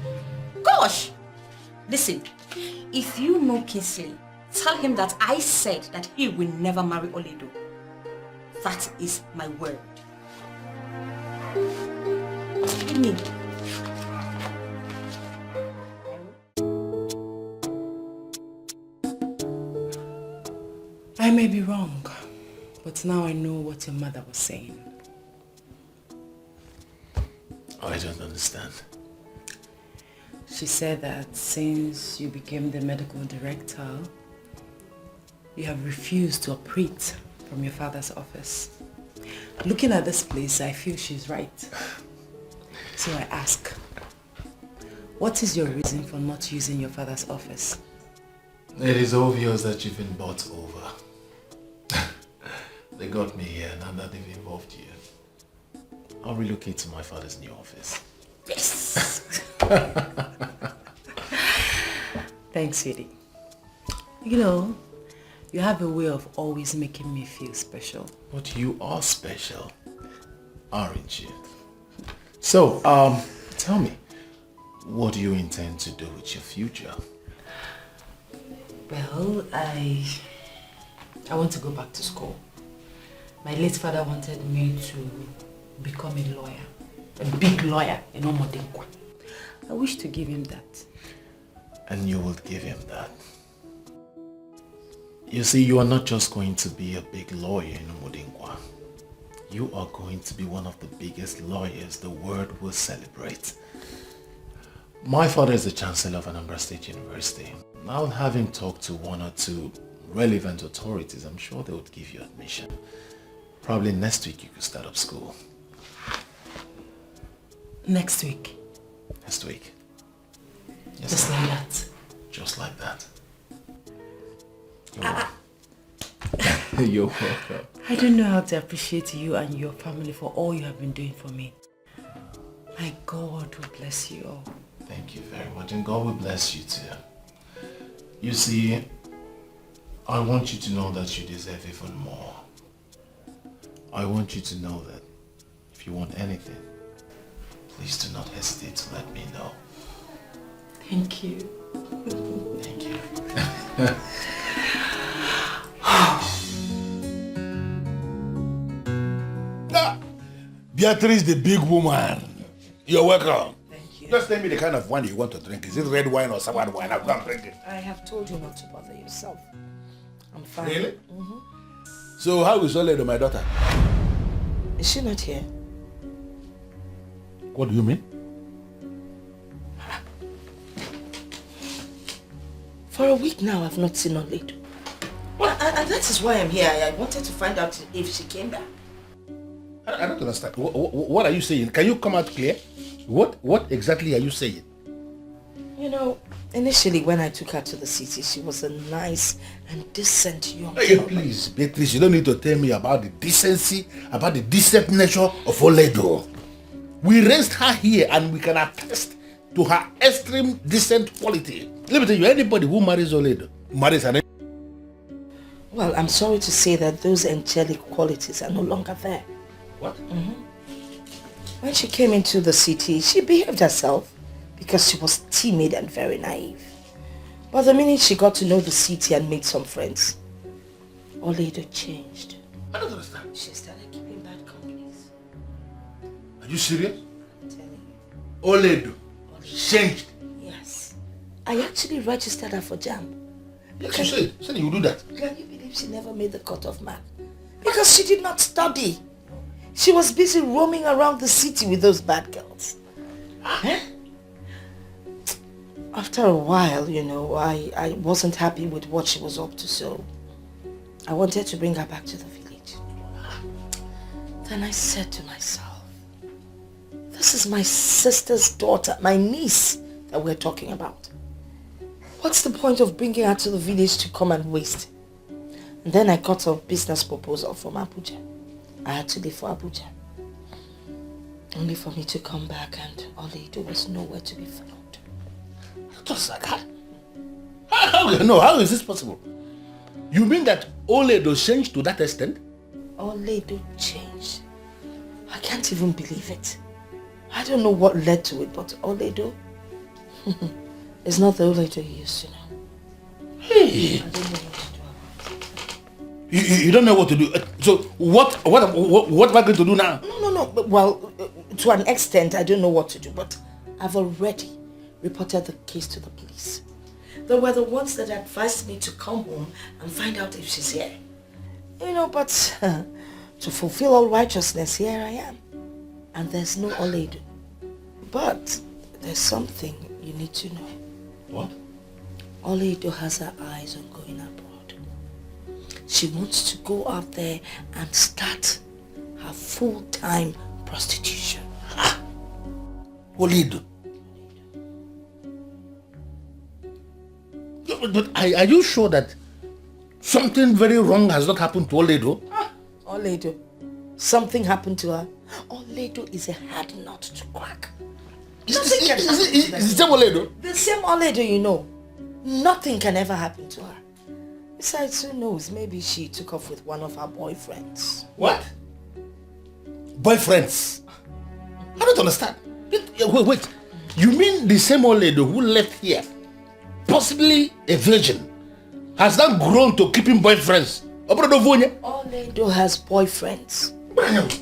Gosh! Listen, if you know Kingsley, tell him that I said that he will never marry Oledo. That is my word. Give me. I may be wrong, but now I know what your mother was saying. I don't understand. She said that since you became the medical director, you have refused to operate from your father's office. Looking at this place, I feel she's right. So I ask, what is your reason for not using your father's office? It is obvious that you've been bought over. They got me here, now that they've involved you. I'll relocate to my father's new office. Yes! Thanks, sweetie. You know, you have a way of always making me feel special. But you are special, aren't you? So, tell me, what do you intend to do with your future? Well, I want to go back to school. My late father wanted me to become a lawyer, a big lawyer in Omodinkwa. I wish to give him that. And you will give him that. You see, you are not just going to be a big lawyer in Omodinkwa. You are going to be one of the biggest lawyers the world will celebrate. My father is the Chancellor of Anambra State University. I'll have him talk to one or two relevant authorities. I'm sure they would give you admission. Probably next week you could start up school. Next week? Next week. Yes, just like that? Just like that. You're welcome. I don't know how to appreciate you and your family for all you have been doing for me. My God will bless you all. Thank you very much, and God will bless you too. You see, I want you to know that you deserve even more. I want you to know that if you want anything, please do not hesitate to let me know. Thank you. Thank you. Beatrice, the big woman. You're welcome. Thank you. Just tell me the kind of wine you want to drink. Is it red wine or sour wine? I'm not drinking. I have told you not to bother yourself. I'm fine. Really? So how is Oledo, my daughter? Is she not here? What do you mean? For a week now, I've not seen Oledo. And that is why I'm here. I wanted to find out if she came back. I don't understand. What are you saying? Can you come out clear? What exactly are you saying? You know, initially when I took her to the city, she was a nice and decent young girl. Please, Beatrice, you don't need to tell me about the decency, about the decent nature of Oledo. We raised her here and we can attest to her extreme decent quality. Let me tell you, anybody who marries Oledo marries an... Well, I'm sorry to say that those angelic qualities are no longer there. What? When she came into the city, she behaved herself because she was timid and very naive. But the minute she got to know the city and made some friends, Oledo changed. I don't understand. She started keeping bad companies. Are you serious? I'm telling you. Oledo changed. Yes. I actually registered her for JAMB. Yes, you said you would do that. Can you believe she never made the cutoff mark? Because she did not study. She was busy roaming around the city with those bad girls. Huh? After a while, you know, I wasn't happy with what she was up to, so I wanted to bring her back to the village. Then I said to myself, this is my sister's daughter, my niece that we're talking about. What's the point of bringing her to the village to come and waste? And then I got a business proposal from Abuja. I had to leave for Abuja. Only for me to come back and Oledo was nowhere to be found. Just like that. How is this possible? You mean that Oledo changed to that extent? Oledo changed. I can't even believe it. I don't know what led to it, but Oledo is not the Oledo you used to know. Hey! I don't know what to do. You don't know what to do. So what am I going to do now? No. Well, to an extent, I don't know what to do, but I've already reported the case to the police. They were the ones that advised me to come home and find out if she's here. You know, but to fulfill all righteousness, here I am. And there's no Oledo. But there's something you need to know. What? Oledo has her eyes on going abroad. She wants to go out there and start her full-time prostitution. Oledo. But are you sure that something very wrong has not happened to Oledo? Oledo. Something happened to her. Oledo is a hard nut to crack. Is the same Oledo? The same Oledo, you know. Nothing can ever happen to her. Besides, who knows? Maybe she took off with one of her boyfriends. What? Boyfriends? I don't understand. Wait. You mean the same Oledo who left here, possibly a virgin, has now grown to keeping boyfriends? Oledo has boyfriends.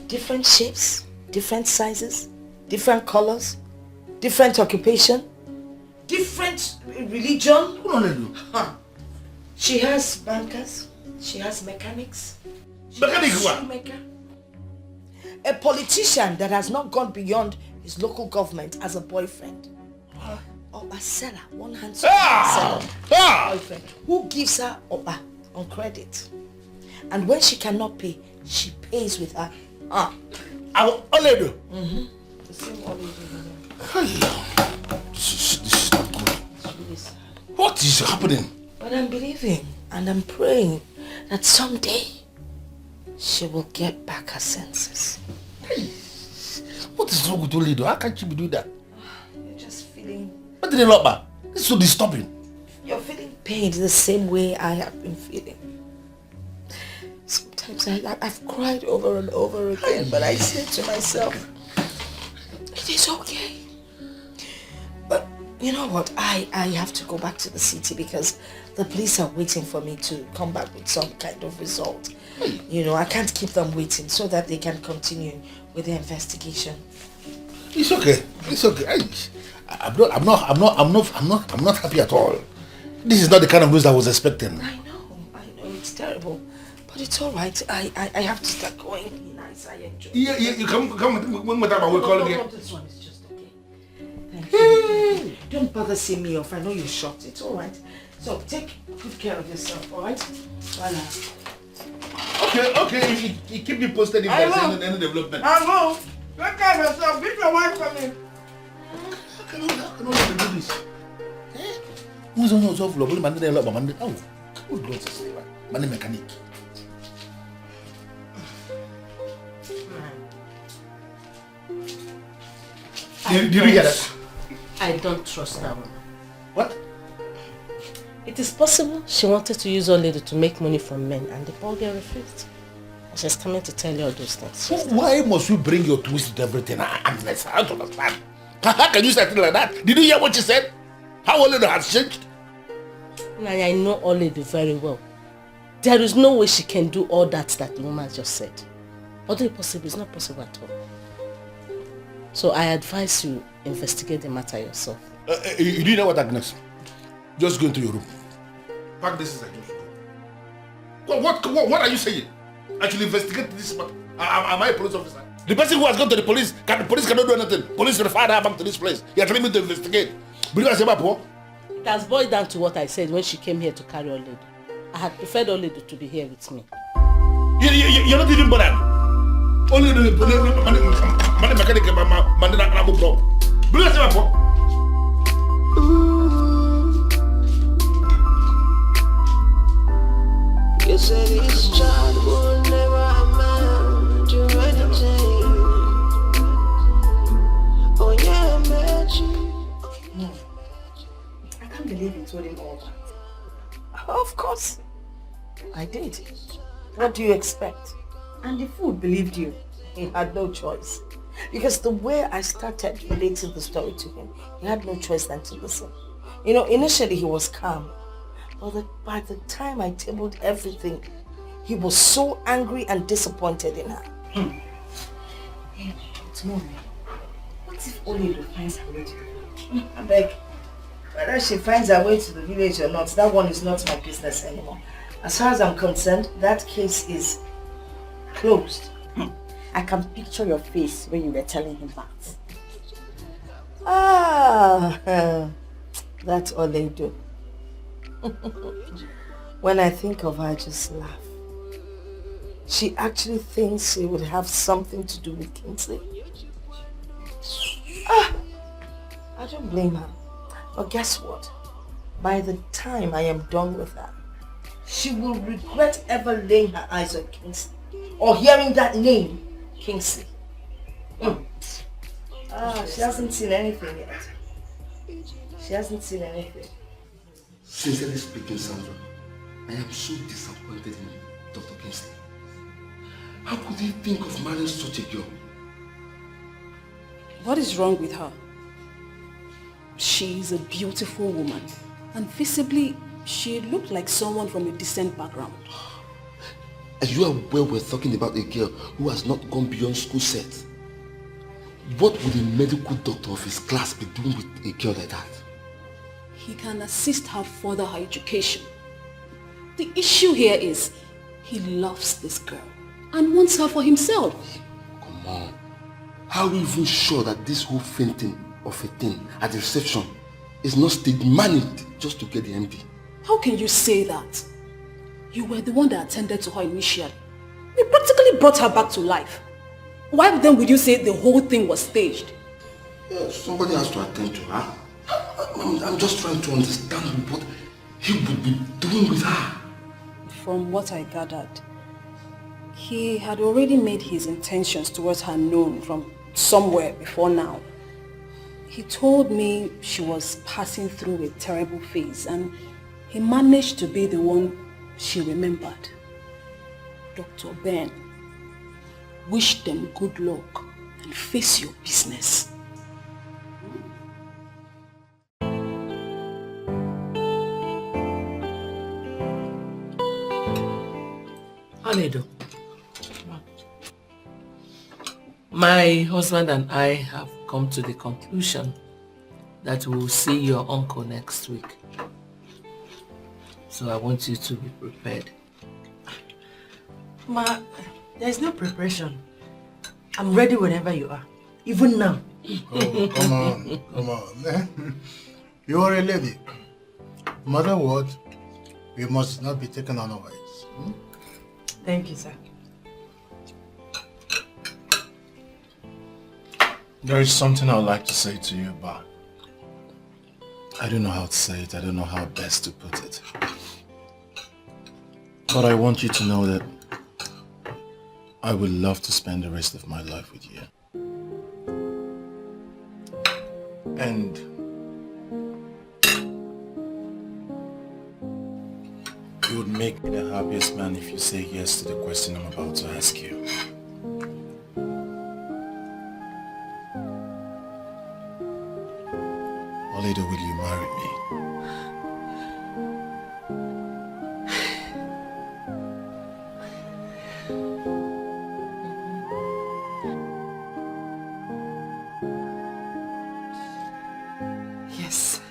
Different shapes, different sizes, different colors, different occupation, different religion. Huh. She has bankers, she has mechanics. Mechanics what? A politician that has not gone beyond his local government as a boyfriend. Or a seller, one handsome seller. Boyfriend who gives her Oba on credit. And when she cannot pay, she pays with her. Our Oledo. The same Oledo. This is not good. What is happening? But I'm believing and I'm praying that someday she will get back her senses. What is wrong with Oledo? How can't you be doing that? You're just feeling... What did they look back? This is so disturbing. You're feeling pain the same way I have been feeling. Sometimes I've cried over and over again, but I say to myself, it is okay. But you know what? I have to go back to the city because the police are waiting for me to come back with some kind of result. You know, I can't keep them waiting so that they can continue with the investigation. It's okay. It's okay. I'm not happy at all. This is not the kind of news I was expecting. I know, it's terrible. But it's all right. I have to start going. Nice, I enjoy it. Yeah, you come with that, we'll call again. No, this one is just okay. Thank you. Don't bother seeing me off. I know you're shocked. It's all right. So take good care of yourself, alright? Voila. Okay, you keep me posted if there's any development. I will. Take care of yourself. Beat your wife for me. How can you do this? Who's on your soft floor? Oh, good Lord, man, mechanic. Did you hear that? I don't trust that woman. What? It is possible she wanted to use old lady to make money from men and the poor girl refused. And she's coming to tell you all those things. Why must you bring your twist to everything? I don't understand. How can you say things like that? Did you hear what she said? How old lady has changed? I know old lady very well. There is no way she can do all that the woman just said. Although it's possible, it's not possible at all. So I advise you investigate the matter yourself. You do know what, Agnes? Just go into your room. Pack this is What are you saying? I should investigate this matter. Am I a police officer? The person who has gone to the police, the police cannot do anything. Police referred her back to this place. You are telling me to investigate. It has boiled down to what I said when she came here to carry old lady. I had preferred old lady to be here with me. You're not even bothered. Only the mechanic You said this child will never amount to anything. Oh yeah, No. I can't believe you told him all that. Of course. I did. What do you expect? And the fool believed you. He had no choice. Because the way I started relating the story to him, he had no choice than to listen. You know, initially he was calm. But by the time I tabled everything, he was so angry and disappointed in her. Hey, but mommy, what if Olido finds her way to the village? I beg, whether she finds her way to the village or not, that one is not my business anymore. As far as I'm concerned, that case is closed. I can picture your face when you were telling him that. Ah, that's all they do. When I think of her, I just laugh. She actually thinks she would have something to do with Kingsley. I don't blame her. But guess what? By the time I am done with her, she will regret ever laying her eyes on Kingsley or hearing that name, Kingsley. She hasn't seen anything yet. She hasn't seen anything. Sincerely speaking, Sandra, I am so disappointed in Dr. Kingsley. How could he think of marrying such a girl? What is wrong with her? She is a beautiful woman, and visibly, she looked like someone from a decent background. And you are aware we're talking about a girl who has not gone beyond school set. What would a medical doctor of his class be doing with a girl like that? He can assist her further her education. The issue here is, he loves this girl and wants her for himself. Come on. How are we even sure that this whole fainting of a thing at the reception is not staged managed just to get the MD? How can you say that? You were the one that attended to her initially. We practically brought her back to life. Why then would you say the whole thing was staged? Yeah, somebody has to attend to her. I'm just trying to understand what he would be doing with her. From what I gathered, he had already made his intentions towards her known from somewhere before now. He told me she was passing through a terrible phase and he managed to be the one she remembered. Dr. Ben, wish them good luck and face your business. Ini Edo, my husband and I have come to the conclusion that we will see your uncle next week. So I want you to be prepared. Ma, there is no preparation. I'm ready whenever you are. Even now. Oh, come on. You are a lady. No matter what, we must not be taken unawares. Thank you, sir. There is something I would like to say to you, but I don't know how to say it. I don't know how best to put it. But I want you to know that I would love to spend the rest of my life with you. And you would make me the happiest man if you say yes to the question I'm about to ask you. Oledo, will you marry me? Yes.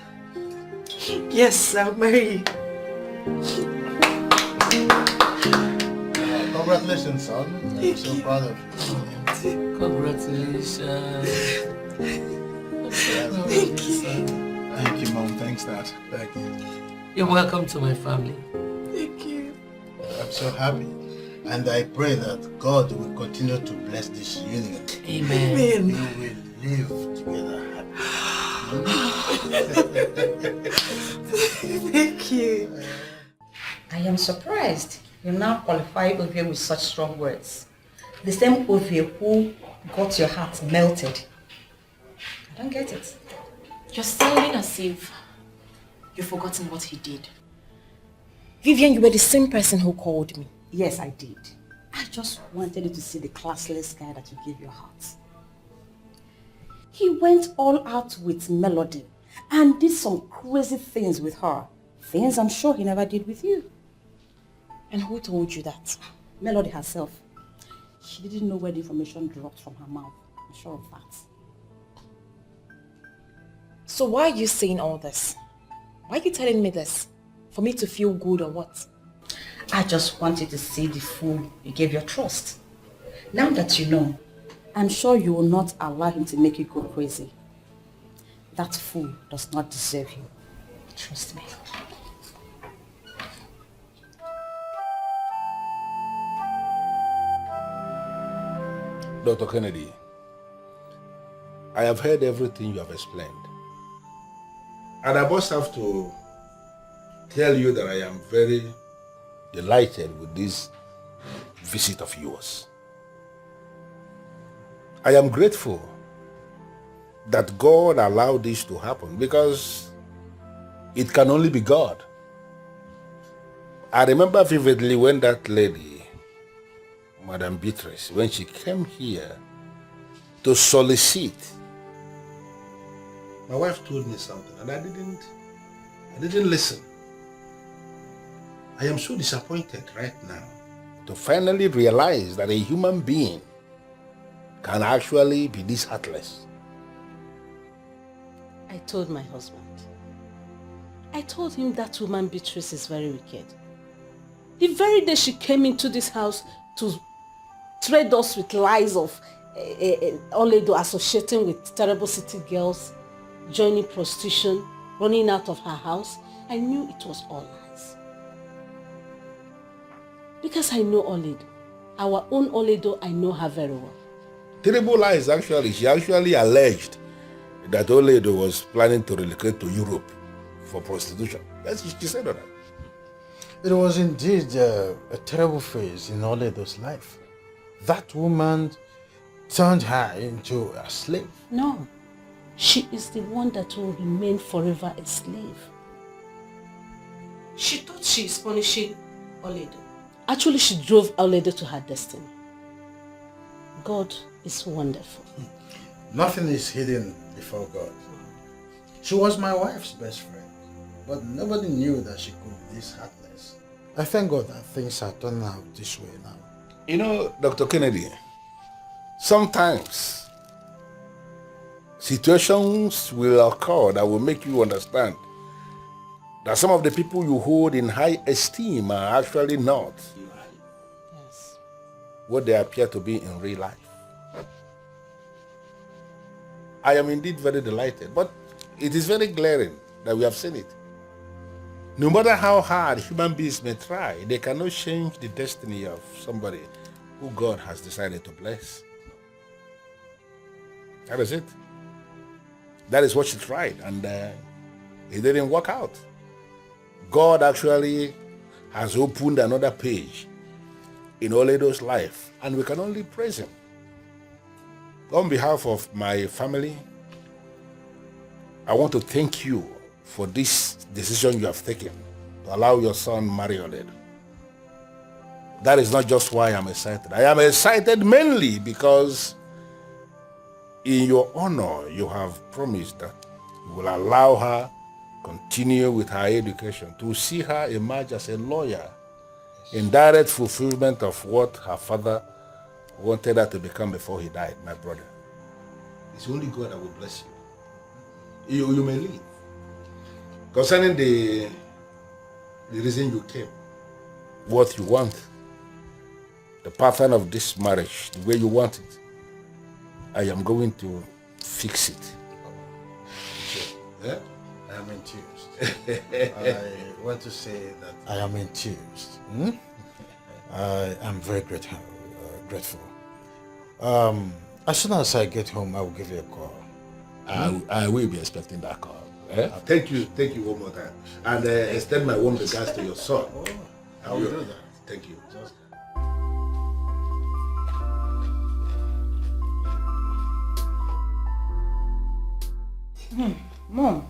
Yes, I'll marry you. Congratulations, son. I'm so proud of you. Congratulations. Thank you. Thank you, Mom. Thanks, Dad. Thank you. You're welcome to my family. Thank you. I'm so happy. And I pray that God will continue to bless this union. Amen. We will live together happy. Thank you. I am surprised you now qualify Ovie with such strong words. The same Ovie who got your heart melted. I don't get it. You're sounding as if you've forgotten what he did. Vivian, you were the same person who called me. Yes, I did. I just wanted you to see the classless guy that you gave your heart. He went all out with Melody and did some crazy things with her. Things I'm sure he never did with you. And who told you that? Melody herself. She didn't know where the information dropped from her mouth. I'm sure of that. So why are you saying all this? Why are you telling me this? For me to feel good or what? I just wanted to see the fool you gave your trust. Now that you know, I'm sure you will not allow him to make you go crazy. That fool does not deserve you. Trust me. Dr. Kennedy, I have heard everything you have explained. And I must have to tell you that I am very delighted with this visit of yours. I am grateful that God allowed this to happen because it can only be God. I remember vividly when that lady, Madam Beatrice, when she came here to solicit, my wife told me something and I didn't listen. I am so disappointed right now to finally realize that a human being can actually be this heartless. I told my husband. I told him that woman Beatrice is very wicked. The very day she came into this house to trade us with lies of Oledo associating with terrible city girls, joining prostitution, running out of her house, I knew it was all lies. Because I know Oledo. Our own Oledo, I know her very well. Terrible lies, actually. She actually alleged that Oledo was planning to relocate to Europe for prostitution. That's what she said on that. It was indeed a terrible phase in Oledo's life. That woman turned her into a slave. No, she is the one that will remain forever a slave. She thought she is punishing Oledo. Actually, she drove Oledo to her destiny. God is wonderful. Nothing is hidden before God. She was my wife's best friend, but nobody knew that she could be this heartless. I thank God that things are turning out this way now. You know, Dr. Kennedy, sometimes situations will occur that will make you understand that some of the people you hold in high esteem are actually not what they appear to be in real life. I am indeed very delighted, but it is very glaring that we have seen it. No matter how hard human beings may try, they cannot change the destiny of somebody who God has decided to bless. That is it. That is what she tried, and it didn't work out. God actually has opened another page in Oledo's life, and we can only praise him. On behalf of my family, I want to thank you for this decision you have taken to allow your son marry Oledo. That is not just why I'm excited. I am excited mainly because in your honor, you have promised that you will allow her continue with her education, to see her emerge as a lawyer in direct fulfillment of what her father wanted her to become before he died, my brother. It's only God that will bless you. You may leave. Concerning the reason you came, what you want, the pattern of this marriage, the way you want it, I am going to fix it. Yeah? I am enthused. I want to say that I am enthused. I am very grateful. As soon as I get home, I will give you a call. I will be expecting that call. Thank you one more time. And extend my warm regards to your son. I will do that. Thank you. Mom,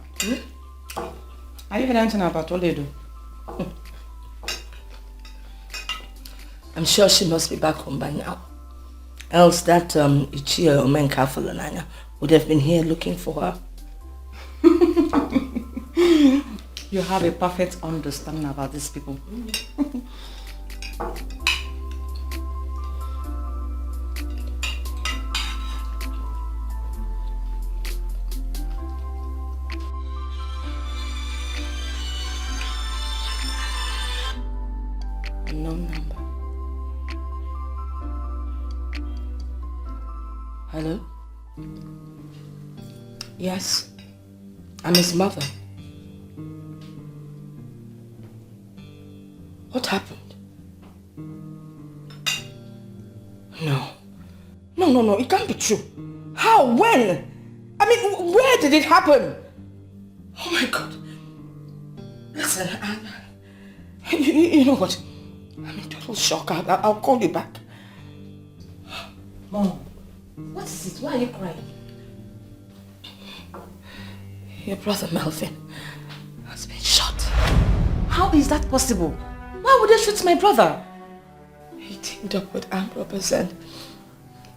are you heard anything about Oledo? I'm sure she must be back home by now. Else that Ichie Omenka Fulananya would have been here looking for her. You have a perfect understanding about these people. Unknown number. Hello? Yes, I'm his mother. What happened? No, it can't be true. How? When? I mean, where did it happen? Oh my God. Listen, you know what? I'm in total shock. I'll call you back. Mom, what is it? Why are you crying? Your brother Melvin has been shot. How is that possible? Why would they shoot my brother? He teamed up with armed robbers and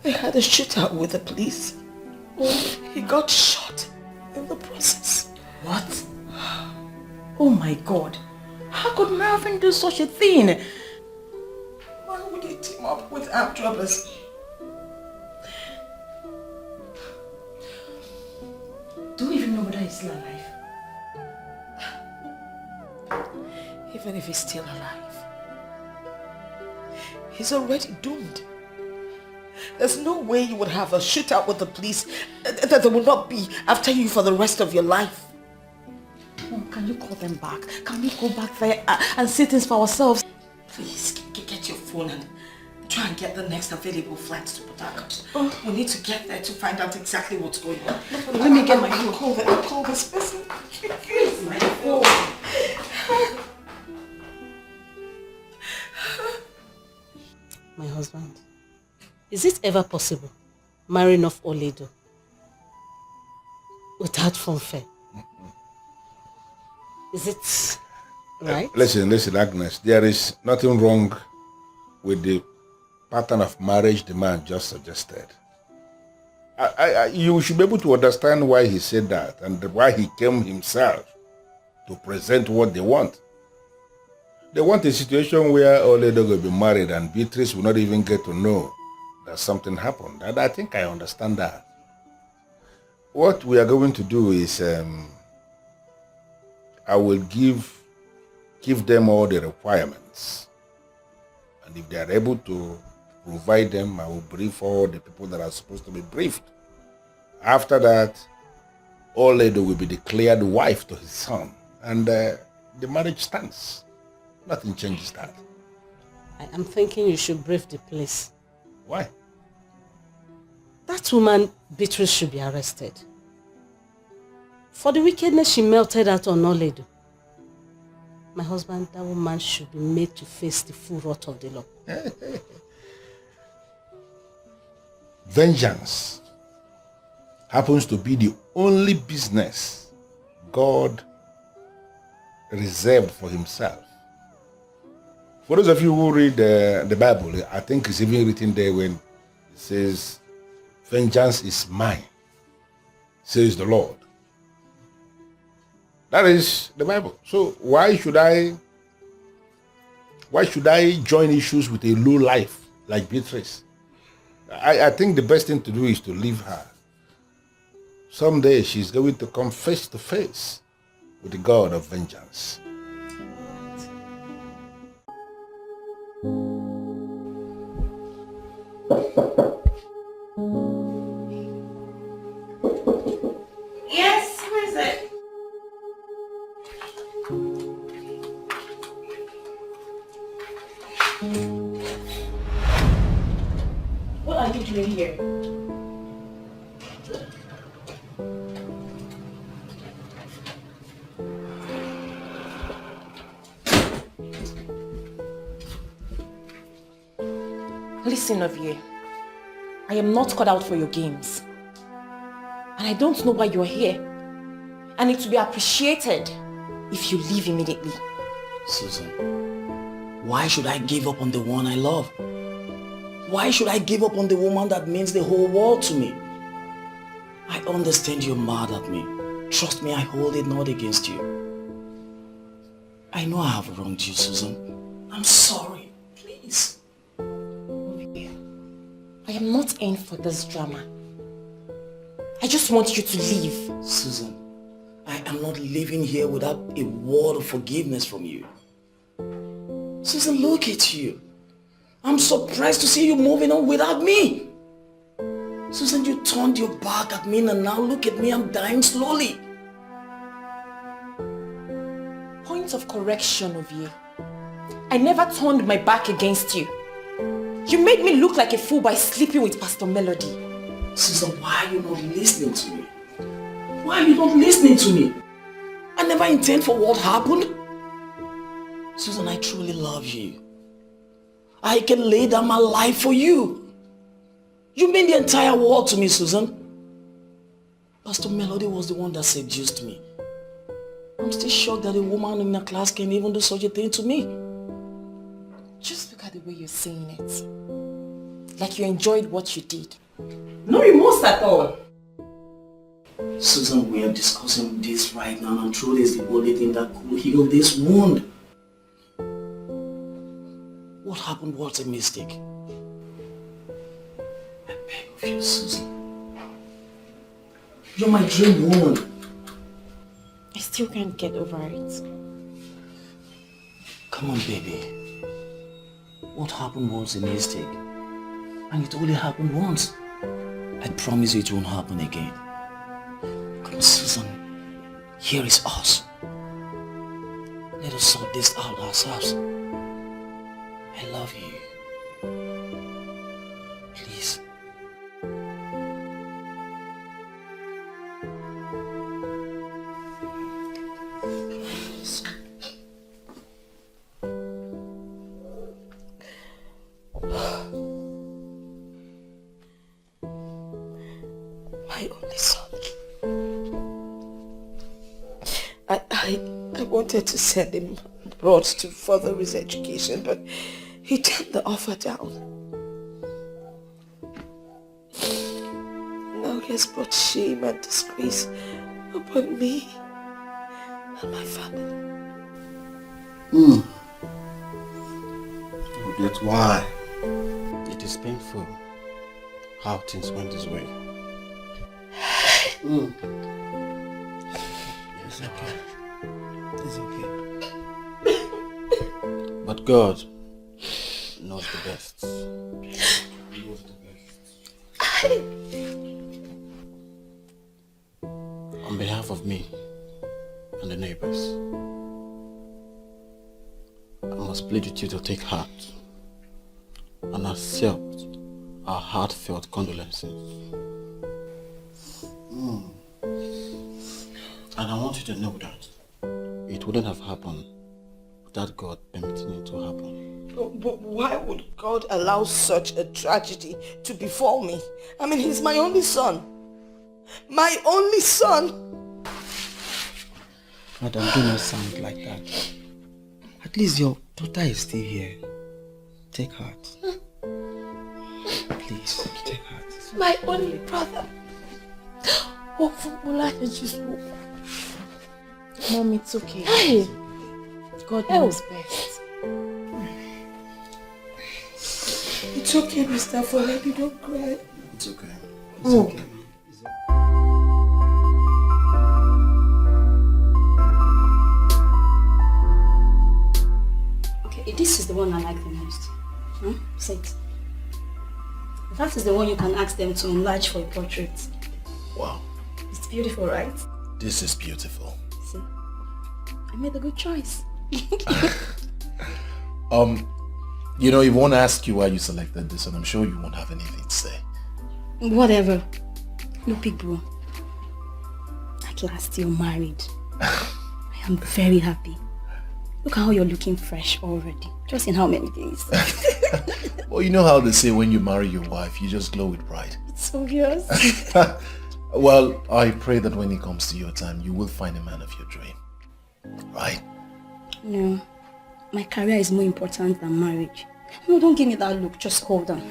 they had a shootout with the police. He got shot in the process. What? Oh my God. How could Melvin do such a thing? Why would he team up with armed robbers? Do you even know whether he's still alive? Even if he's still alive, he's already doomed. There's no way you would have a shootout with the police that they will not be after you for the rest of your life. Mom, can you call them back? Can we go back there and see things for ourselves? Please, get your phone and try and get the next available flight to Port Harcourt. We need to get there to find out exactly what's going on. Let me get my phone. I'll call this person. Here's my phone. My husband, is it ever possible marrying off Oledo without fanfare? Is it right? Listen, Agnes. There is nothing wrong with the pattern of marriage the man just suggested. You should be able to understand why he said that and why he came himself to present what they want. They want a situation where Oledo will be married and Beatrice will not even get to know that something happened. And I think I understand that. What we are going to do is I will give them all the requirements. And if they are able to provide them, I will brief all the people that are supposed to be briefed. After that, Oledo will be declared wife to his son. And the marriage stands. Nothing changes that. I am thinking you should brave the place. Why? That woman, Beatrice, should be arrested. For the wickedness she melted out on Nolly. My husband, that woman should be made to face the full wrath of the law. Vengeance happens to be the only business God reserved for himself. For those of you who read the Bible, I think it's even written there when it says, vengeance is mine, says the Lord. That is the Bible. So why should I join issues with a low life like Beatrice? I think the best thing to do is to leave her. Someday she's going to come face to face with the God of vengeance. Yes, who is it? What are you doing here? Listen, Ovie, I am not cut out for your games. And I don't know why you're here. And it will be appreciated if you leave immediately. Susan, why should I give up on the one I love? Why should I give up on the woman that means the whole world to me? I understand you're mad at me. Trust me, I hold it not against you. I know I have wronged you, Susan. I'm sorry. Please. I am not in for this drama. I just want you to leave. Susan, I am not living here without a word of forgiveness from you. Susan, look at you. I'm surprised to see you moving on without me. Susan, you turned your back at me and now look at me, I'm dying slowly. Point of correction, Ovie. I never turned my back against you. You made me look like a fool by sleeping with Pastor Melody. Susan, why are you not listening to me? Why are you not listening to me? I never intend for what happened. Susan, I truly love you. I can lay down my life for you. You mean the entire world to me, Susan. Pastor Melody was the one that seduced me. I'm still shocked that a woman in a class can even do such a thing to me. Just look at the way you're saying it. Like you enjoyed what you did. No remorse at all. Susan, we are discussing this right now and truth is the only thing that could heal this wound. What happened was a mistake. I beg of you, Susan. You're my dream woman. I still can't get over it. Come on, baby. What happened was a mistake. And it only happened once. I promise you it won't happen again. Come on, Susan. Here is us. Let us sort this out ourselves. I love you. Please. My only son. I wanted to send him abroad to further his education, but he turned the offer down. Now he has brought shame and disgrace upon me and my family. That's why. It is painful how things went this way. It's okay. It's okay. But God knows the best. He knows the best. On behalf of me and the neighbors, I must plead with you to take heart and accept our heartfelt condolences. And I want you to know that it wouldn't have happened without God permitting it to happen. But why would God allow such a tragedy to befall me? I mean, he's my only son. My only son! Madam, do not sound like that. At least your daughter is still here. Take heart. Please, take heart. My only brother. Oh, Mom, it's okay. Hey! God knows best. It's okay, Mr. Foledi, don't cry. It's okay. It's okay. Okay, this is the one I like the most. Say it. That is the one you can ask them to enlarge for a portrait. Wow. It's beautiful, right? This is beautiful. See? I made a good choice. You know, he won't ask you why you selected this, and I'm sure you won't have anything to say. Whatever. Look, big bro. At last you're married. I am very happy. Look how you're looking fresh already. Just in how many days? Well, you know how they say when you marry your wife, you just glow with pride. It's obvious. Well, I pray that when it comes to your time, you will find a man of your dream. Right? No. My career is more important than marriage. No, don't give me that look. Just hold on.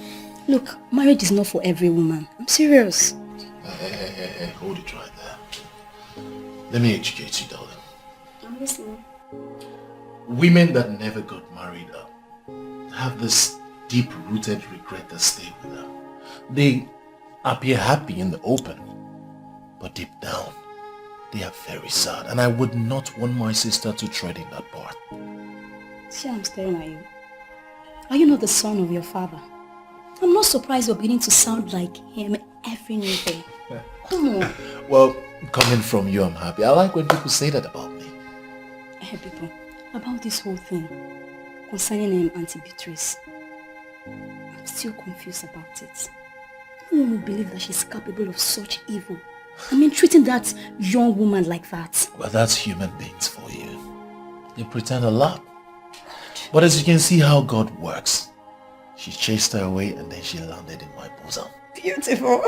Look, marriage is not for every woman. I'm serious. Hey, hold it right there. Let me educate you, darling. I'm listening. Women that never got married have this deep-rooted regret that stay with them. They appear happy in the open, but deep down, they are very sad, and I would not want my sister to tread in that part. See, I'm staring at you. Are you not the son of your father? I'm not surprised you're beginning to sound like him every new day. Come on. Well, coming from you, I'm happy. I like when people say that about me. Hey, people, about this whole thing concerning Auntie Beatrice, I'm still confused about it. No one will believe that she's capable of such evil. I mean, treating that young woman like that. Well, that's human beings for you. They pretend a lot. But as you can see how God works, she chased her away and then she landed in my bosom. Beautiful.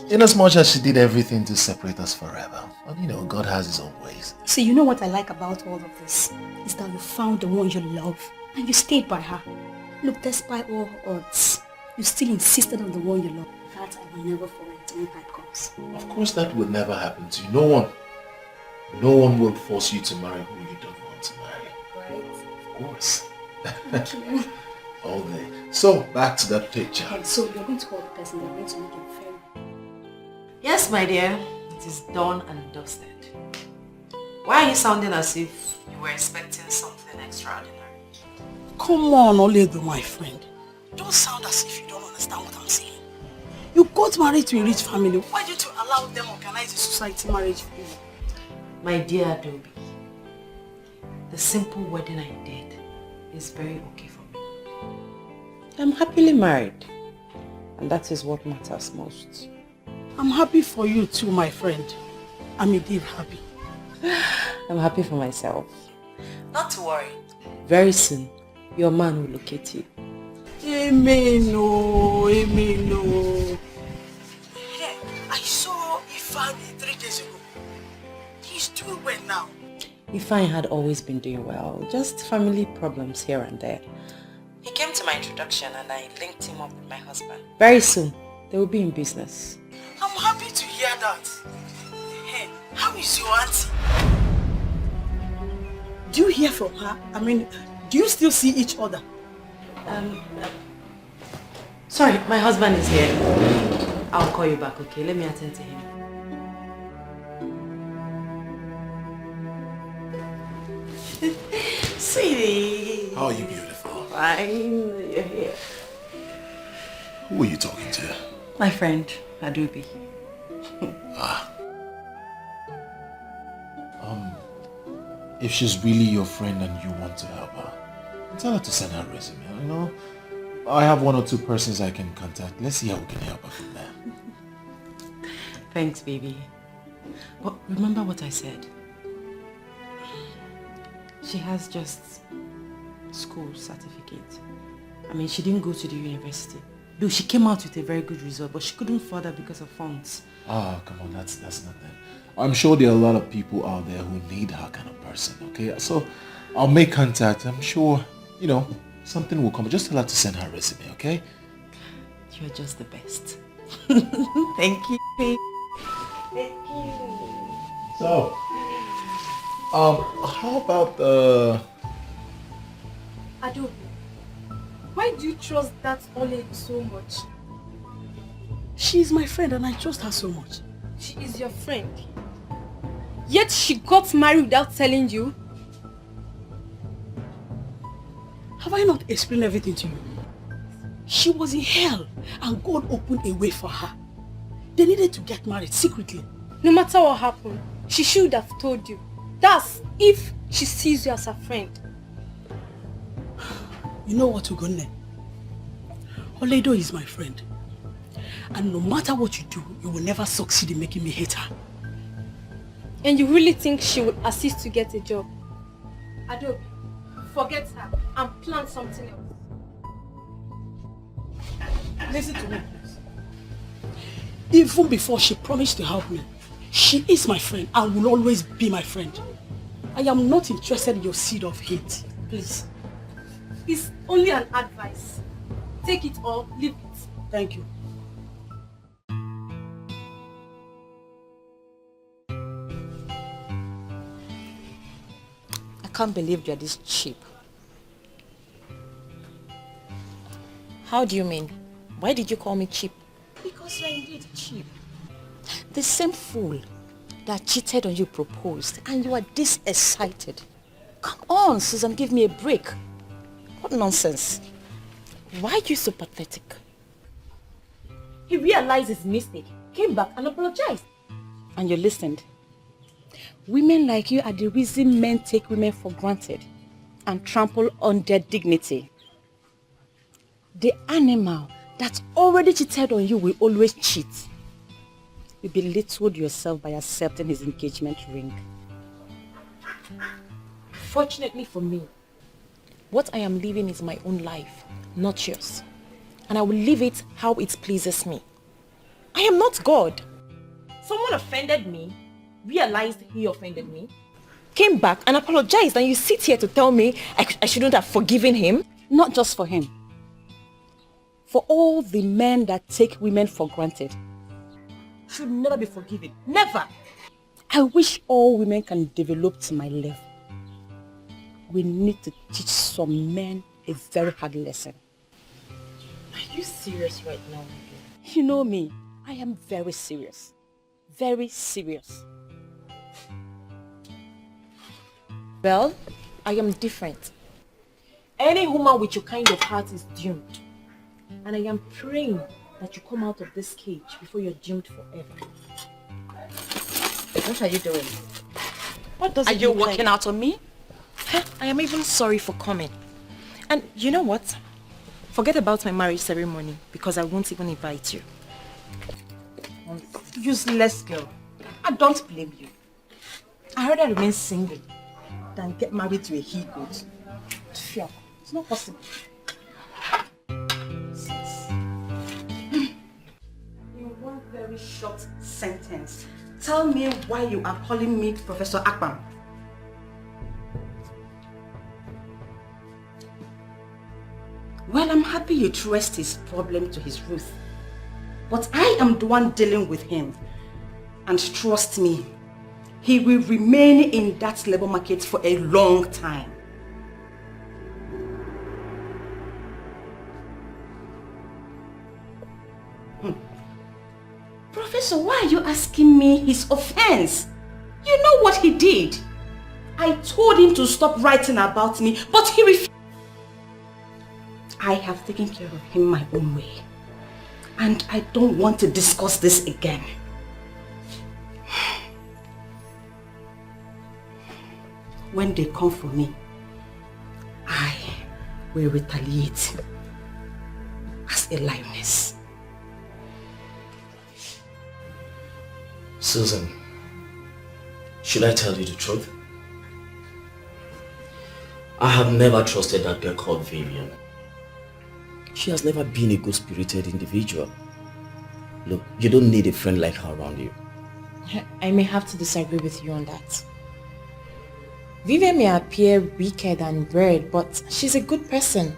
In as much as she did everything to separate us forever. But you know, God has his own ways. See, you know what I like about all of this? Is that you found the one you love and you stayed by her. Look, despite all odds, you still insisted on the one you love. That I will never forget when time comes. Of course that will never happen to you. No one will force you to marry who you don't want to marry. Right? Of course. Thank you. All day. So, back to that picture. Okay, so you're going to call the person that's going to make it fair. Yes, my dear. It is done and dusted. Why are you sounding as if you were expecting something extraordinary? Come on, Oledo, my friend. Don't sound as if you don't understand what I'm saying. You got married to a rich family. Why did you allow them organize a society marriage for you? My dear Adobe, the simple wedding I did is very okay for me. I'm happily married. And that is what matters most. I'm happy for you too, my friend. I'm indeed happy. I'm happy for myself. Not to worry. Very soon, your man will locate you. Amen, oh, amen, oh. Hey, I saw Ifeanyi 3 days ago. He's doing well now. Ifeanyi had always been doing well, just family problems here and there. He came to my introduction and I linked him up with my husband. Very soon, they will be in business. I'm happy to hear that. Hey, how is your auntie? Do you hear from her? I mean, do you still see each other? Sorry, my husband is here. I'll call you back, okay? Let me attend to him. Sweetie. How are you beautiful? Fine, you're here. Who are you talking to? My friend, Adobe. If she's really your friend and you want to help her, Tell her to send her resume, you know. I have 1 or 2 persons I can contact. Let's see how we can help her from there. Thanks, baby. But remember what I said. She has just school certificate. I mean, she didn't go to the university. Though she came out with a very good result, but she couldn't further because of funds. Ah, come on, that's nothing. I'm sure there are a lot of people out there who need her kind of person, okay? So I'll make contact. I'm sure, you know, something will come. Just tell her to send her resume, okay? You're just the best. Thank you, babe. Thank you. So, how about Adobe, why do you trust that old lady so much? She is my friend and I trust her so much. She is your friend. Yet she got married without telling you. Have I not explained everything to you? She was in hell and God opened a way for her. They needed to get married secretly. No matter what happened, she should have told you. That's if she sees you as a friend. You know what, Ugonne? Oledo is my friend. And no matter what you do, you will never succeed in making me hate her. And you really think she would assist to get a job? Adobe, forget her and plan something else. Listen to me, please. Even before she promised to help me, she is my friend and will always be my friend. I am not interested in your seed of hate. Please. It's only an advice. Take it or leave it. Thank you. I can't believe you're this cheap. How do you mean? Why did you call me cheap? Because you're indeed cheap. The same fool that cheated on you proposed and you are this excited. Come on, Susan, give me a break. What nonsense. Why are you so pathetic? He realized his mistake, came back and apologized. And you listened. Women like you are the reason men take women for granted and trample on their dignity. The animal that already cheated on you will always cheat. You belittled yourself by accepting his engagement ring. Fortunately for me, what I am living is my own life, not yours. And I will live it how it pleases me. I am not God. Someone offended me, realized he offended me, came back and apologized, and you sit here to tell me I shouldn't have forgiven him? Not just for him. For all the men that take women for granted. Should never be forgiven. Never. I wish all women can develop to my level. We need to teach some men a very hard lesson. Are you serious right now? You know me. I am very serious. Very serious. Well, I am different. Any woman with your kind of heart is doomed. And I am praying that you come out of this cage before you're doomed forever. What are you doing? What does Are it you look like? walking out on me? I am even sorry for coming. And you know what? Forget about my marriage ceremony because I won't even invite you. Useless girl. I don't blame you. I rather remain single than get married to a he-goat. Sure, it's not possible. In one very short sentence, tell me why you are calling me Professor Akpan. Well, I'm happy you traced his problem to his Ruth. But I am the one dealing with him. And trust me, he will remain in that labor market for a long time. Professor, why are you asking me his offense? You know what he did. I told him to stop writing about me, but he refused. I have taken care of him my own way. And I don't want to discuss this again. When they come for me, will retaliate as a lioness. Susan, should I tell you the truth? I have never trusted that girl called Vivian. She has never been a good-spirited individual. Look, you don't need a friend like her around you. I may have to disagree with you on that. Vivian may appear wicked and weird, but she's a good person.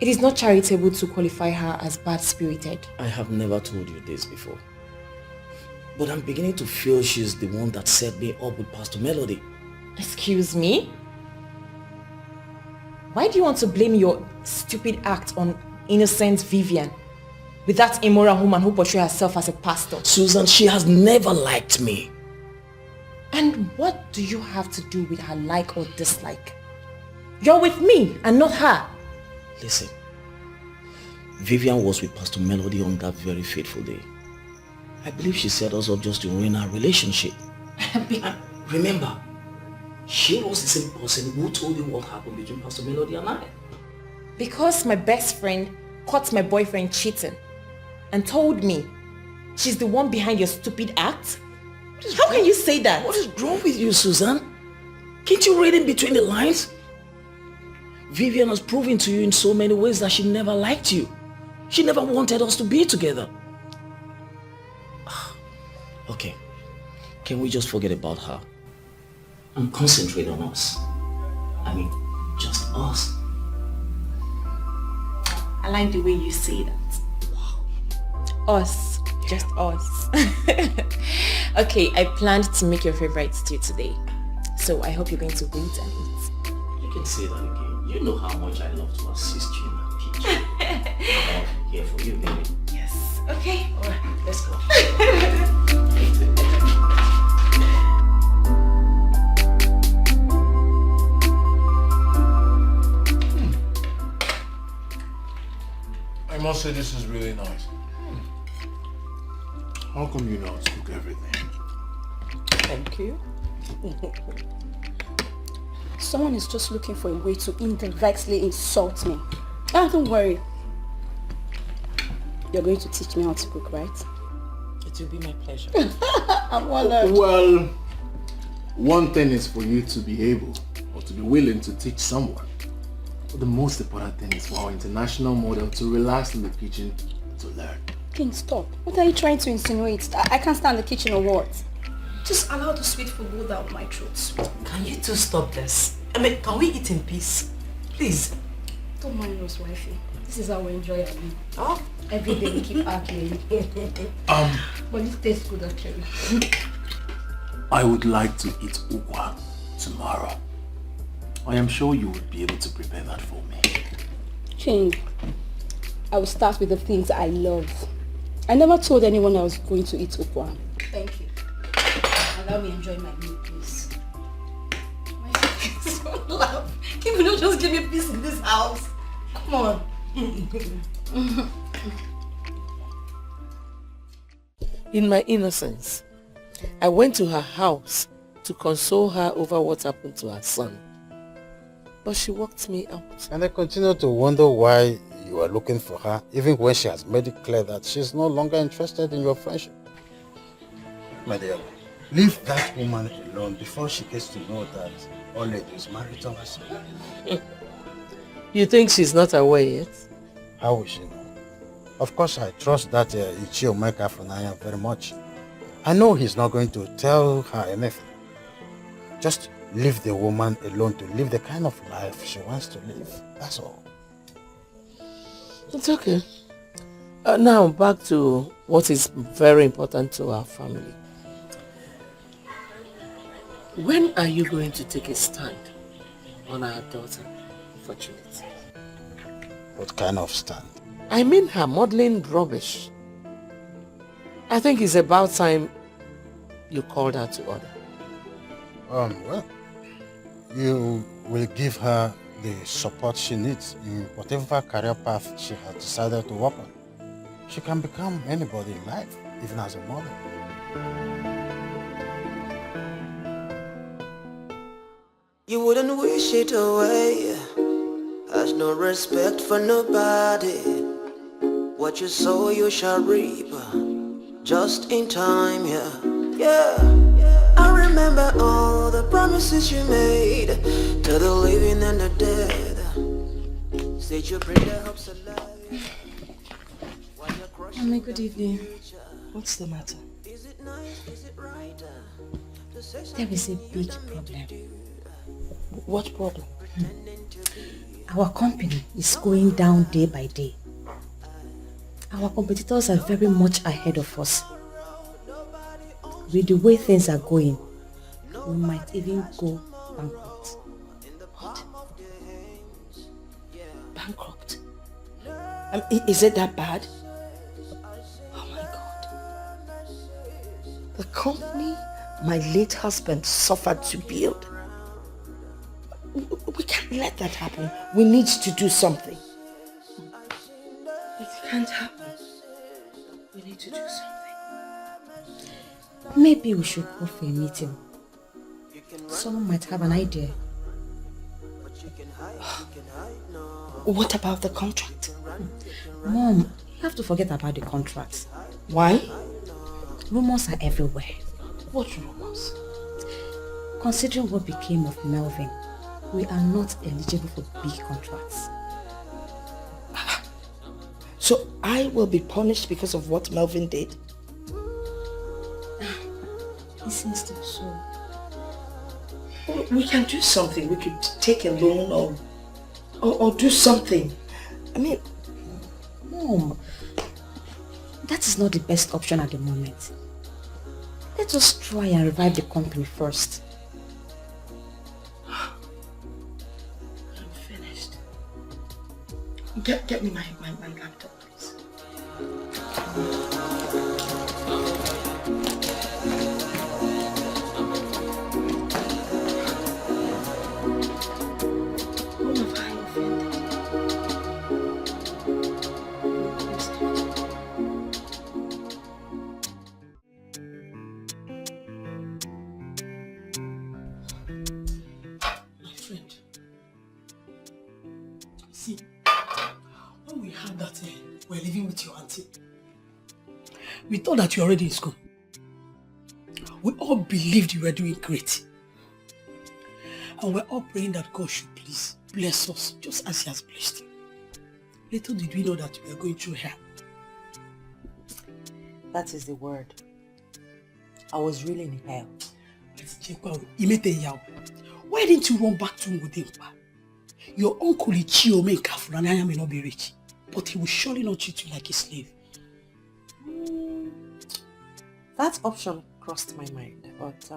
It is not charitable to qualify her as bad-spirited. I have never told you this before. But I'm beginning to feel she's the one that set me up with Pastor Melody. Excuse me? Why do you want to blame your stupid act on innocent Vivian with that immoral woman who portrays herself as a pastor? Susan, she has never liked me. And what do you have to do with her like or dislike? You're with me and not her. Listen, Vivian was with Pastor Melody on that very fateful day. I believe she set us up just to ruin our relationship. Remember, she was the same person who told you what happened between Pastor Melody and I. Because my best friend caught my boyfriend cheating and told me she's the one behind your stupid act? How can you say that? What is wrong with you, Susan? Can't you read in between the lines? Vivian has proven to you in so many ways that she never liked you. She never wanted us to be together. Okay, can we just forget about her and concentrate on us? I mean, just us. I like the way you say that. Wow. Us. Just us. Okay, I planned to make your favorite stew today. So I hope you're going to wait and eat. You can say that again. You know how much I love to assist you in that kitchen. I'm here for you, baby. Yes. Okay. Alright, let's go. I must say this is really nice. How come you know how to cook everything? Thank you. Someone is just looking for a way to indirectly insult me. Ah, don't worry. You're going to teach me how to cook, right? It will be my pleasure. I'm honored. Well, one thing is for you to be able or to be willing to teach someone. But the most important thing is for our international model to relax in the kitchen to learn. King, stop. What are you trying to insinuate? I can't stand the kitchen or what? Just allow the sweet food go down my throat. Can you two stop this? I mean, can we eat in peace? Please. Don't mind us, wifey. This is how we enjoy our meal. Oh? Every day we keep arguing. But this tastes good actually. I would like to eat ukwa tomorrow. I am sure you would be able to prepare that for me. King, I will start with the things I love. I never told anyone I was going to eat ukwa. Thank you. Allow me enjoy my meal, please. My face don't laugh. Can you just give me peace in this house? Come on. In my innocence, I went to her house to console her over what happened to her son. But she walked me out. And I continue to wonder why you are looking for her, even when she has made it clear that she's no longer interested in your friendship. My dear, leave that woman alone before she gets to know that Ole is married to her son. You think she's not aware yet? How will she know? Of course, I trust that Ichio Omeka Funaya very much. I know he's not going to tell her anything. Just leave the woman alone to live the kind of life she wants to live. That's all. It's okay. Now back to what is very important to our family. When are you going to take a stand on our daughter, Fortunate? What kind of stand? I mean her modeling rubbish. I think it's about time you called her to order. Well, you will give her the support she needs in whatever career path she has decided to work on. She can become anybody in life, even as a model. You wouldn't wish it away. As no respect for nobody. What you sow you shall reap, just in time, yeah. Yeah, I remember all the promises you made to the living and the dead. Said you bring their hopes alive. Mommy, good evening. What's the matter? There is a big problem. What problem? Our company is going down day by day. Our competitors are very much ahead of us. With the way things are going, we might even go bankrupt. What? Bankrupt? Is it that bad? Oh my God. The company my late husband suffered to build. We can't let that happen. We need to do something. It can't happen. We need to do something. Maybe we should go for a meeting. Someone might have an idea. What about the contract? Mom, you have to forget about the contract. Why? Rumors are everywhere. What rumors? Considering what became of Melvin, we are not eligible for big contracts. So I will be punished because of what Melvin did? It seems to be so. We can do something. We could take a loan or do something. I mean... Mom, that is not the best option at the moment. Let us try and revive the company first. I'm finished. Get me my laptop, please. We're living with your auntie. We thought that you were already in school. We all believed you were doing great. And we're all praying that God should please bless us just as He has blessed you. Little did we know that we were going through hell. That is the word. I was really in hell. Why didn't you run back to Ngudimpa? Your uncle Ichio may careful and I may not be rich, but he will surely not treat you like a slave. That option crossed my mind, but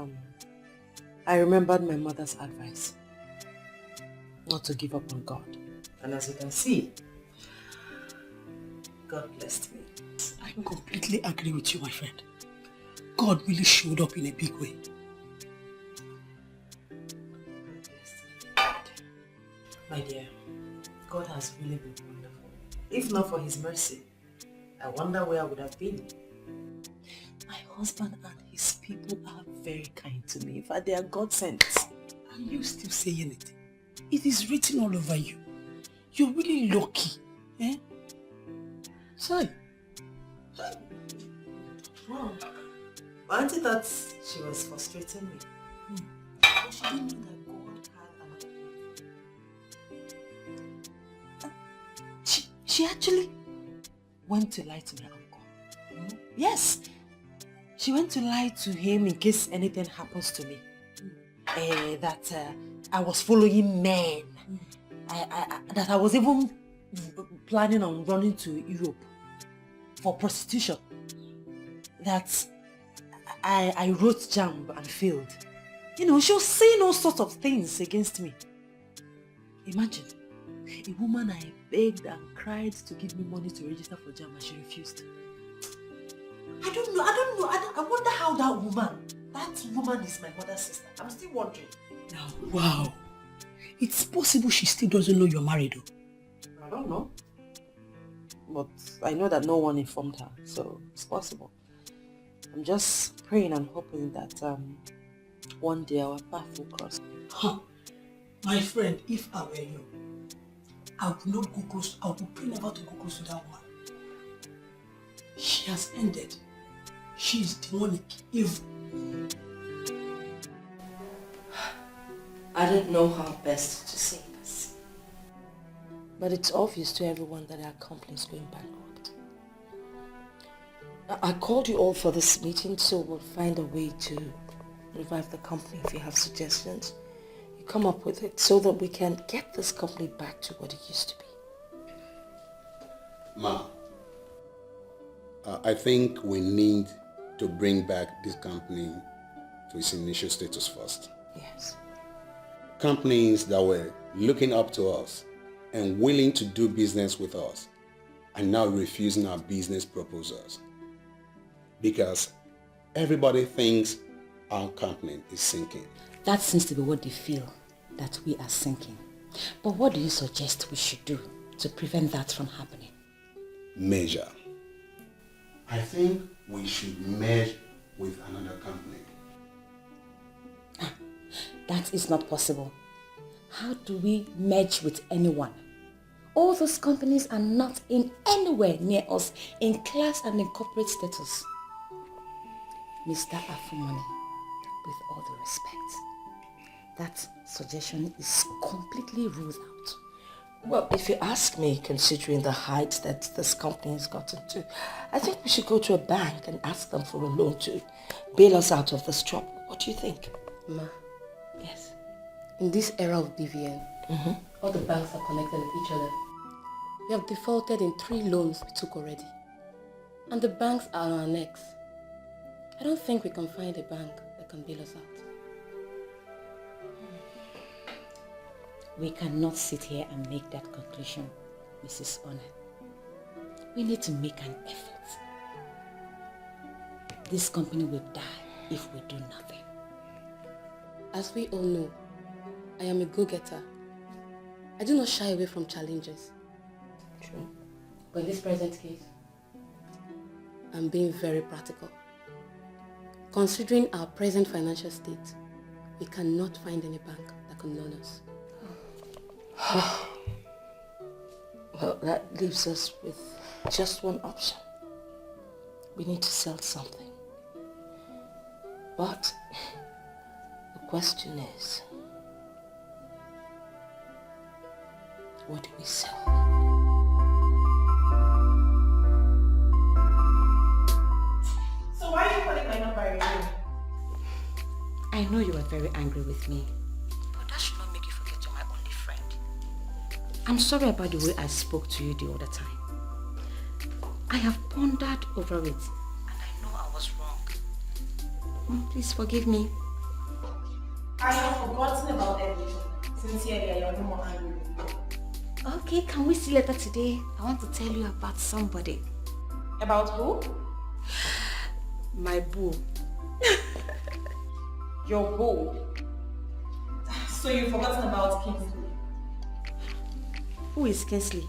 I remembered my mother's advice not to give up on God. And as you can see, God blessed me. I completely agree with you, my friend. God really showed up in a big way. My dear, God has really been wonderful. If not for His mercy, I wonder where I would have been. My husband and his people are very kind to me. In fact, they are God sent. Are you still saying it? It is written all over you. You're really lucky. Eh? Sorry. Wow. My auntie thought she was frustrating me. But she didn't know that God had another plan. She actually went to lie to my uncle. Yes. She went to lie to him in case anything happens to me. That I was following men. That I was even planning on running to Europe for prostitution. That I wrote JAMB and failed. You know, she was saying all sorts of things against me. Imagine, a woman I begged and cried to give me money to register for JAMB and she refused. I don't know. I wonder how that woman is my mother's sister. I'm still wondering. Now, wow. It's possible she still doesn't know you're married though. I don't know. But I know that no one informed her, so it's possible. I'm just praying and hoping that one day our path will cross. Huh. My friend, if I were you, I will not go close. I will pray never to go close to that woman. She has ended. She is demonic, evil. I don't know how best to say this, but it's obvious to everyone that our company is going bankrupt. I called you all for this meeting, so we'll find a way to revive the company. If you have suggestions, you come up with it so that we can get this company back to what it used to be. Ma, I think we need to bring back this company to its initial status first. Yes. Companies that were looking up to us and willing to do business with us are now refusing our business proposals because everybody thinks our company is sinking. That seems to be what they feel, that we are sinking. But what do you suggest we should do to prevent that from happening? Measure. I think we should merge with another company. That is not possible. How do we merge with anyone? All those companies are not in anywhere near us in class and in corporate status. Mr. Afumani, with all due respect, that suggestion is completely ruled out. Well, if you ask me, considering the height that this company has gotten to, I think we should go to a bank and ask them for a loan to bail us out of this trouble. What do you think? Ma. Yes. In this era of BVN, all the banks are connected with each other. We have defaulted in 3 loans we took already. And the banks are on our necks. I don't think we can find a bank that can bail us out. We cannot sit here and make that conclusion, Mrs. Honor. We need to make an effort. This company will die if we do nothing. As we all know, I am a go-getter. I do not shy away from challenges. True. But in this present case, I'm being very practical. Considering our present financial state, we cannot find any bank that can loan us. Well, that leaves us with just one option. We need to sell something. But the question is, what do we sell? So why are you calling my number again? I know you are very angry with me, but that should not make you forget you're my only friend. I'm sorry about the way I spoke to you the other time. I have pondered over it, and I know I was wrong. Please forgive me. I have forgotten about everything. Sincerely, I am no more angry with you. Okay, can we see later today? I want to tell you about somebody. About who? My boo. Your boo. So you've forgotten about Kingsley? Who is Kingsley?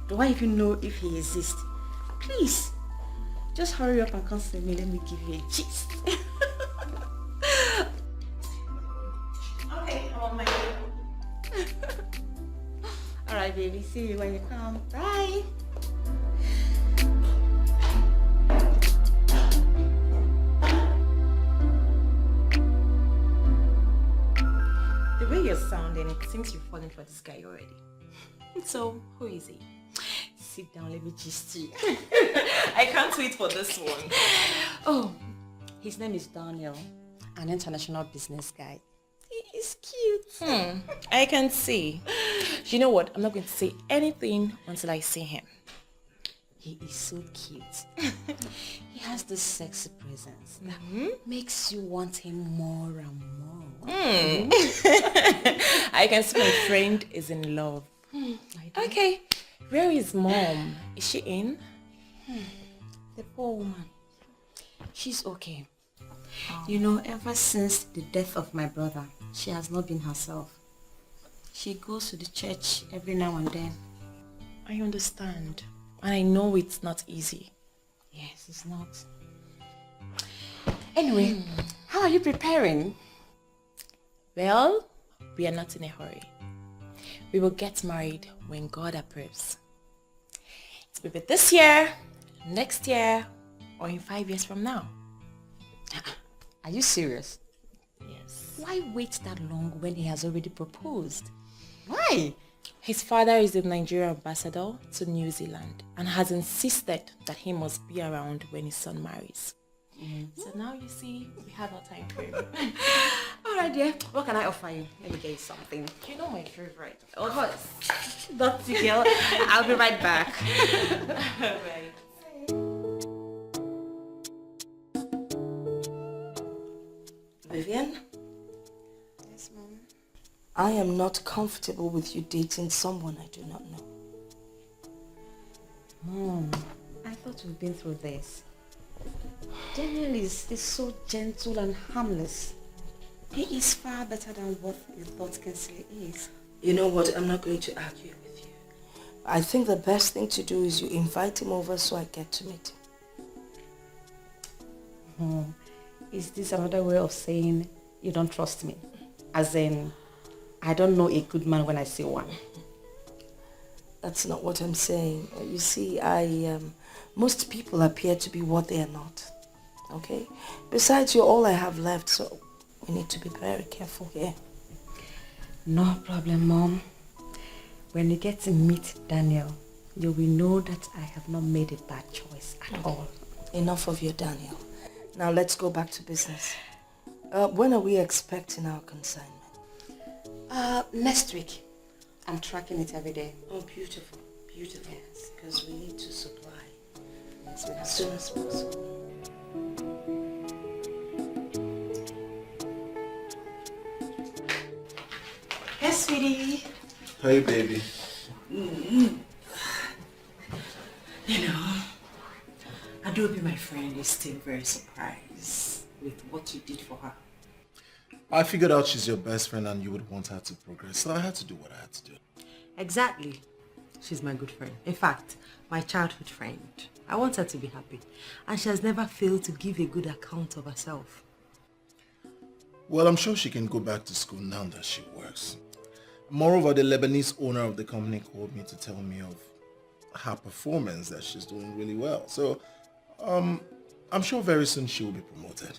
Do I even know if he exists? Please, just hurry up and come see me. Let me give you a gist. Okay, I'm on my way. Alright, baby. See you when you come. Bye. The way you're sounding, it seems you've fallen for this guy already. So, who is he? Sit down, let me gist you. I can't wait for this one. Oh, his name is Daniel, an international business guy. He is cute. I can see. You know what? I'm not going to say anything until I see him. He is so cute. He has this sexy presence that makes you want him more and more. I can see my friend is in love. Okay, where is mom? Is she in? The poor woman. She's okay. You know, ever since the death of my brother, she has not been herself. She goes to the church every now and then. I understand. And I know it's not easy. Yes, it's not. Anyway, how are you preparing? Well, we are not in a hurry. We will get married when God approves. It will be this year, next year, or in 5 years from now. Are you serious? Yes. Why wait that long when he has already proposed? Why? His father is the Nigerian ambassador to New Zealand and has insisted that he must be around when his son marries. So now you see, we have our time frame. Alright dear, what can I offer you? Let me get you something. You know my favorite. Of course. Dirty girl. I'll be right back. Right. Vivian? Yes, Mom. I am not comfortable with you dating someone I do not know. Mom, I thought we've been through this. Daniel is so gentle and harmless. He is far better than what you thought Kinsley is. You know what? I'm not going to argue with you. I think the best thing to do is you invite him over so I get to meet him. Is this another way of saying you don't trust me? As in, I don't know a good man when I see one. That's not what I'm saying. You see, most people appear to be what they are not. Okay? Besides, you're all I have left, so we need to be very careful here. No problem, Mom. When you get to meet Daniel, you will know that I have not made a bad choice at all. Enough of your Daniel. Now let's go back to business. When are we expecting our consignment? Next week. I'm tracking it every day. Oh, beautiful. Beautiful. Yes, because we need to supply as soon as possible. Yes, sweetie. Hey, baby. You know, Adobe, my friend, is still very surprised with what you did for her. I figured out she's your best friend and you would want her to progress, so I had to do what I had to do. Exactly. She's my good friend. In fact, my childhood friend. I want her to be happy. And she has never failed to give a good account of herself. Well, I'm sure she can go back to school now that she works. Moreover, the Lebanese owner of the company called me to tell me of her performance, that she's doing really well. So, I'm sure very soon she will be promoted.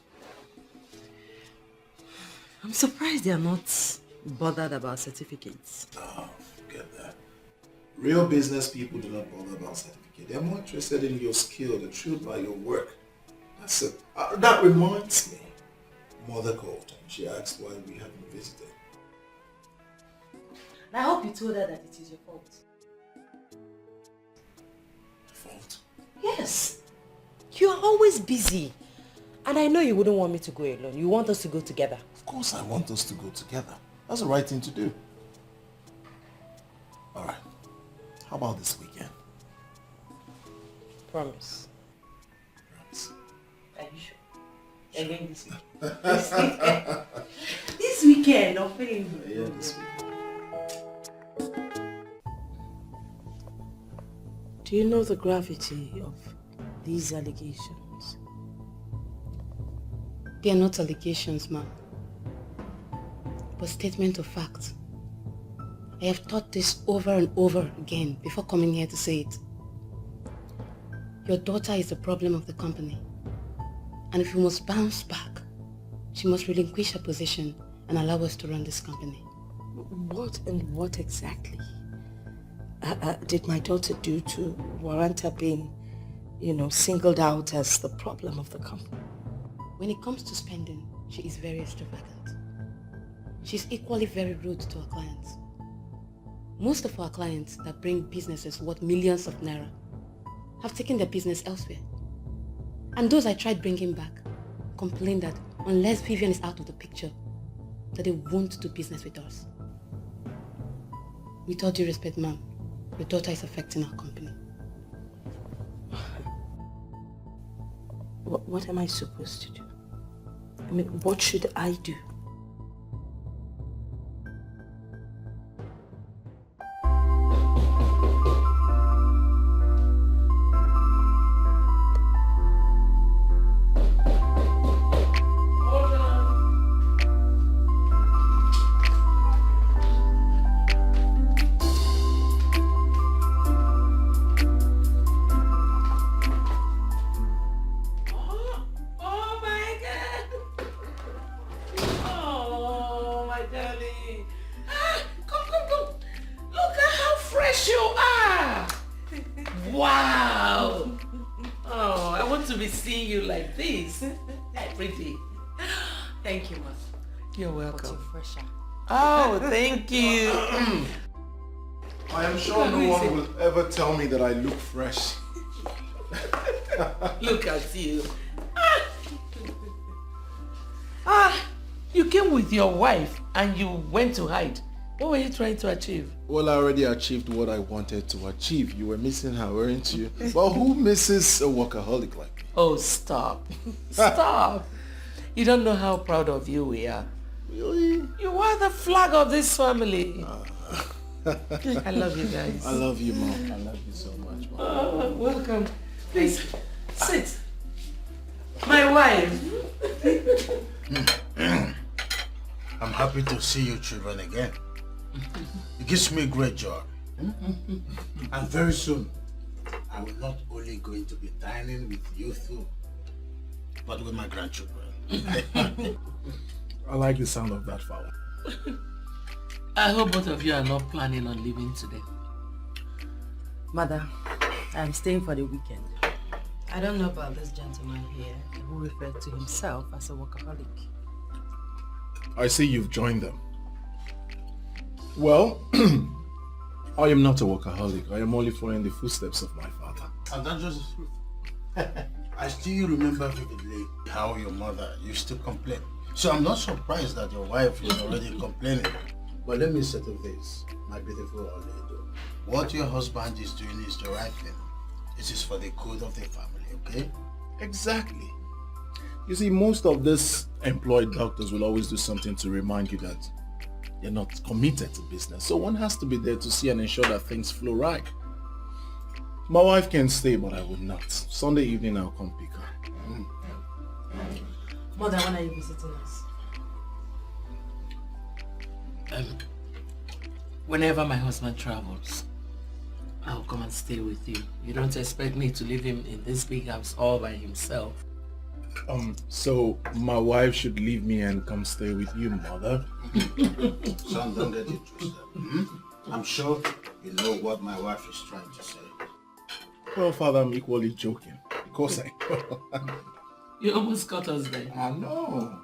I'm surprised they are not bothered about certificates. Oh, forget that. Real business people do not bother about certificate. They're more interested in your skill, they're thrilled by your work. That's it. That reminds me. Mother called and she asked why we haven't visited. I hope you told her that it is your fault. Fault? Yes. You are always busy. And I know you wouldn't want me to go alone. You want us to go together. Of course I want us to go together. That's the right thing to do. Alright. How about this weekend? Promise. Promise. Are you sure? Again this weekend. This weekend, I'm feeling good. Yeah, this weekend. Do you know the gravity of these allegations? They are not allegations, ma'am, but statement of fact. I have thought this over and over again before coming here to say it. Your daughter is the problem of the company. And if we must bounce back, she must relinquish her position and allow us to run this company. What and what exactly did my daughter do to warrant her being, singled out as the problem of the company? When it comes to spending, she is very extravagant. She's equally very rude to our clients. Most of our clients that bring businesses worth millions of naira have taken their business elsewhere. And those I tried bringing back complain that unless Vivian is out of the picture, that they won't do business with us. With all due respect, ma'am, your daughter is affecting our company. What am I supposed to do? I mean, what should I do? want to be seeing you like this every day. Thank you, ma. You're But welcome. you're fresher. Oh, thank you. I am sure no one will ever tell me that I look fresh. Look at you. You came with your wife and you went to hide. What were you trying to achieve? Well, I already achieved what I wanted to achieve. You were missing her, weren't you? Well, who misses a workaholic like me? Oh, stop. Stop. You don't know how proud of you we are. Really? You are the flag of this family. I love you guys. I love you, Mom. I love you so much, Mom. Oh, welcome. Please, sit. My wife. I'm happy to see you children again. It gives me great joy. And very soon, I will not only going to be dining with you two, but with my grandchildren. I like the sound of that, Father. I hope both of you are not planning on leaving today. Mother, I'm staying for the weekend. I don't know about this gentleman here who referred to himself as a workaholic. I see you've joined them. Well, I am not a workaholic. I am only following the footsteps of my father. And that's just the truth. I still remember vividly how your mother used to complain. So I'm not surprised that your wife is already complaining. But let me settle this, my beautiful Edo. What your husband is doing is the right thing. This is for the good of the family, okay? Exactly. You see, most of these employed doctors will always do something to remind you that they're not committed to business. So one has to be there to see and ensure that things flow right. My wife can stay, but I would not. Sunday evening, I'll come pick her. Mother, when are you visiting us? Whenever my husband travels, I'll come and stay with you. You don't expect me to leave him in this big house all by himself. So my wife should leave me and come stay with you, Mother. Son, don't get it twisted. I'm sure you know what my wife is trying to say. Well, Father, I'm equally joking. Of course I know. You almost got us there. I know.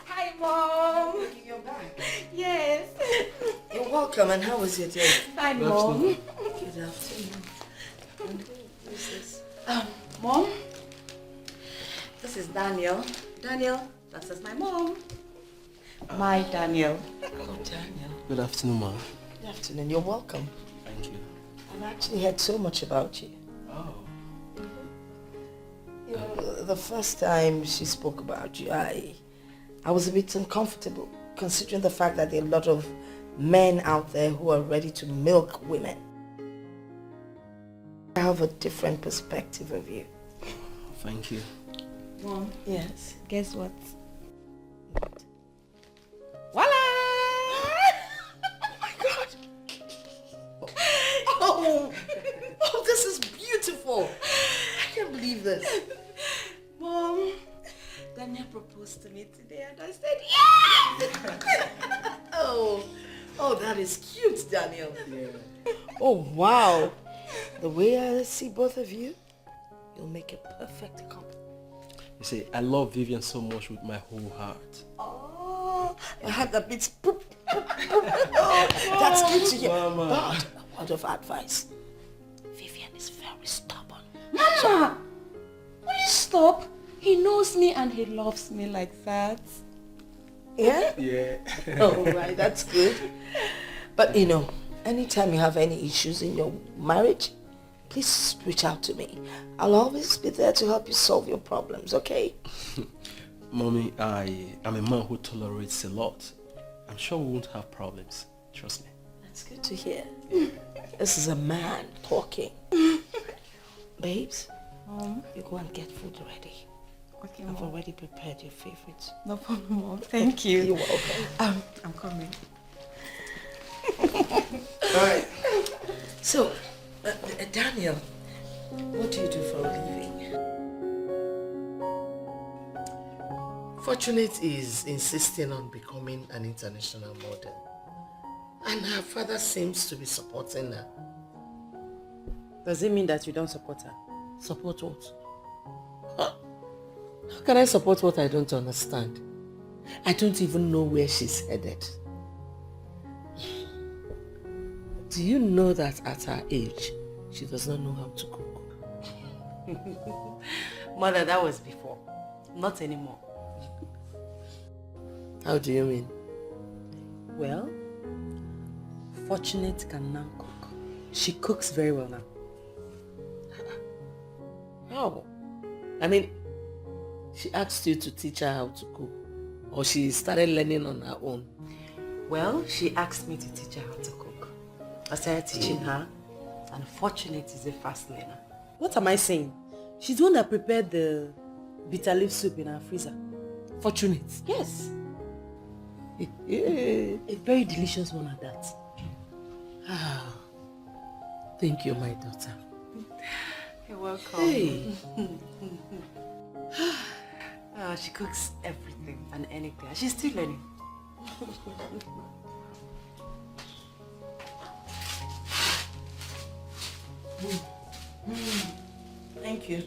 Hi, Mom. You're back. Yes. You're welcome, and how was your day? Hi, Mom. Good afternoon. And who is this? Mom, this is Daniel. Daniel, this is my mom. My Daniel. Hello, Daniel. Good afternoon, ma. Good afternoon. You're welcome. Thank you. I've actually heard so much about you. Oh. You know, the first time she spoke about you, I was a bit uncomfortable, considering the fact that there are a lot of men out there who are ready to milk women. I have a different perspective of you. Thank you. Mom. Yes. Guess what? Voila! Oh my God! Oh, this is beautiful. I can't believe this. Mom, Daniel proposed to me today and I said yes! Oh, that is cute, Daniel. Yeah. Oh, wow. The way I see both of you, you'll make a perfect couple. You see, I love Vivian so much with my whole heart. Oh, I had that bit. Oh, that's good to hear. Mama. But a word of advice. Vivian is very stubborn. Mama! Will you stop? He knows me and he loves me like that. Yeah? Yeah. Oh, right, that's good. But you know, anytime you have any issues in your marriage, please reach out to me. I'll always be there to help you solve your problems, okay? Mommy, I am a man who tolerates a lot. I'm sure we won't have problems. Trust me. That's good to hear. This is a man talking. Babes, you go and get food ready. Okay, I've Mom. already prepared your favorites. No problem, Mom. Thank you. You're welcome. I'm coming. Alright. So, Daniel, what do you do for a living? Fortunate is insisting on becoming an international model. And her father seems to be supporting her. Does it mean that you don't support her? Support what? How can I support what I don't understand? I don't even know where she's headed. Do you know that at her age, she does not know how to cook? Mother, that was before. Not anymore. How do you mean? Well, Fortunate can now cook. She cooks very well now. How? I mean, she asked you to teach her how to cook, or she started learning on her own? Well, she asked me to teach her how to cook. I started teaching her, and Fortunate is a fast learner. What am I saying? She's the one that prepared the bitter leaf soup in our freezer. Fortunate? Yes. A very delicious one at that. Thank you, my daughter. You're welcome. Hey. She cooks everything and anything. She's still learning. Thank you.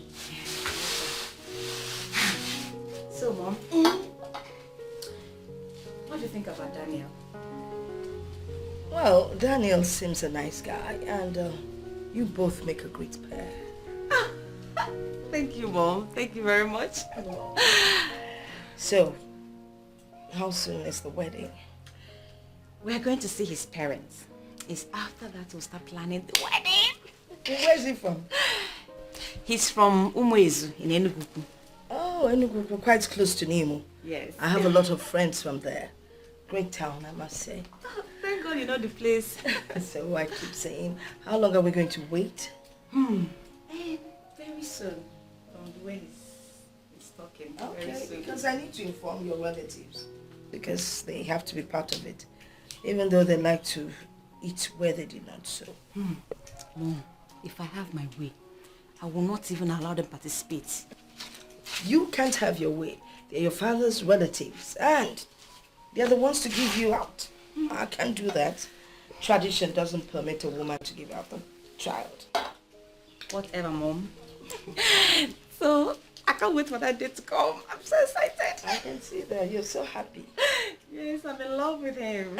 So, Mom, what do you think about Daniel? Well, Daniel seems a nice guy, and you both make a great pair. Thank you, Mom. Thank you very much. So, how soon is the wedding? We're going to see his parents. It's after that we'll start planning the wedding. Where's he from? He's from Umuezu in Enugu. Oh, Enugu, quite close to Nimo. Yes. I have a lot of friends from there. Great town, I must say. Thank God you know the place. So I keep saying, how long are we going to wait? Very soon. From the way he's talking. Very Okay, soon. because I need to inform your relatives. Because they have to be part of it. Even though they like to eat where they did not sow. Mom, if I have my way, I will not even allow them participate. You can't have your way. They're your father's relatives. And they're the ones to give you out. I can't do that. Tradition doesn't permit a woman to give out the child. Whatever, Mom. So, I can't wait for that day to come. I'm so excited. I can see that. You're so happy. Yes, I'm in love with him.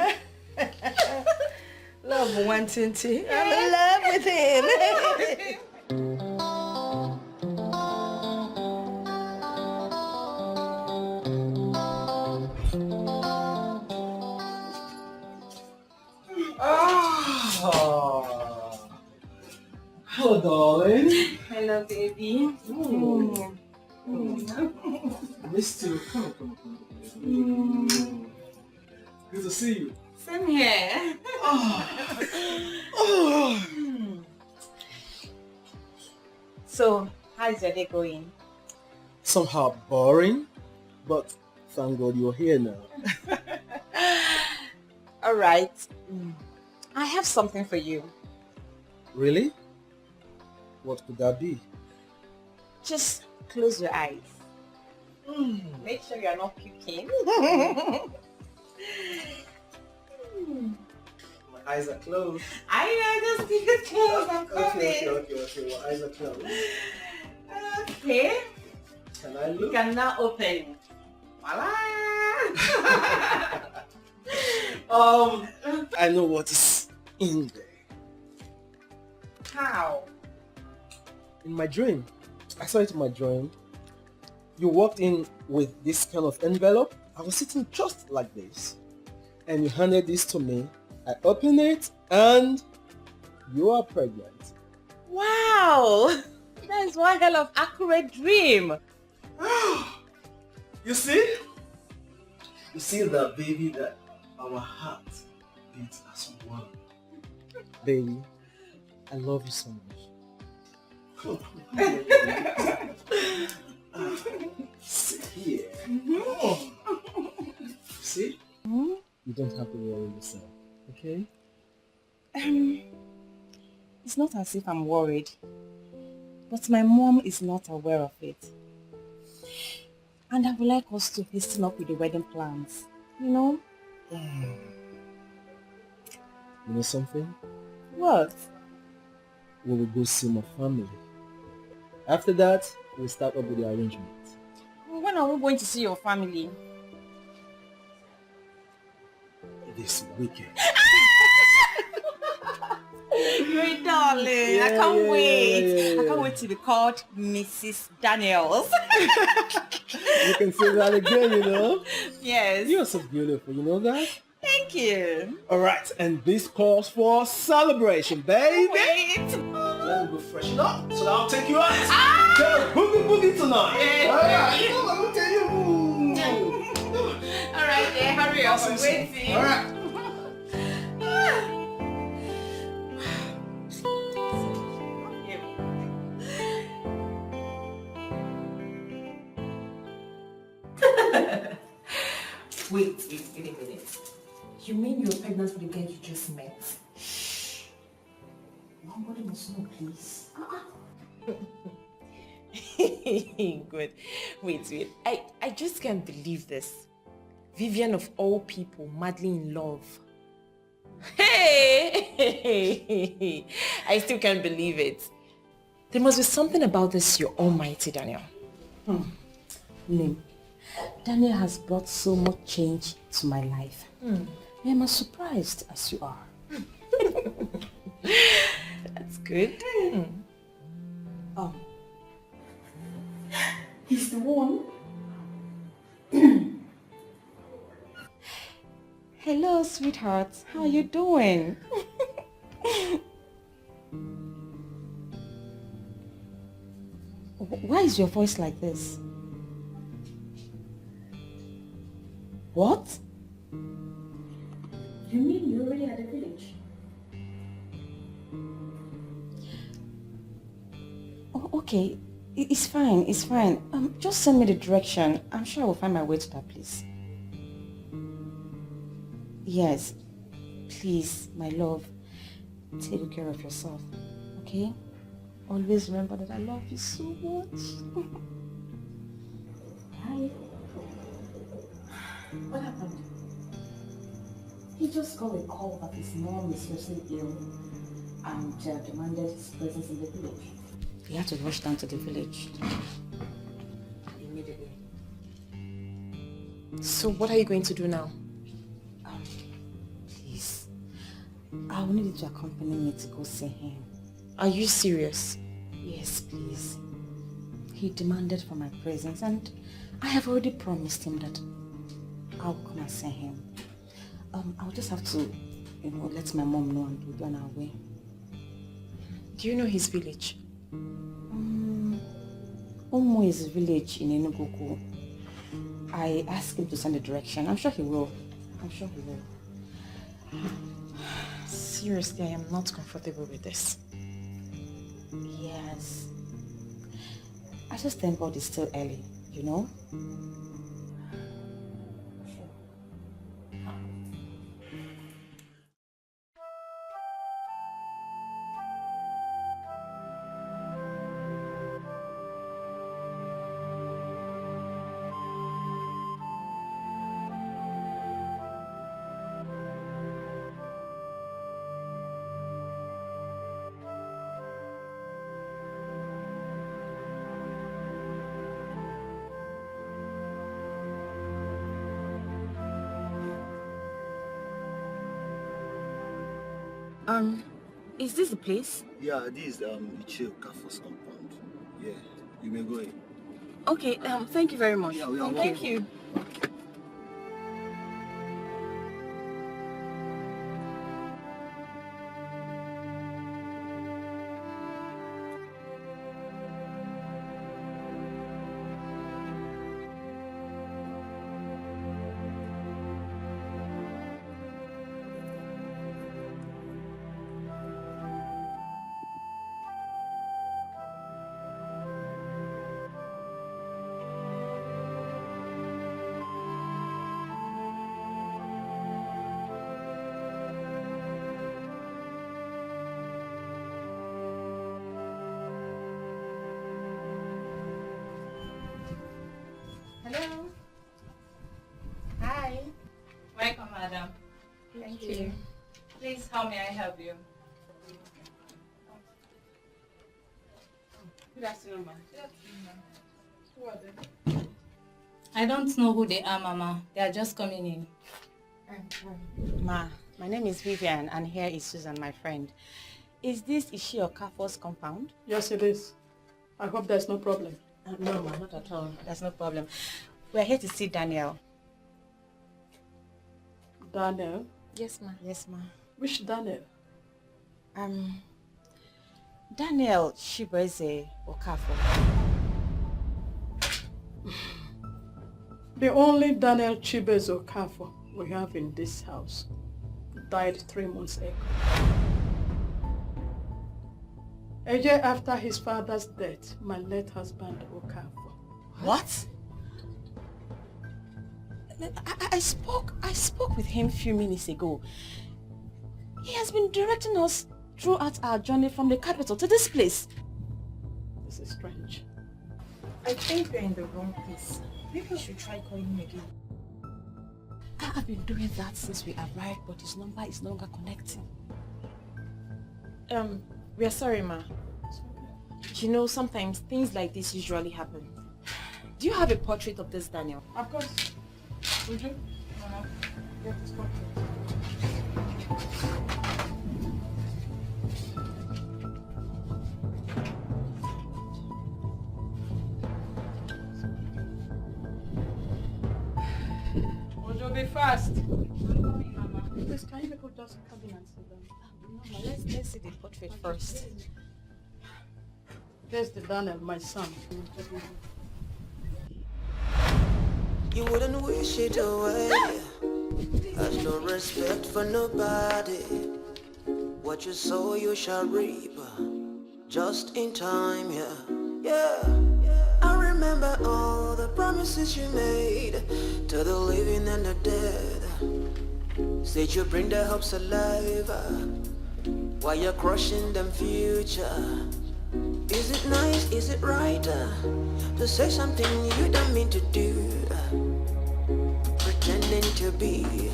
Love wanting to. I'm in love with him. Hello, darling. Hello, baby. Missed you. Come. Good to see you. Same here. So, how's your day going? Somehow boring, but thank God you're here now. All right. I have something for you. Really? What could that be? Just close your eyes. Make sure you're not puking. My eyes are closed. I know, just keep it closed. I'm coming. Okay. My eyes are closed. Okay. Can I You look? can now open. Voila! I know what is in there. How? In my dream. I saw it in my dream. You walked in with this kind of envelope. I was sitting just like this. And you handed this to me. I opened it and you are pregnant. Wow! That's one hell of accurate dream. You see? You see that, baby, that our hearts beat as one. Baby, I love you so much. Sit here. See? You don't have to worry yourself, okay? It's not as if I'm worried, but my mom is not aware of it. And I would like us to hasten up with the wedding plans. You know? You know something? What? We will go see my family. After that, we'll start up with the arrangement. When are we going to see your family? This weekend. Great darling. I can't wait. I can't wait to be called Mrs. Daniels. You can say that again, you know? Yes. You're so beautiful, you know that? Thank you. Alright, and this calls for celebration, baby. Wait. Let me go freshen up, so I'll take you out. Get a boogie tonight. Yeah. Alright, let me tell you. Alright, yeah, hurry up. I'm waiting. Alright. Wait a minute. You mean you're pregnant with the guy you just met? Nobody must know, please. Good. Wait. I just can't believe this. Vivian of all people, madly in love. Hey! I still can't believe it. There must be something about this you're almighty, Daniel. Lim, Daniel has brought so much change to my life. I am as surprised as you are. That's good. He's the one. Hello, sweetheart. How are you doing? Why is your voice like this? What? You mean you're already at the village? Oh, okay. It's fine. It's fine. Just send me the direction. I'm sure I will find my way to that place. Yes. Please, my love, take good care of yourself. Okay? Always remember that I love you so much. Hi. What happened? He just got a call that his mom is seriously ill and demanded his presence in the village. We have to rush down to the village. Immediately. So what are you going to do now? Please, I will need you to accompany me to go see him. Are you serious? Yes, please. He demanded for my presence and I have already promised him that I'll come and see him. I'll just have to, let my mom know and we'll be on our way. Do you know his village? Omo is a village in Enugu. I asked him to send the direction. I'm sure he will. Seriously, I am not comfortable with this. Yes. I just thank God it's still early, you know? Is this the place? Yeah, this is Ichil Kafos compound. Yeah, you may go in. Okay, thank you very much. Yeah, we are Thank welcome. you. Hello. Hi. Welcome, madam. Thank you. Please, how may I help you? Good afternoon, ma'am. Who are they? I don't know who they are, Mama. They are just coming in. Ma, my name is Vivian and here is Susan, my friend. Is this Ishi Okafor's compound? Yes, it is. I hope there's no problem. No, ma, not at all. There's no problem. We're here to see Daniel. Daniel? Yes, ma. Yes, ma. Which Daniel? Daniel Chibueze Okafor. The only Daniel Chibueze Okafor we have in this house died 3 months ago. A year after his father's death, my late husband Okafor. What? I spoke with him a few minutes ago. He has been directing us throughout our journey from the capital to this place. This is strange. I think we're in the wrong place. Maybe we should try calling him again. I've been doing that since we arrived, but his number is no longer connecting. We are sorry, ma. You know, sometimes things like this usually happen. Do you have a portrait of this Daniel? Of course. Would you? Get this portrait. Would you be fast? Please, can you people just come in and sit down? No, let's see the portrait first. There's the Daniel, my son. You wouldn't wish it away. Has no respect for nobody. What you sow you shall reap. Just in time, yeah. I remember all the promises you made to the living and the dead. Said you bring their hopes alive while you're crushing them future. Is it nice, is it right to say something you don't mean to do? Pretending to be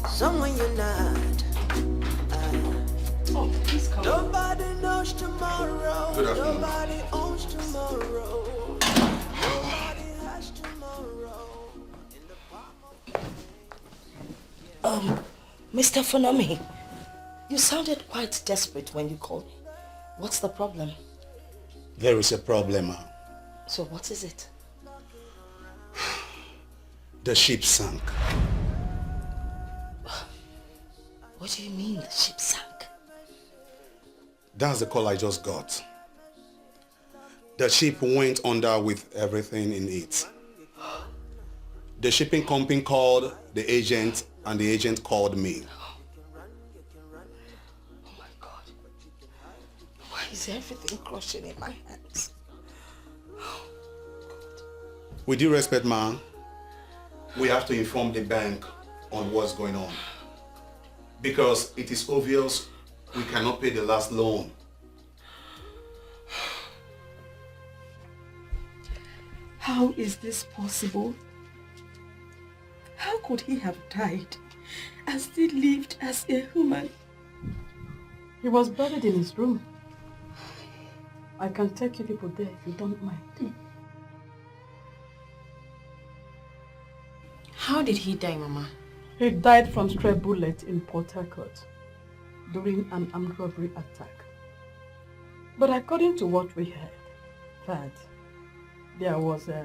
someone you're not. Nobody knows tomorrow. Nobody owns tomorrow. Nobody has tomorrow. Mr. Funami, you sounded quite desperate when you called me. What's the problem? There is a problem. So what is it? The ship sank. What do you mean the ship sank? That's the call I just got. The ship went under with everything in it. The shipping company called the agent and the agent called me. Oh my God. Why is everything crushing in my hands? With due respect, ma'am, we have to inform the bank on what's going on. Because it is obvious we cannot pay the last loan. How is this possible? How could he have died and still lived as a human? He was buried in his room. I can take you people there if you don't mind. How did he die, Mama? He died from stray bullet in Port Harcourt during an armed robbery attack. But according to what we heard, that there was a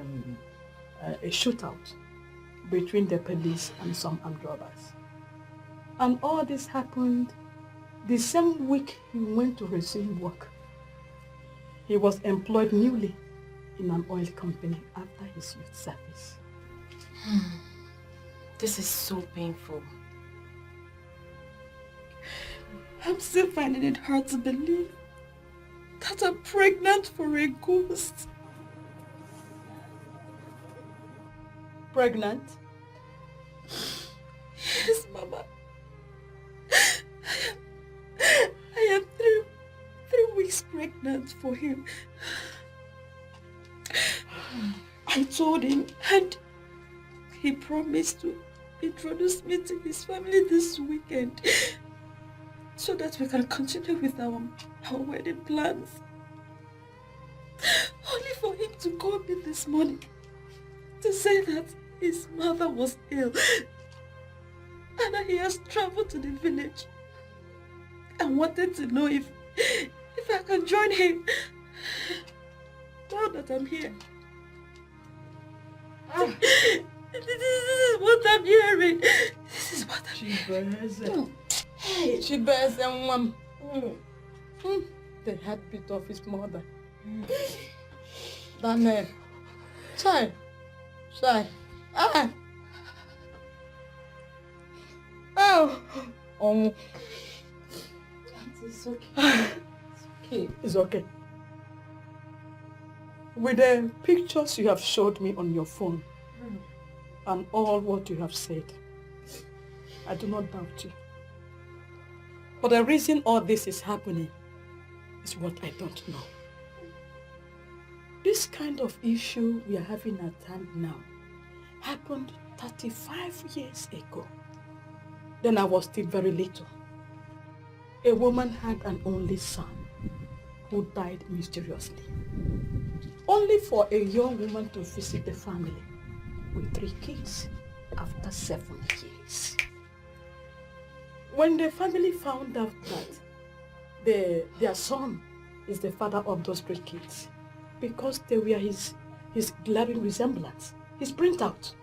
shootout between the police and some armed robbers. And all this happened the same week he went to resume work. He was employed newly in an oil company after his youth service. This is so painful. I'm still finding it hard to believe that I'm pregnant for a ghost. Pregnant? Yes, Mama. I am three weeks pregnant for him. I told him and he promised to introduce me to his family this weekend so that we can continue with our wedding plans. Only for him to call me this morning to say that his mother was ill and that he has traveled to the village and wanted to know if I can join him. Now that I'm here, this is what I'm hearing. This is what I'm hearing. Hey, she bears and one. The heartbeat of his mother. That name. Shy. Ah. Oh. It's okay. It's okay. With the pictures you have showed me on your phone and all what you have said, I do not doubt you. But the reason all this is happening is what I don't know. This kind of issue we are having at hand now happened 35 years ago. Then I was still very little. A woman had an only son who died mysteriously. Only for a young woman to visit the family with 3 kids after 7 years. When the family found out that their son is the father of those 3 kids, because they were his glaring resemblance, his printout,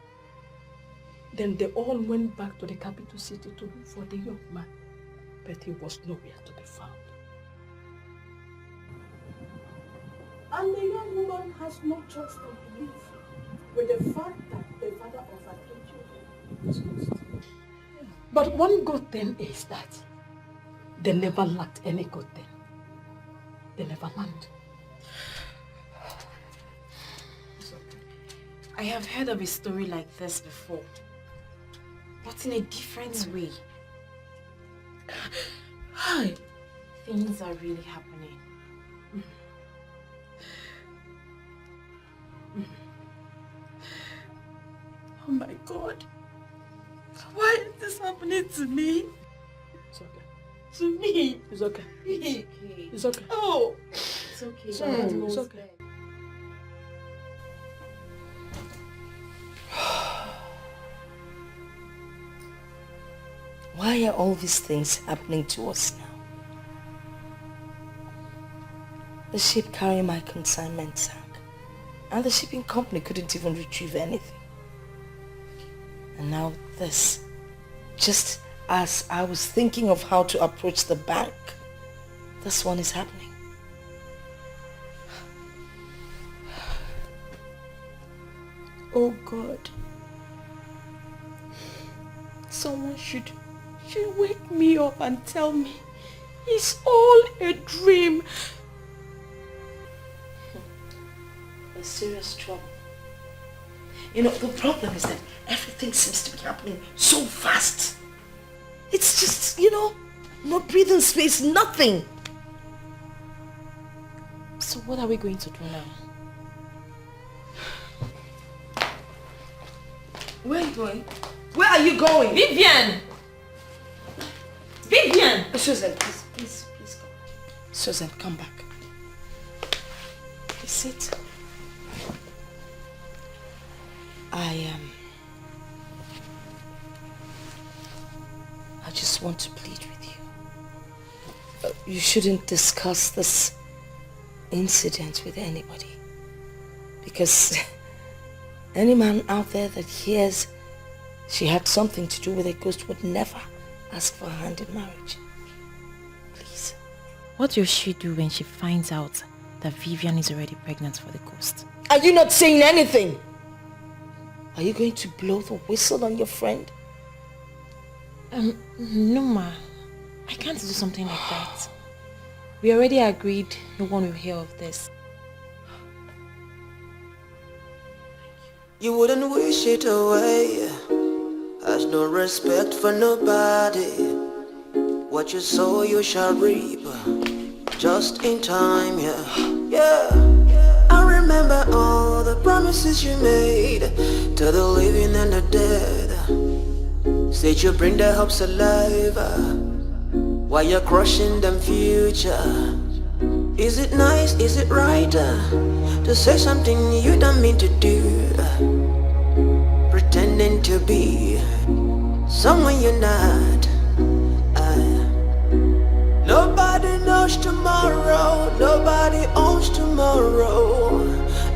then they all went back to the capital city to look for the young man, but he was nowhere to be found. And the young woman has no choice but to live with the fact that the father of her 3 children is lost. But one good thing is that they never lacked any good thing. They never lacked. I have heard of a story like this before, but in a different way. Hi. Things are really happening. Oh my God. Why is this happening to me? It's okay. To me? It's okay. It's okay. Oh. It's okay. It's okay. It's okay. Why are all these things happening to us now? The ship carrying my consignment sank, and the shipping company couldn't even retrieve anything. And now this, just as I was thinking of how to approach the bank, this one is happening. Oh God. Someone should wake me up and tell me it's all a dream. There's serious trouble. You know, the problem is that everything seems to be happening so fast. It's just, you know, no breathing space, nothing. So what are we going to do now? Where are you going? Where are you going? Vivian! Vivian! Susan, please come. Susan, come back. Please sit. I just want to plead with you. You shouldn't discuss this incident with anybody. Because any man out there that hears she had something to do with a ghost would never ask for her hand in marriage. Please. What will she do when she finds out that Vivian is already pregnant for the ghost? Are you not saying anything? Are you going to blow the whistle on your friend? No ma. I can't do something like that. We already agreed no one will hear of this. You wouldn't wish it away. Has no respect for nobody. What you sow you shall reap. Just in time, yeah. I remember all the promises promises you made to the living and the dead. Said you bring their hopes alive while you're crushing them future. Is it nice, is it right to say something you don't mean to do? Pretending to be someone you're not. Nobody knows tomorrow, nobody owns tomorrow,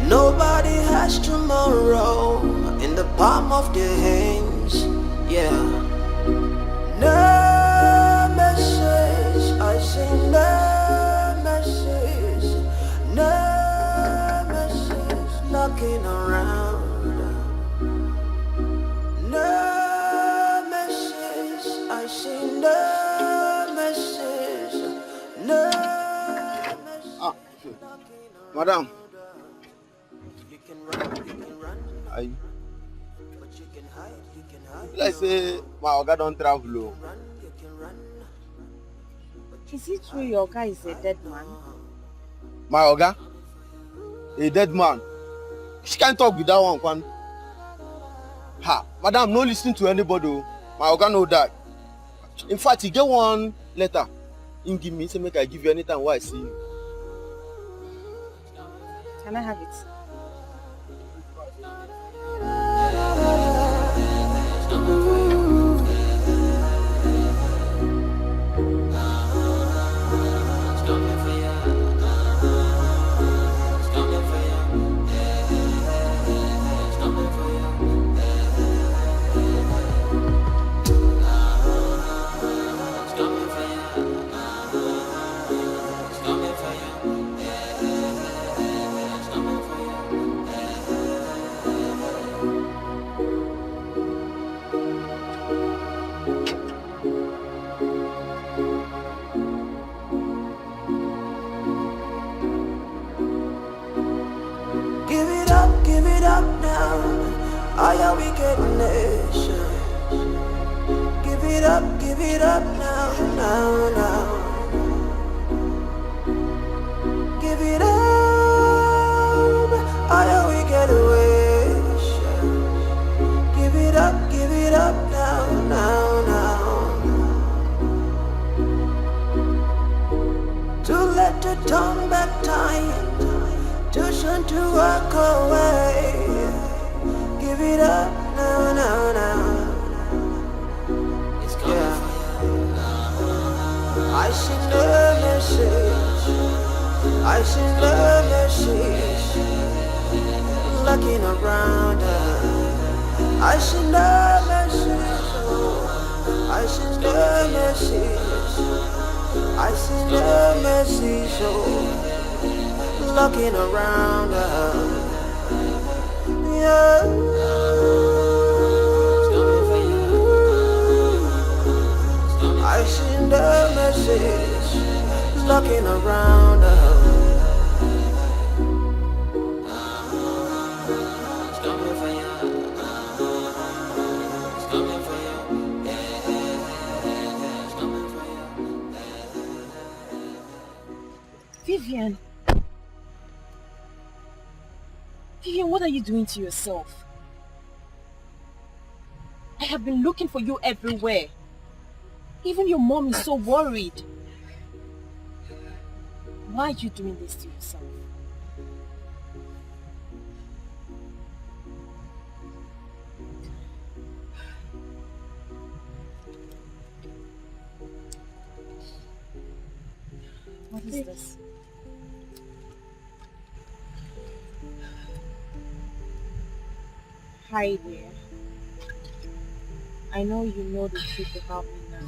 nobody has tomorrow in the palm of their hands, yeah. No message, I say no message, no message knocking around. No message, I say no message, no message. Madam. Let's say my Oga don't travel. Is it true your guy is a dead man? My Oga? A dead man? She can't talk with that one, Kwan. Ha, madam, no listen to anybody. My Oga know that. In fact, he get one letter. He give me, say make I give you anytime while I see you. Can I have it? Give it up now. I am wicked nation. Give it up now, now, now. Give it up. I am wicked nation. Give it up now, now, now. Too late to turn back time. Too soon to walk away. Give it up now, now, now. Yeah. I send a message. I send a message. Looking around her. I send a message. I send a message. I send a message. Looking around her, yeah. I send a message, looking around her. Vivian. Vivian, what are you doing to yourself? I have been looking for you everywhere. Even your mom is so worried. Why are you doing this to yourself? What is this? Hi dear. I know you know the truth about me now.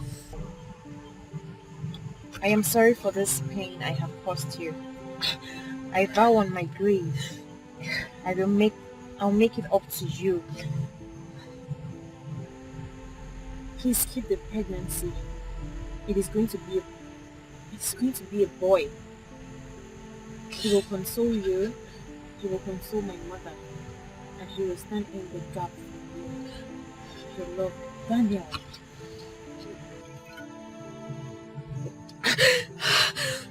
I am sorry for this pain I have caused you. I vow on my grave I'll make it up to you. Please keep the pregnancy. It's going to be a boy. He will console you. He will console my mother. And he will stand in the gap for you. Your love, Daniel.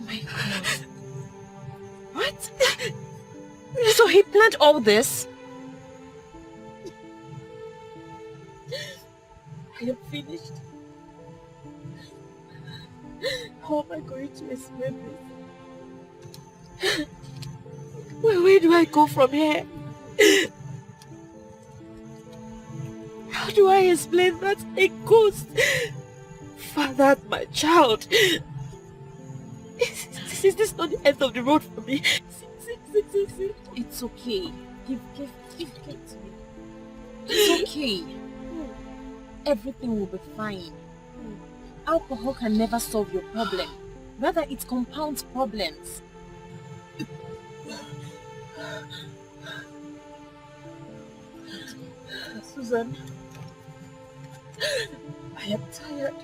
My God. What? So he planned all this? I am finished. How am I going to explain this? Where do I go from here? How do I explain that a ghost fathered my child? Is this not the end of the road for me? See. It's okay. Give to me. It's okay. Everything will be fine. Alcohol can never solve your problem. Rather, it compounds problems. Susan, I am tired.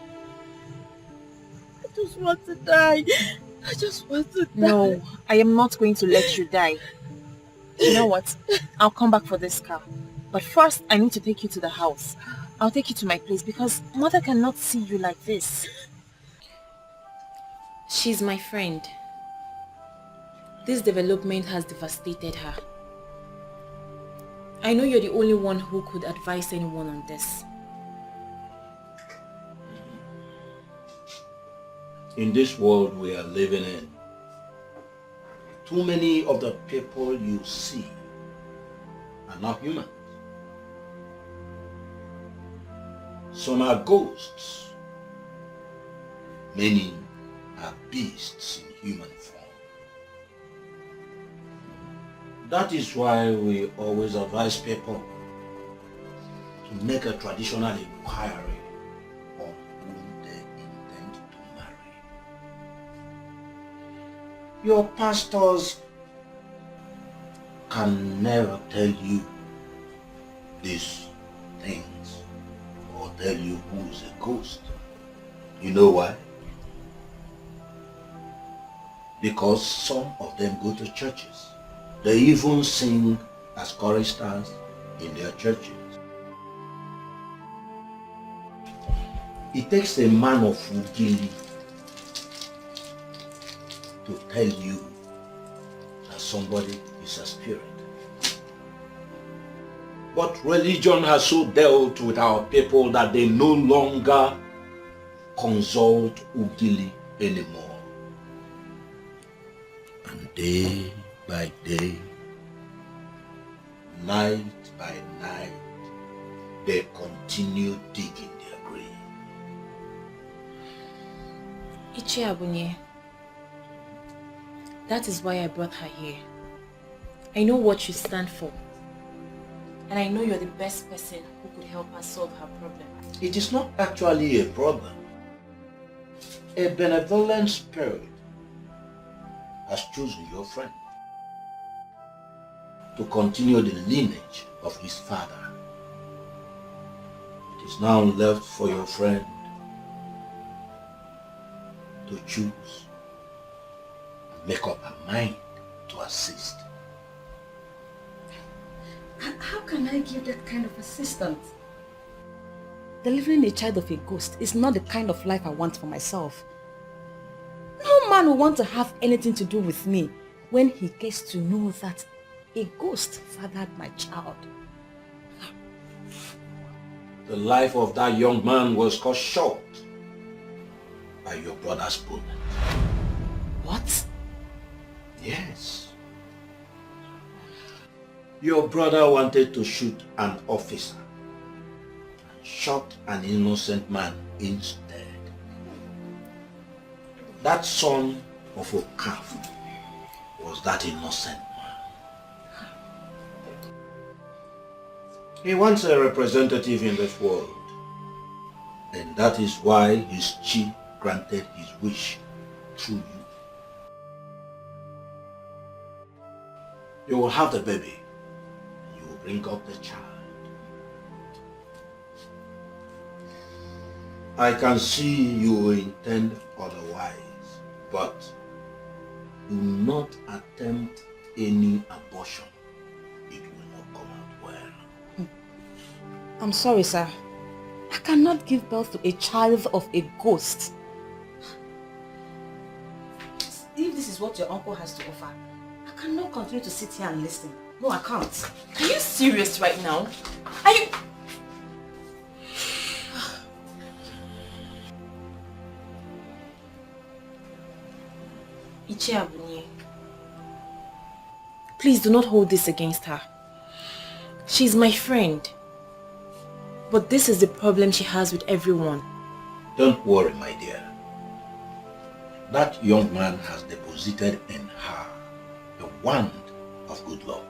I just want to die. I just want to die. No, I am not going to let you die. You know what? I'll come back for this car. But first, I need to take you to the house. I'll take you to my place because Mother cannot see you like this. She's my friend. This development has devastated her. I know you're the only one who could advise anyone on this. In this world we are living in, too many of the people you see are not human. Some are ghosts. Many are beasts in human form. That is why we always advise people to make a traditional inquiry on whom they intend to marry. Your pastors can never tell you these things or tell you who is a ghost. You know why? Because some of them go to churches. They even sing as choristers in their churches. It takes a man of Ugili to tell you that somebody is a spirit. But religion has so dealt with our people that they no longer consult Ugili anymore. And day by day, night by night, they continue digging their grave. Ichi Abunye, that is why I brought her here. I know what you stand for. And I know you're the best person who could help us solve her problem. It is not actually a problem. A benevolent spirit has chosen your friend to continue the lineage of his father. It is now left for your friend to choose and make up her mind to assist. How can I give that kind of assistance? Delivering a child of a ghost is not the kind of life I want for myself. No man will want to have anything to do with me when he gets to know that a ghost fathered my child. The life of that young man was cut short by your brother's bullet. What? Yes. Your brother wanted to shoot an officer and shot an innocent man instead. That son of a calf was that innocent man. He wants a representative in this world, and that is why his chief granted his wish through you. You will have the baby. You will bring up the child. I can see you intend otherwise, but do not attempt any abortion. It will not come out well. I'm sorry, sir. I cannot give birth to a child of a ghost. If this is what your uncle has to offer, I cannot continue to sit here and listen. No, I can't. Are you serious right now? Are you... Please do not hold this against her. She's my friend. But this is the problem she has with everyone. Don't worry, my dear. That young man has deposited in her a wand of good luck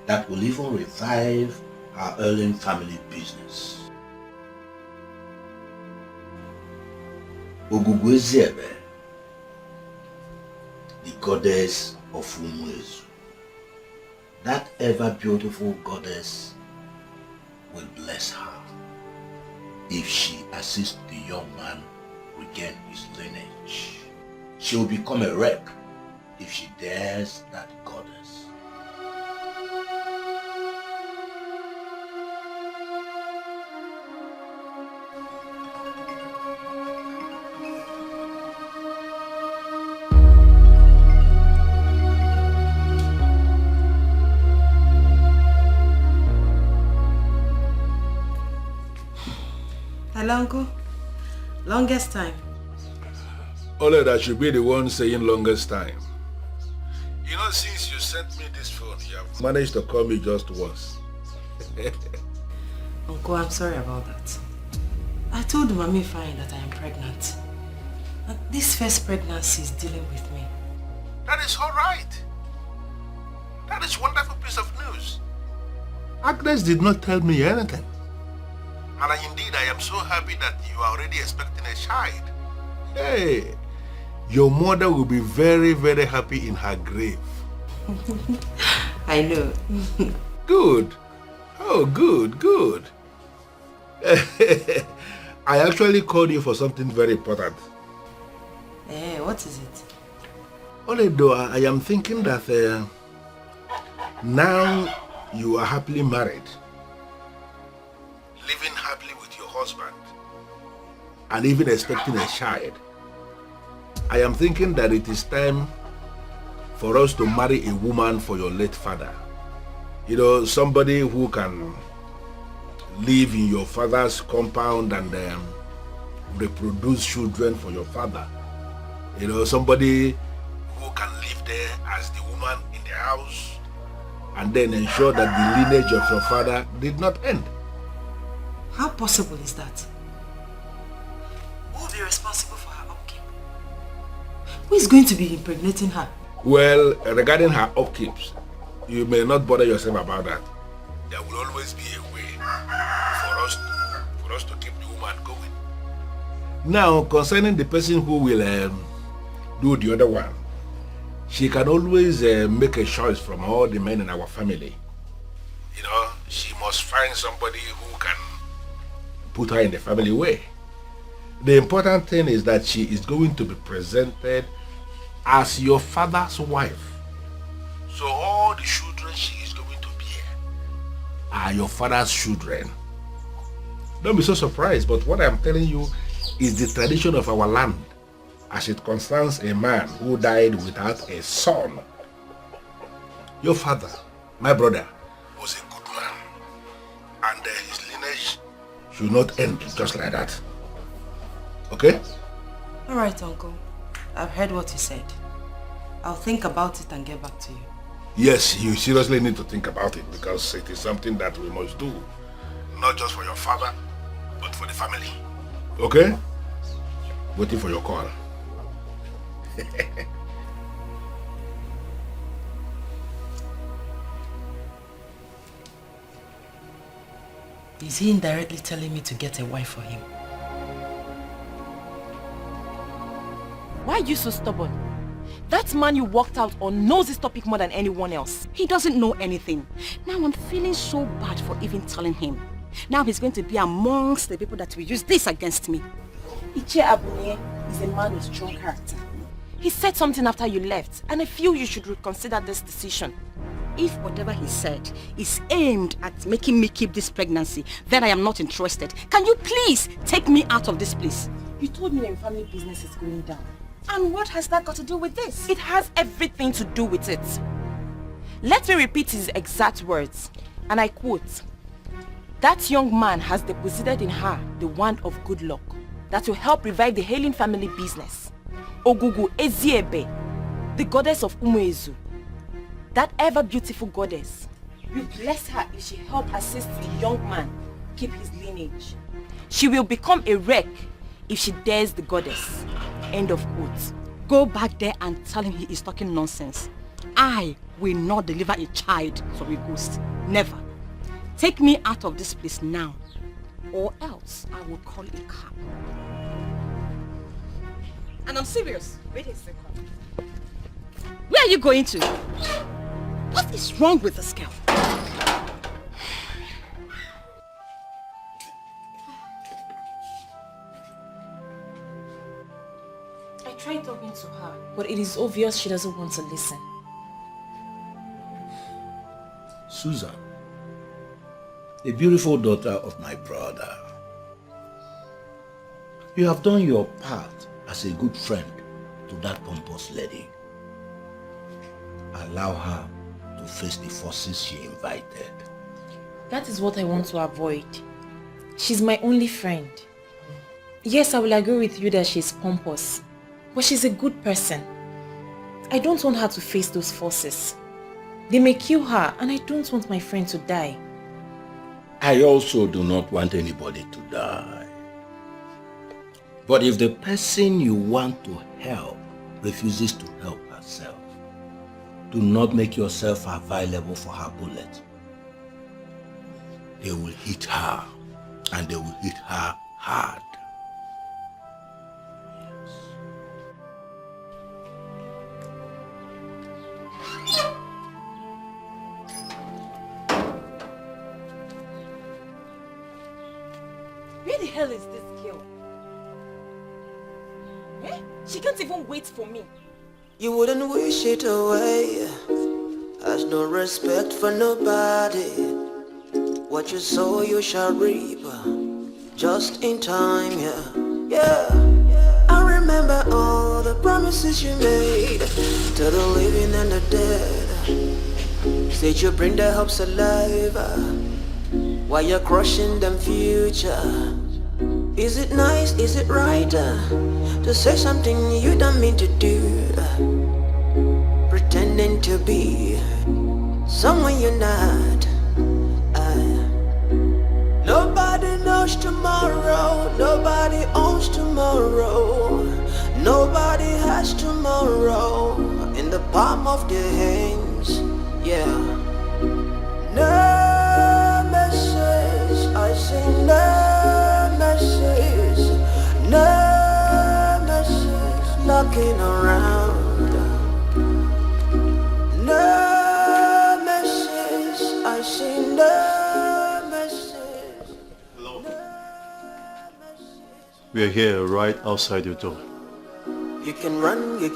that will even revive her ailing family business. Ogugweziebe, the goddess of Umwezu, that ever beautiful goddess will bless her if she assists the young man regain his lineage. She will become a wreck if she dares that goddess. Hello, Uncle. Longest time. Only that should be the one saying longest time. You know, since you sent me this phone, you have managed to call me just once. Uncle, I'm sorry about that. I told Mami Fine that I am pregnant. And this first pregnancy is dealing with me. That is all right. That is wonderful piece of news. Agnes did not tell me anything. And indeed, I am so happy that you are already expecting a child. Hey, your mother will be very, very happy in her grave. I know. Good. Oh, good, good. I actually called you for something very important. What is it? Only though I am thinking that now you are happily married, living happily with your husband, and even expecting a child, I am thinking that it is time for us to marry a woman for your late father. You know, somebody who can live in your father's compound and reproduce children for your father. You know, somebody who can live there as the woman in the house and then ensure that the lineage of your father did not end. How possible is that? Who will be responsible for her upkeep? Who is going to be impregnating her? Well, regarding her upkeeps, you may not bother yourself about that. There will always be a way for us to keep the woman going. Now, concerning the person who will do the other one, she can always make a choice from all the men in our family. You know, she must find somebody who can put her in the family way. The important thing is that she is going to be presented as your father's wife. So all the children she is going to bear are your father's children. Don't be so surprised, but what I'm telling you is the tradition of our land as it concerns a man who died without a son. Your father, my brother, was a good man, and his lineage should not end just like that. Okay? Alright, Uncle. I've heard what you said. I'll think about it and get back to you. Yes, you seriously need to think about it because it is something that we must do. Not just for your father, but for the family. Okay? Waiting for your call. Is he indirectly telling me to get a wife for him? Why are you so stubborn? That man you walked out on knows this topic more than anyone else. He doesn't know anything. Now I'm feeling so bad for even telling him. Now he's going to be amongst the people that will use this against me. Iche Abunye is a man with strong character. He said something after you left, and I feel you should reconsider this decision. If whatever he said is aimed at making me keep this pregnancy, then I am not interested. Can you please take me out of this place? You told me your family business is going down. And what has that got to do with this? It has everything to do with it. Let me repeat his exact words, and I quote, "That young man has deposited in her the wand of good luck that will help revive the hailing family business. Ogugu Eziebe, the goddess of Umuezu, that ever beautiful goddess, will bless her if she help assist the young man keep his lineage. She will become a wreck if she dares the goddess. End of quote. Go back there and tell him he is talking nonsense. I will not deliver a child from a ghost. Never. Take me out of this place now, or else I will call a cab. And I'm serious. Wait a second. Where are you going to? What is wrong with this girl? I tried talking to her, but it is obvious she doesn't want to listen. Susan, the beautiful daughter of my brother, you have done your part as a good friend to that pompous lady. Allow her to face the forces she invited. That is what I want to avoid. She's my only friend. Yes, I will agree with you that she's pompous, but she's a good person. I don't want her to face those forces. They may kill her, and I don't want my friend to die. I also do not want anybody to die. But if the person you want to help refuses to help herself, do not make yourself available for her bullet. They will hit her, and they will hit her hard. Where the hell is this girl? Eh? She can't even wait for me. You wouldn't wish it away. Has no respect for nobody. What you sow you shall reap. Just in time, yeah. I remember all the promises you made to the living and the dead. Said you bring their hopes alive while you're crushing them future. Is it nice, is it right to say something you don't mean to do? Pretending to be someone you're not. Nobody knows tomorrow, nobody owns tomorrow. Nobody has tomorrow in the palm of their hands, yeah. No message, I say no message, no message knocking around. No message, I say no message. Hello. We are here right outside your door. You can run, but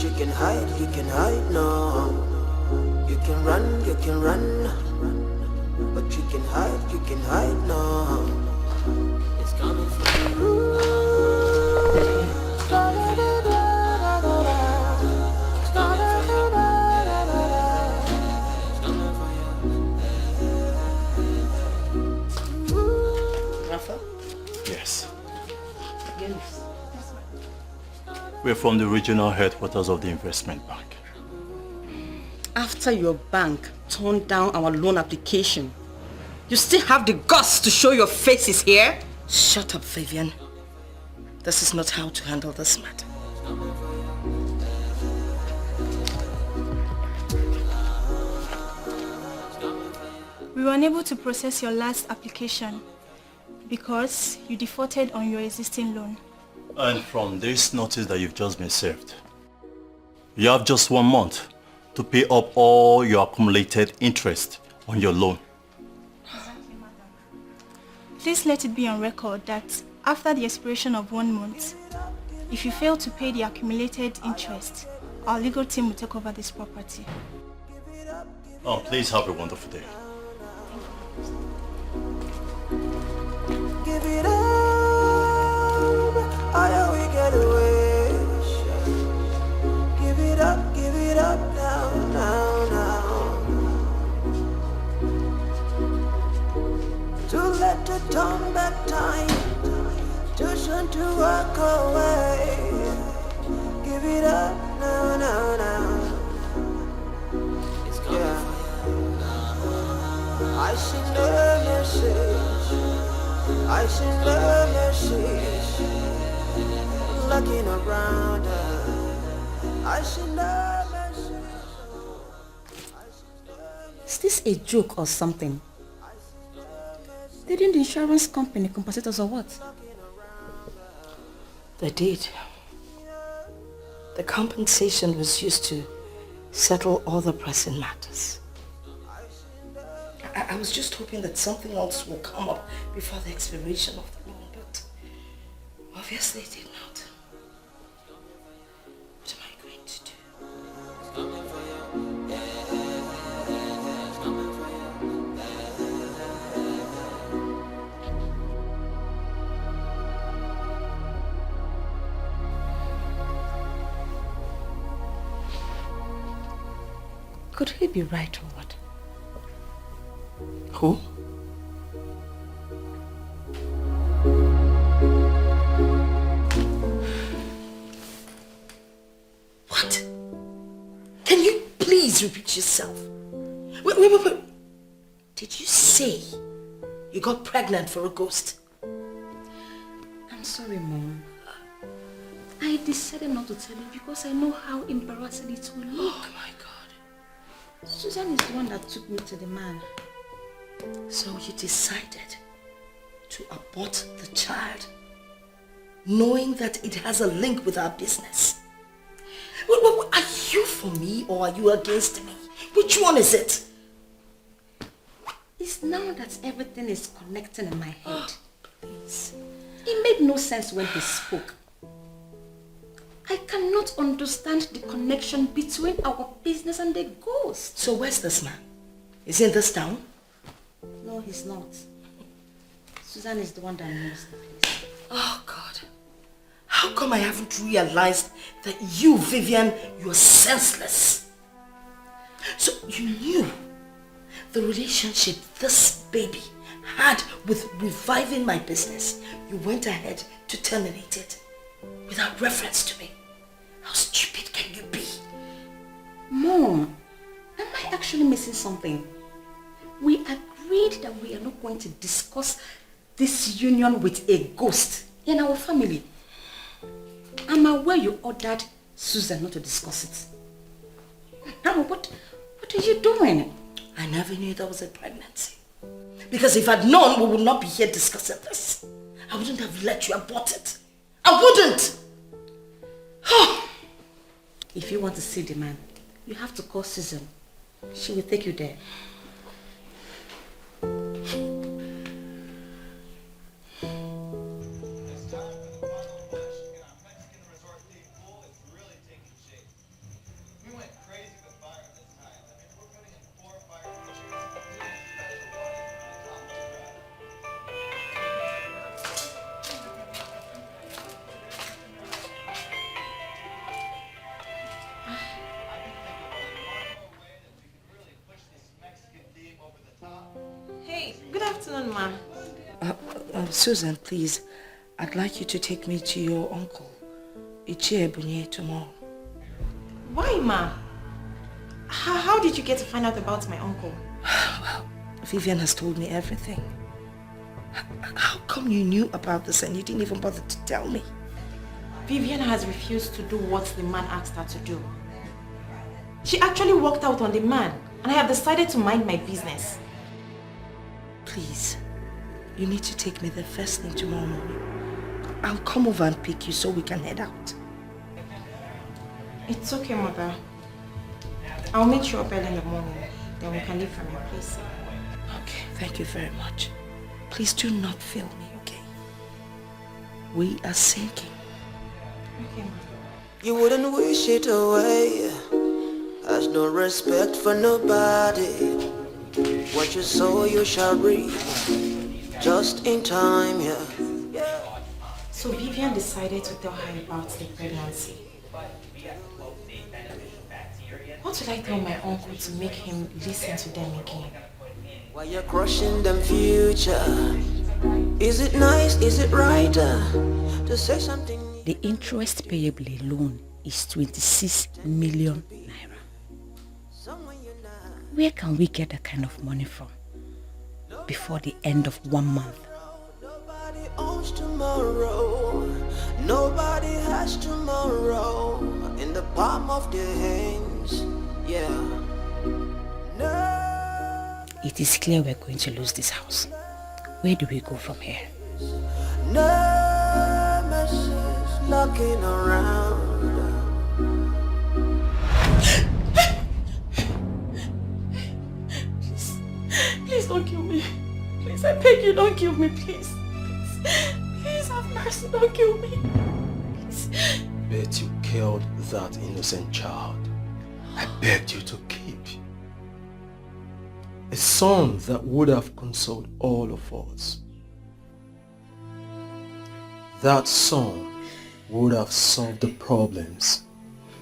you can hide, no. You can run, but you can hide, no. It's coming for you. Rafa? Yes. We're from the regional headquarters of the investment bank. After your bank turned down our loan application, you still have the guts to show your faces here? Shut up, Vivian. This is not how to handle this matter. We were unable to process your last application because you defaulted on your existing loan. And from this notice that you've just been served, you have just 1 month to pay up all your accumulated interest on your loan. Please let it be on record that after the expiration of 1 month, if you fail to pay the accumulated interest, our legal team will take over this property. Oh, please have a wonderful day. Give it up, how we get away. Give it up now. To let the turn back time, too soon to walk away. give it up, no, no, no. Yeah. I send a message, I send a message, looking around her. I send a message. Is this a joke or something? Didn't the insurance company compensate us or what? They did. The compensation was used to settle all the pressing matters. I was just hoping that something else will come up before the expiration of the loan, but obviously it did not. What am I going to do? Could he be right or what? Who? What? Can you please repeat yourself? Wait. Did you say you got pregnant for a ghost? I'm sorry, Mom. I decided not to tell you because I know how embarrassing it will look. Oh my God. Susan is the one that took me to the man. So you decided to abort the child, knowing that it has a link with our business. Are you for me or are you against me? Which one is it? It's now that everything is connecting in my head. Please. It made no sense when he spoke. I cannot understand the connection between our business and the ghost. So where's this man? Is he in this town? No, he's not. Susan is the one that knows the place. Oh God. How come I haven't realized that you, Vivian, you're senseless? So you knew the relationship this baby had with reviving my business. You went ahead to terminate it without reference to me. How stupid can you be? Mom, am I actually missing something? We agreed that we are not going to discuss this union with a ghost in our family. I'm aware you ordered Susan not to discuss it. Now, what are you doing? I never knew there was a pregnancy. Because if I'd known, we would not be here discussing this. I wouldn't have let you abort it. I wouldn't! If you want to see the man, you have to call Susan. She will take you there. Susan, please, I'd like you to take me to your uncle, Ichie tomorrow. Why, Ma? How did you get to find out about my uncle? Well, Vivian has told me everything. How come you knew about this and you didn't even bother to tell me? Vivian has refused to do what the man asked her to do. She actually walked out on the man, and I have decided to mind my business. Please, you need to take me there first thing tomorrow morning. I'll come over and pick you so we can head out. It's okay, Mother. I'll meet you up early in the morning. Then we can leave from your place. Okay, thank you very much. Please do not fail me, okay? We are sinking. Okay, Mother. You wouldn't wish it away. Has no respect for nobody. What you sow you shall reap. Just in time, yeah. So Vivian decided to tell her about the pregnancy. What should I tell my uncle to make him listen to them again? While you're crushing them future, is it nice, is it right to say something? The interest payable alone is 26 million naira. Where can we get that kind of money from before the end of 1 month? Nobody owns tomorrow. Nobody has tomorrow in the palm of their hands. Yeah. It is clear we're going to lose this house. Where do we go from here? Nemesis looking around. Please don't kill me. Please, I beg you, don't kill me, please. Please have mercy, don't kill me. Please. Bet you killed that innocent child. I begged you to keep. A son that would have consoled all of us. That son would have solved the problems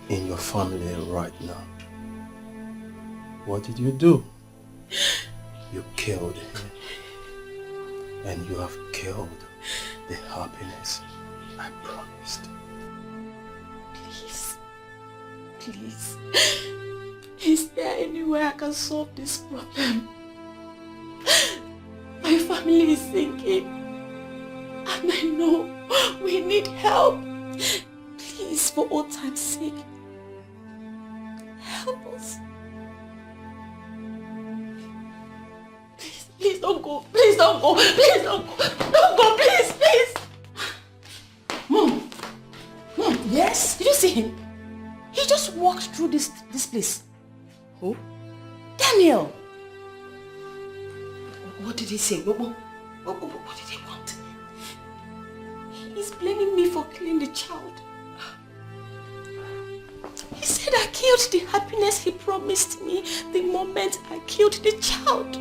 in your family right now. What did you do? You killed him. And you have killed the happiness I promised. Please. Is there any way I can solve this problem? My family is sinking. And I know we need help. Please, for all time's sake, help us. Please don't go. Please don't go. Please don't go. Don't go, please, please. Mom, yes? Did you see him? He just walked through this place. Who? Daniel. What did he say? What did he want? He's blaming me for killing the child. He said I killed the happiness he promised me the moment I killed the child.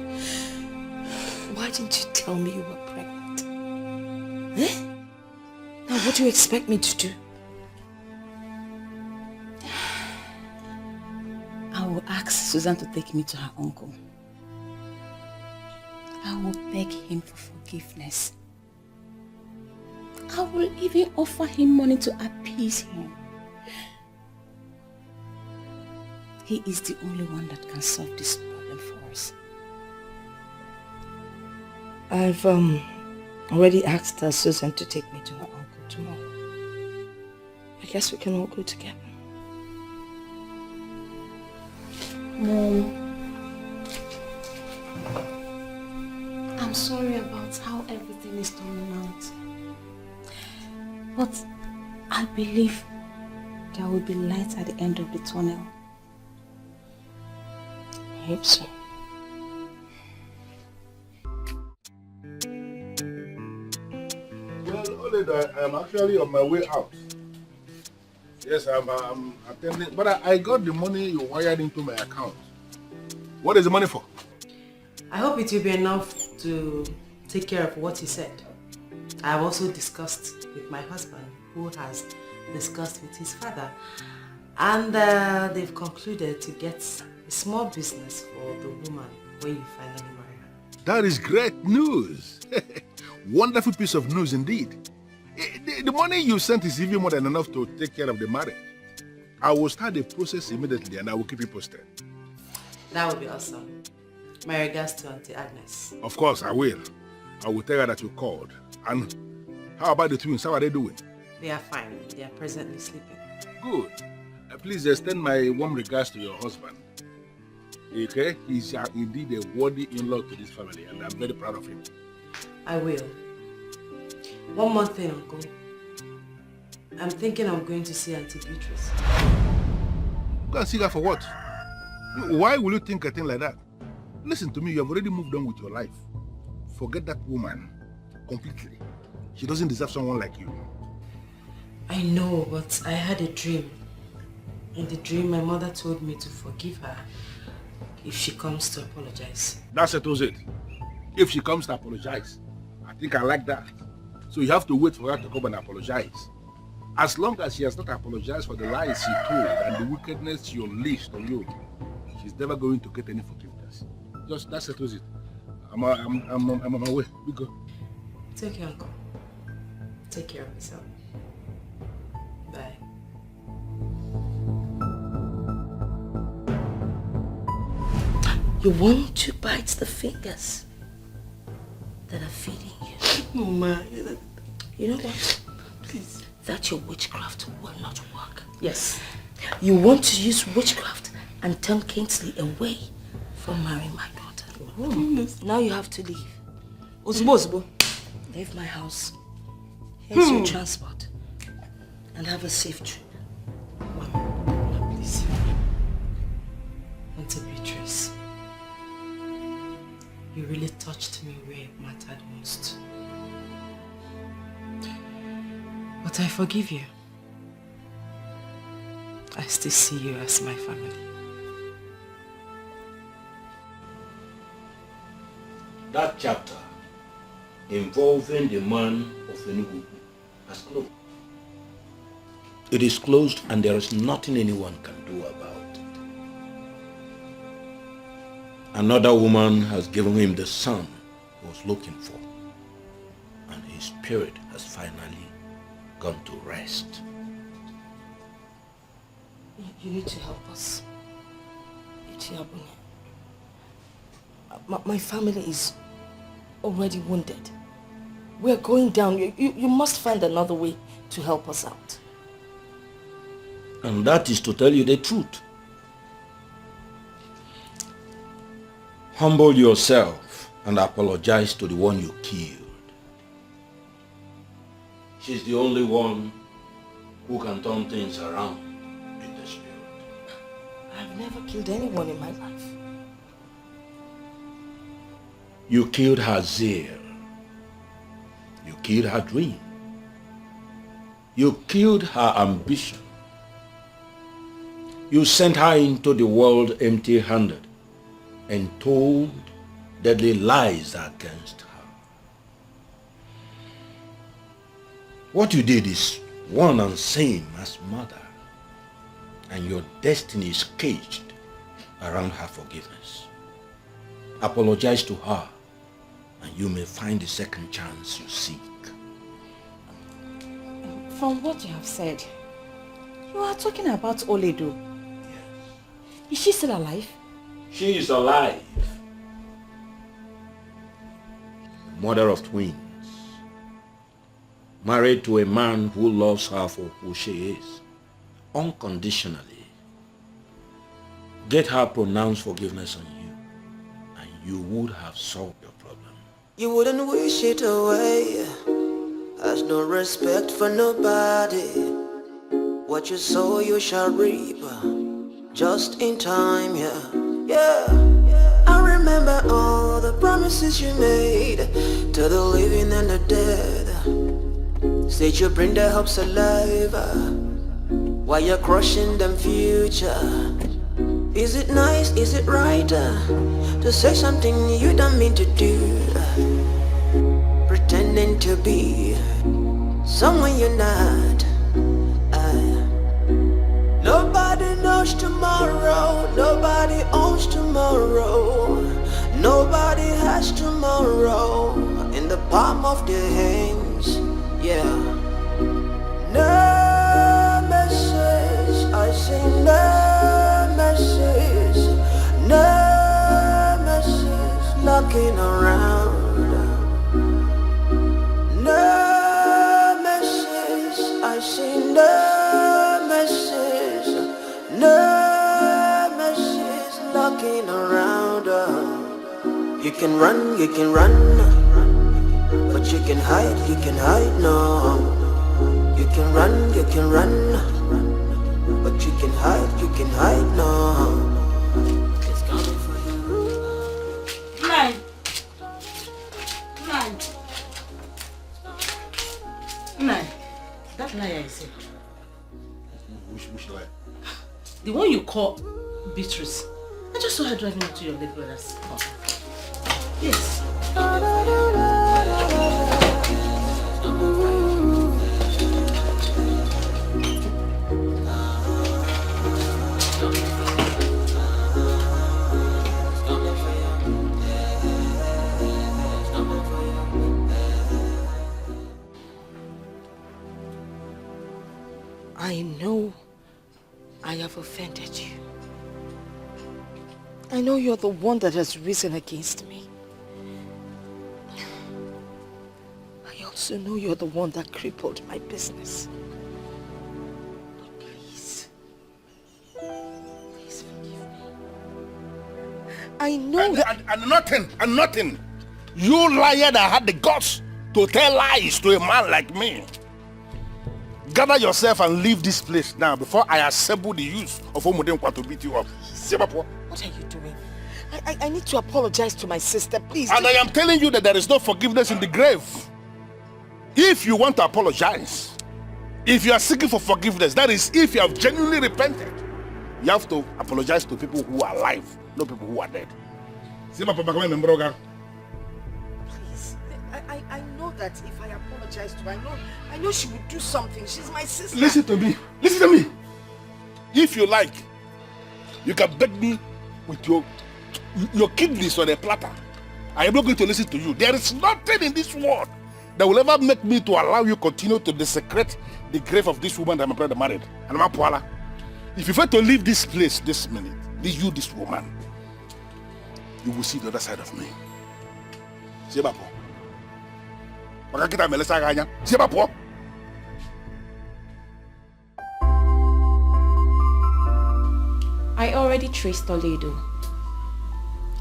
Why didn't you tell me you were pregnant? Eh? Now what do you expect me to do? I will ask Susan to take me to her uncle. I will beg him for forgiveness. I will even offer him money to appease him. He is the only one that can solve this problem for us. I've already asked Susan to take me to her uncle tomorrow. I guess we can all go together. Mom, I'm sorry about how everything is turning out. But I believe there will be light at the end of the tunnel. I hope so. Well, Oleda, I'm actually on my way out. Yes, I'm attending, but I got the money you wired into my account. What is the money for? I hope it will be enough to take care of what he said. I have also discussed with my husband, who has discussed with his father, and they've concluded to get a small business for the woman when you finally marry her. That is great news. Wonderful piece of news indeed. The money you sent is even more than enough to take care of the marriage. I will start the process immediately and I will keep you posted. That would be awesome. My regards to Auntie Agnes. Of course, I will. I will tell her that you called. And how about the twins? How are they doing? They are fine. They are presently sleeping. Good. Please extend my warm regards to your husband. Okay? He's indeed a worthy in-law to this family and I'm very proud of him. I will. One more thing, Uncle. I'm thinking I'm going to see Auntie Beatrice. Go and see her for what? Why will you think a thing like that? Listen to me, you have already moved on with your life. Forget that woman completely. She doesn't deserve someone like you. I know, but I had a dream. In the dream, my mother told me to forgive her if she comes to apologize. That settles it. If she comes to apologize, I think I like that. So you have to wait for her to come and apologize. As long as she has not apologized for the lies she told and the wickedness she unleashed on you, she's never going to get any forgiveness. Just that settles it. I'm on my way. We go. Take care, Uncle. Take care of yourself. Bye. You want to bite the fingers that are feeding you. No, ma. You know what? Please. That your witchcraft will not work. Yes. You want to use witchcraft and turn Kingsley away from marrying my daughter. Oh. Now you have to leave. Osbo. Leave my house. Here's your transport. And have a safe trip. Please. Auntie Beatrice, you really touched me where it mattered most. But I forgive you. I still see you as my family. That chapter involving the man of Enugu has closed. It is closed and there is nothing anyone can do about it. Another woman has given him the son he was looking for, and his spirit has finally gone to rest. You need to help us. My family is already wounded. We're going down. You must find another way to help us out. And that is to tell you the truth. Humble yourself and apologize to the one you killed. She's the only one who can turn things around in the spirit. I've never killed anyone in my life. You killed her zeal. You killed her dream. You killed her ambition. You sent her into the world empty-handed and told deadly lies against her. What you did is one and same as murder, and your destiny is caged around her forgiveness. Apologize to her, and you may find the second chance you seek. From what you have said, you are talking about Oledo. Is she still alive? She is alive. Mother of twins. Married to a man who loves her for who she is, unconditionally. Get her pronounced forgiveness on you, and you would have solved your problem. You wouldn't wish it away. Has no respect for nobody. What you sow you shall reap. Just in time, yeah. I remember all the promises you made to the living and the dead. Said you bring their hopes alive while you're crushing them future. Is it nice, is it right to say something you don't mean to do? Pretending to be someone you're not. Nobody knows tomorrow, nobody owns tomorrow, nobody has tomorrow in the palm of their hands, yeah. No message, I say no message, no message knocking around. No message, I say no message. No message knocking around. You can run, but you can hide no. You can run, but you can hide no. It's coming for you. Nine. That liar is here. Which lie? The one you call Beatrice. I just saw her driving into your late brother's car. Yes. I know I have offended you. I know you're the one that has risen against me. I also know you're the one that crippled my business. But please forgive me. I know And nothing. You liar that had the guts to tell lies to a man like me. Gather yourself and leave this place now before I assemble the youth of Omudenkwa to beat you up. What are you doing? I need to apologize to my sister, please. And I am telling you that there is no forgiveness in the grave. If you want to apologize, if you are seeking for forgiveness, that is if you have genuinely repented, you have to apologize to people who are alive, not people who are dead. Please, I know that if I apologize to her, I know she would do something. She's my sister. Listen to me. Listen to me. If you like, you can beg me with your kidneys on a platter. I am not going to listen to you. There is nothing in this world that will ever make me to allow you continue to desecrate the grave of this woman that my brother married. And my Paula, if you fail to leave this place this minute, this woman, you will see the other side of me. I already traced Nolly Edo.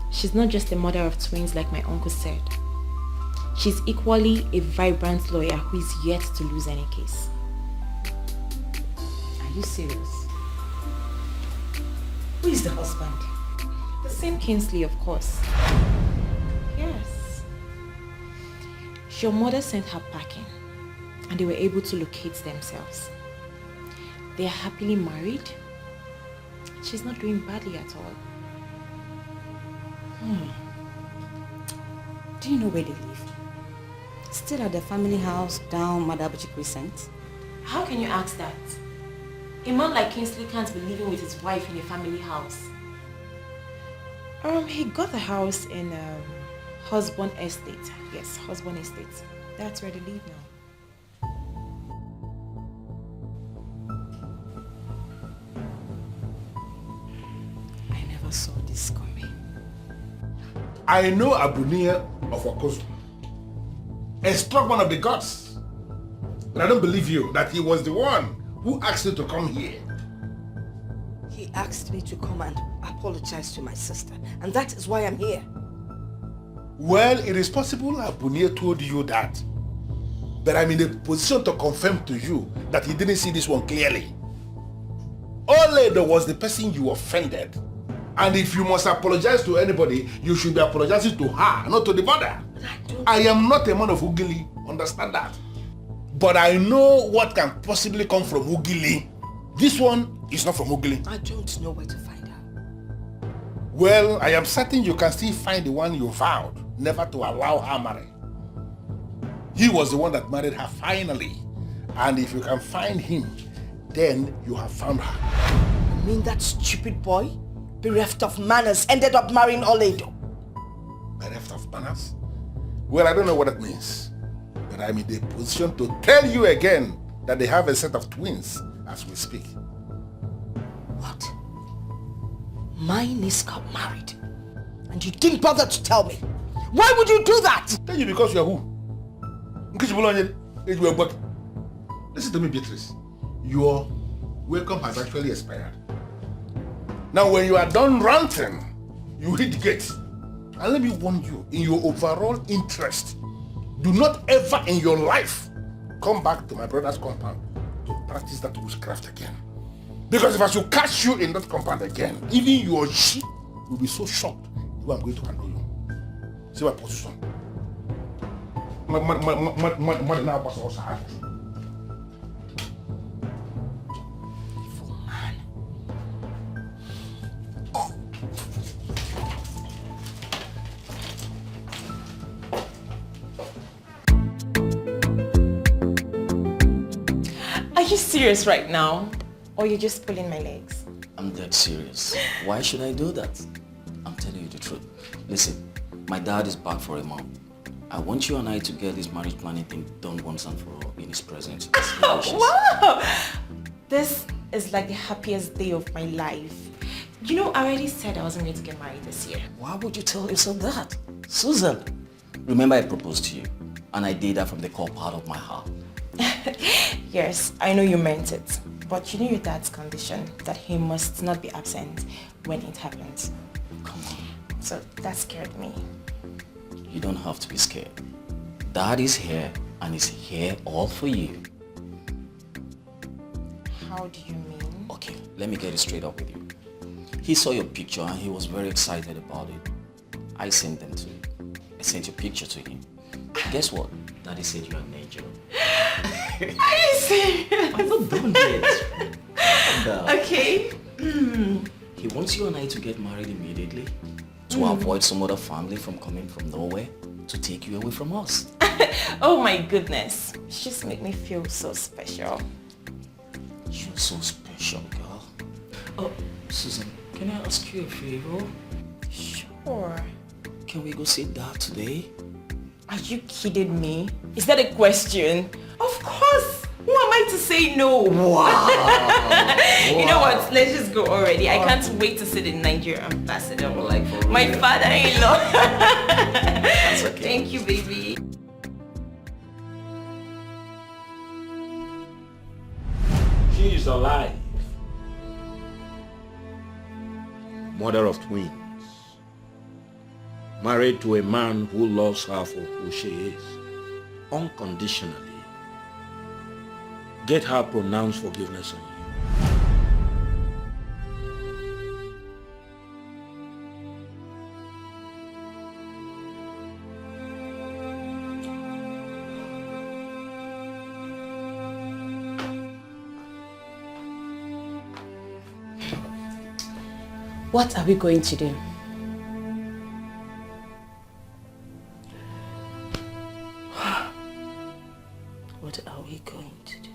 She's not just a mother of twins like my uncle said. She's equally a vibrant lawyer who is yet to lose any case. Are you serious? Who is the husband? The same Kingsley, of course. Yes. Your mother sent her packing and they were able to locate themselves. They are happily married. She's not doing badly at all. Do you know where they live? Still at the family house down Madabuchi Crescent? How can you ask that? A man like Kingsley can't be living with his wife in a family house. He got the house in Husband Estate. Yes, Husband Estate. That's where they live now. I never saw this coming. I know Abunia of Wakozu, a strong one of the gods. But I don't believe you that he was the one who asked you to come here. He asked me to come and apologize to my sister, and that is why I'm here. Well, it is possible Abunia told you that, but I'm in a position to confirm to you that he didn't see this one clearly. Oledo was the person you offended. And if you must apologize to anybody, you should be apologizing to her, not to the mother. I am not a man of Ugili, understand that. But I know what can possibly come from Ugili. This one is not from Ugili. I don't know where to find her. Well, I am certain you can still find the one you vowed never to allow her marry. He was the one that married her finally. And if you can find him, then you have found her. You mean that stupid boy, bereft of manners, ended up marrying Oledo? Bereft of manners? Well, I don't know what that means. But I'm in the position to tell you again that they have a set of twins as we speak. What? My niece got married, and you didn't bother to tell me. Why would you do that? Tell you because you are who? Listen to me, Beatrice. Your welcome has actually expired. Now, when you are done ranting, you hit the gate. And let me warn you, in your overall interest, do not ever in your life come back to my brother's compound to practice that witchcraft again. Because if I should catch you in that compound again, even your sheep will be so shocked the way I'm going to handle you. See my position. Evil man. Are you serious right now? Or you're just pulling my legs? I'm dead serious. Why should I do that? I'm telling you the truth. Listen, my dad is back for a month. I want you and I to get this marriage planning thing done once and for all in his presence. Wow! This is like the happiest day of my life. You know, I already said I wasn't going to get married this year. Why would you tell yourself that? Susan, remember I proposed to you and I did that from the core part of my heart. Yes, I know you meant it. But you know your dad's condition, that he must not be absent when it happens. Come on. So that scared me. You don't have to be scared. Dad is here and is here all for you. How do you mean? Okay, let me get it straight up with you. He saw your picture and he was very excited about it. I sent them to him. I sent your picture to him. Guess what? Daddy said you're an angel. Are you serious? I'm not done yet. Okay. He wants you and I to get married immediately to avoid some other family from coming from nowhere to take you away from us. Oh my goodness. You just make me feel so special. You're so special, girl. Oh, Susan, can I ask you a favor? Sure. Can we go see Dad today? Are you kidding me? Is that a question? Of course. Who am I to say no? Wow. You know what? Let's just go already. I can't wait to see the Nigerian ambassador. Like for real. My father-in-law. That's okay. Thank you, baby. She is alive. Mother of twins. Married to a man who loves her for who she is, unconditionally. Get her pronounced forgiveness on you. What are we going to do? What are we going to do?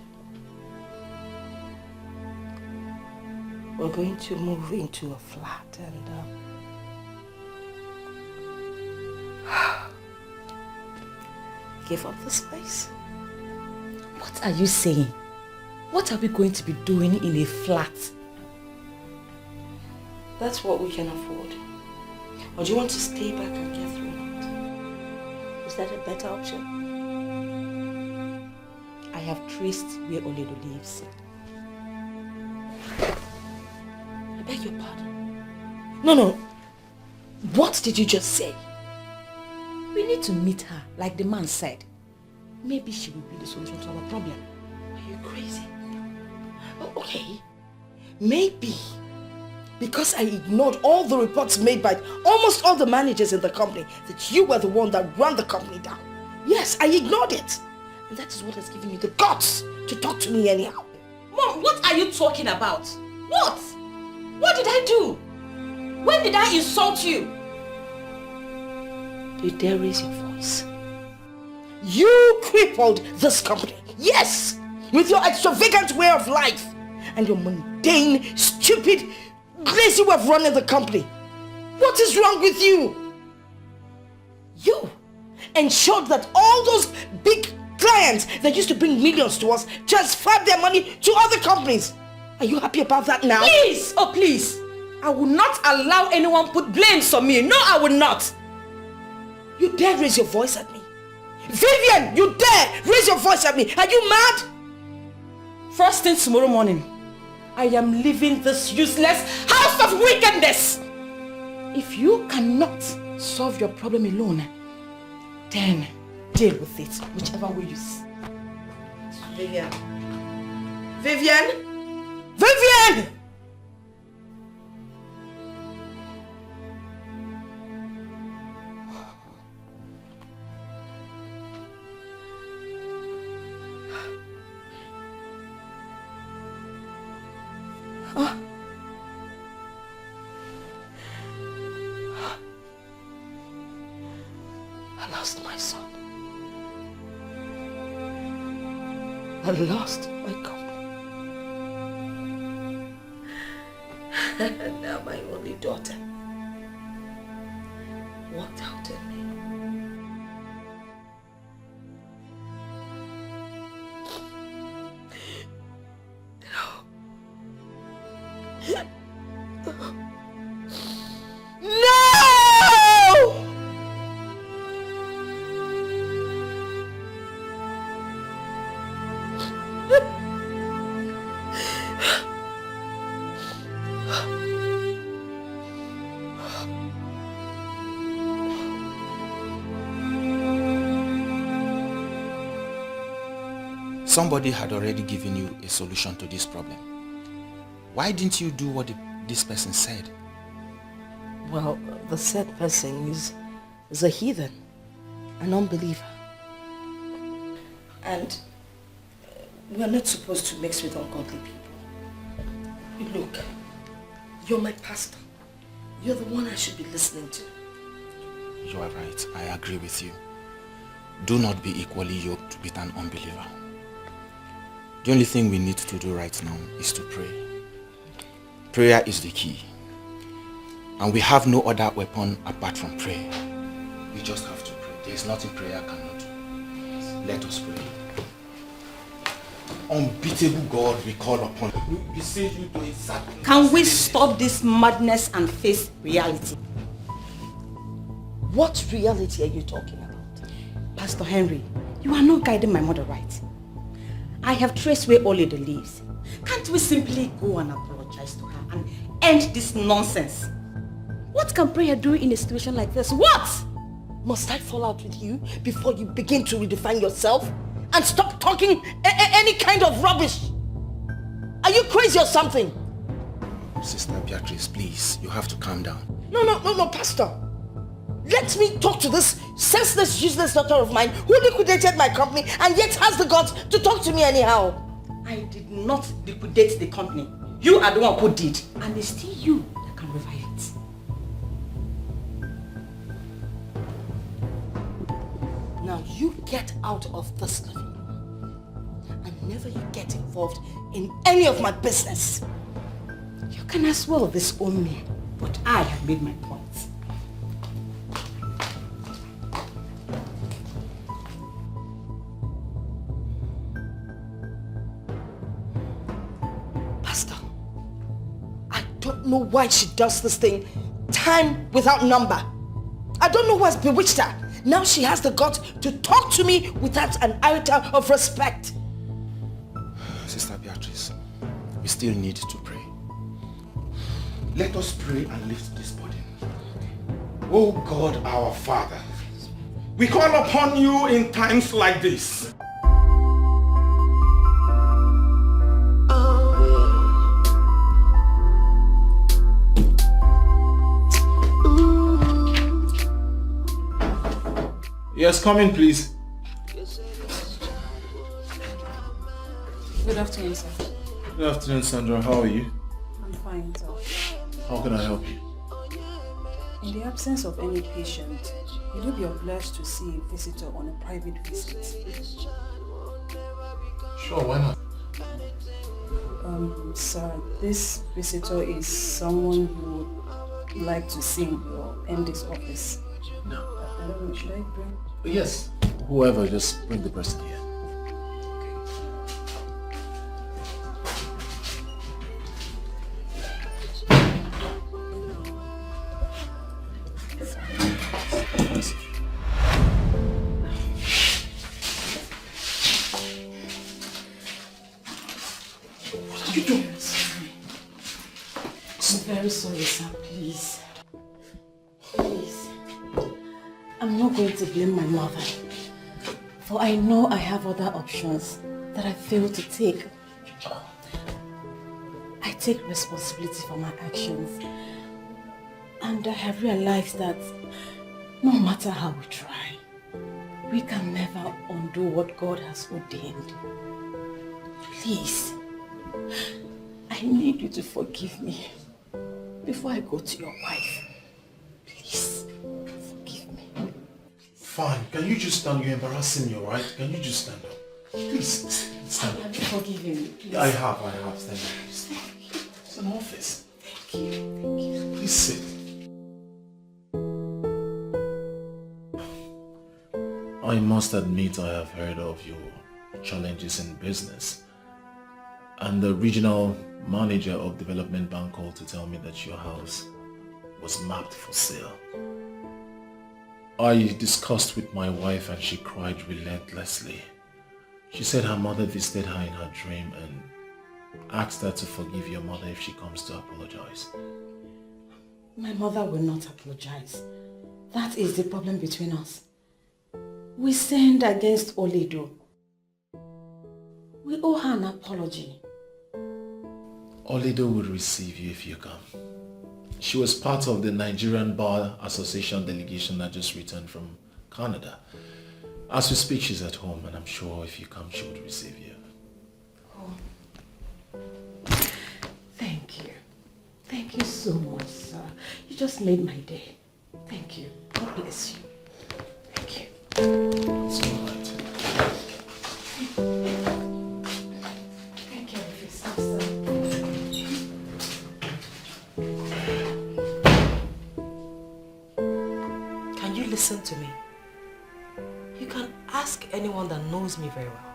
We're going to move into a flat and give up the space. What are you saying? What are we going to be doing in a flat? That's what we can afford. Or do you want to stay back and get thrown out? Is that a better option? I have traced where Oledo lives. I beg your pardon. No. What did you just say? We need to meet her, like the man said. Maybe she will be the solution to our problem. Are you crazy? Oh, okay. Maybe. Because I ignored all the reports made by almost all the managers in the company that you were the one that ran the company down. Yes, I ignored it. And that is what has given you the guts to talk to me anyhow. Mom, what are you talking about? What? What did I do? When did I insult you? You dare raise your voice? You crippled this company. Yes! With your extravagant way of life and your mundane, stupid, lazy way of running the company. What is wrong with you? You ensured that all those big clients that used to bring millions to us transferred their money to other companies. Are you happy about that now? Please! Oh, please! I will not allow anyone put blames on me. No, I will not. You dare raise your voice at me? Vivian, you dare raise your voice at me? Are you mad? First thing tomorrow morning, I am leaving this useless house of wickedness. If you cannot solve your problem alone, then deal with it, whichever way you see. Vivian. Vivian! Vivian! I lost my son. I lost my company. And now my only daughter walked out on me. No. somebody had already given you a solution to this problem. Why didn't you do what this person said? Well, the said person is a heathen, an unbeliever. And we're not supposed to mix with ungodly people. Look, you're my pastor. You're the one I should be listening to. You are right. I agree with you. Do not be equally yoked with an unbeliever. The only thing we need to do right now is to pray. Prayer is the key. And we have no other weapon apart from prayer. We just have to pray. There is nothing prayer cannot do. Let us pray. Unbeatable God, we call upon you. We beseech you to exactly... Can we stop this madness and face reality? What reality are you talking about? Pastor Henry, you are not guiding my mother right. I have traced where Oledo lives. Can't we simply go and apologize to her and end this nonsense? What can prayer do in a situation like this? What? Must I fall out with you before you begin to redefine yourself? And stop talking any kind of rubbish? Are you crazy or something? Sister Beatrice, please, you have to calm down. No, Pastor. Let me talk to this senseless, useless daughter of mine who liquidated my company and yet has the guts to talk to me anyhow. I did not liquidate the company. You are the one who did. And it's still you that can revive it. Now you get out of this living room and never you get involved in any of my business. You can as well disown me, but I have made my point. Pastor, I don't know why she does this thing time without number. I don't know what's bewitched her. Now she has the guts to talk to me without an iota of respect. Sister Beatrice, we still need to pray. Let us pray and lift this burden. Oh God, our Father, we call upon you in times like this. Yes, come in, please. Good afternoon, sir. Good afternoon, Sandra. How are you? I'm fine, sir. How can I help you? In the absence of any patient, will you be obliged to see a visitor on a private visit? Sure, why not? Sir, this visitor is someone who would like to see your MD's office. No. I don't know, should I bring? Yes. Whoever, just bring the person here. What are you doing? I'm very sorry, sir. Please. Please. I'm not going to blame my mother, for I know I have other options that I failed to take. I take responsibility for my actions, and I have realized that no matter how we try, we can never undo what God has ordained. Please, I need you to forgive me before I go to your wife. Please. Fine. Can you just stand? You're embarrassing me, alright? Can you just stand up? Please, stand up. Have you forgiven me, please? I have. Stand up. Please. It's an office. Thank you. Please sit. I must admit I have heard of your challenges in business. And the regional manager of Development Bank called to tell me that your house was mapped for sale. I discussed with my wife and she cried relentlessly. She said her mother visited her in her dream and asked her to forgive your mother if she comes to apologize. My mother will not apologize. That is the problem between us. We sinned against Oledo. We owe her an apology. Olido will receive you if you come. She was part of the Nigerian Bar Association delegation that just returned from Canada. As we speak, she's at home, and I'm sure if you come, she would receive you. Oh. Thank you. Thank you so much, sir. You just made my day. Thank you. God bless you. Thank you. It's all right. Thank you, officer, sir. Can you listen to me? You can ask anyone that knows me very well.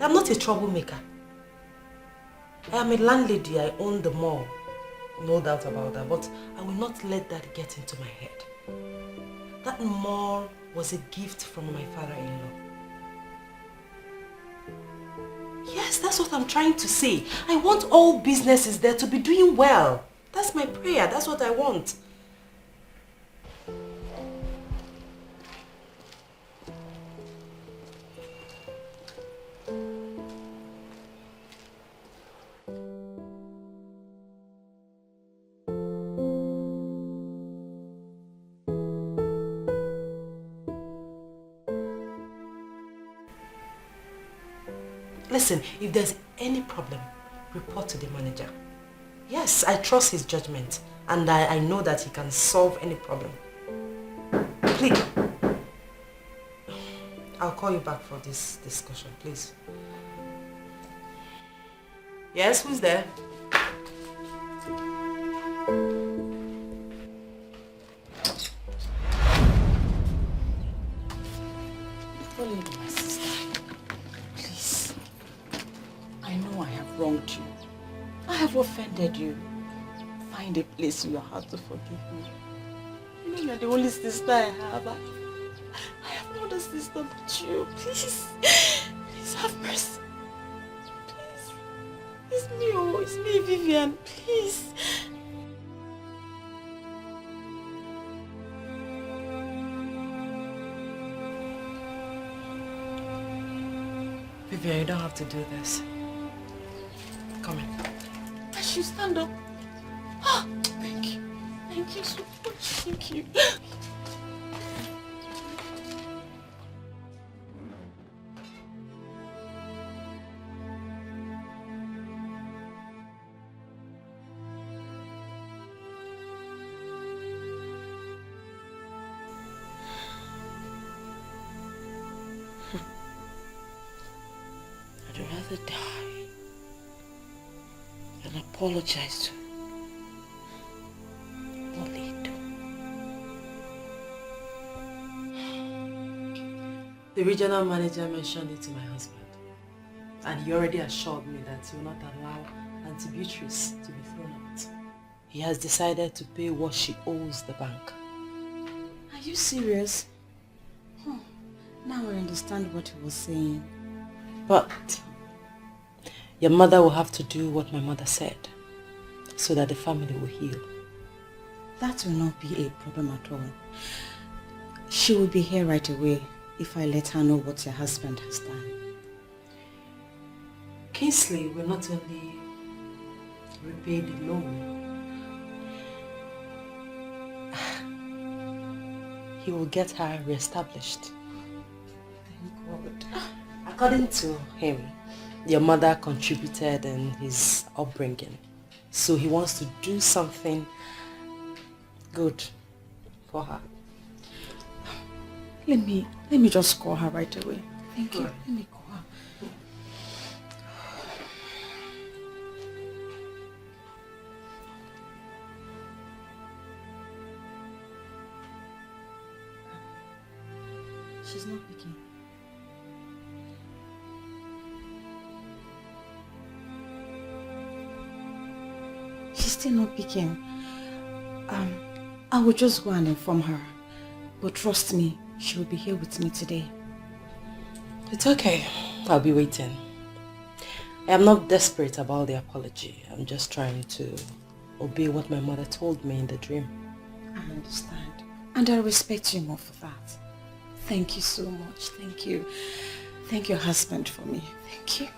I'm not a troublemaker. I am a landlady. I own the mall. No doubt about that. But I will not let that get into my head. That mall was a gift from my father-in-law. Yes, that's what I'm trying to say. I want all businesses there to be doing well. That's my prayer. That's what I want. Listen, if there's any problem, report to the manager. Yes, I trust his judgment and I know that he can solve any problem. Please. I'll call you back for this discussion, please. Yes, who's there? Follow my sister. Please. I know I have wronged you. I have offended you. Find a place in your heart to forgive me. You know you're the only sister I have. I have no other sister but you. Please. Please have mercy. Please. It's me, oh. It's me, Vivian. Please. Vivian, you don't have to do this. Come in. I should stand up. Ah, thank you. Thank you so much. Thank you. I'd rather die than apologize to Nollywood. The regional manager mentioned it to my husband. And he already assured me that he will not allow Auntie Beatrice to be thrown out. He has decided to pay what she owes the bank. Are you serious? Oh, now I understand what he was saying. But your mother will have to do what my mother said so that the family will heal. That will not be a problem at all. She will be here right away if I let her know what your husband has done. Kingsley will not only repay the loan, he will get her reestablished. Thank God. According to him, your mother contributed in his upbringing. So he wants to do something good for her. Let me just call her right away. Thank you. Let me call her. She's not picking. She's still not picking. I will just go and inform her. But trust me, she will be here with me today. It's okay. I'll be waiting. I am not desperate about the apology. I'm just trying to obey what my mother told me in the dream. I understand. And I respect you more for that. Thank you so much. Thank you. Thank your husband for me. Thank you.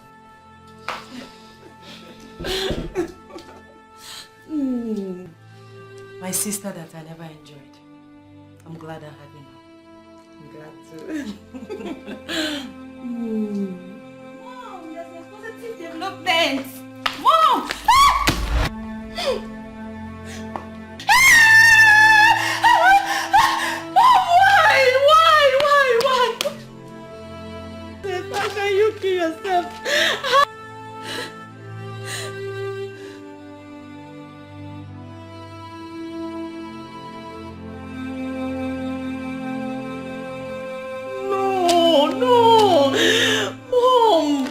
My sister that I never enjoyed. I'm glad I have enough. I'm glad to. Mom, there's a positive development. Mom! Why? How can you kill yourself? No, Mom.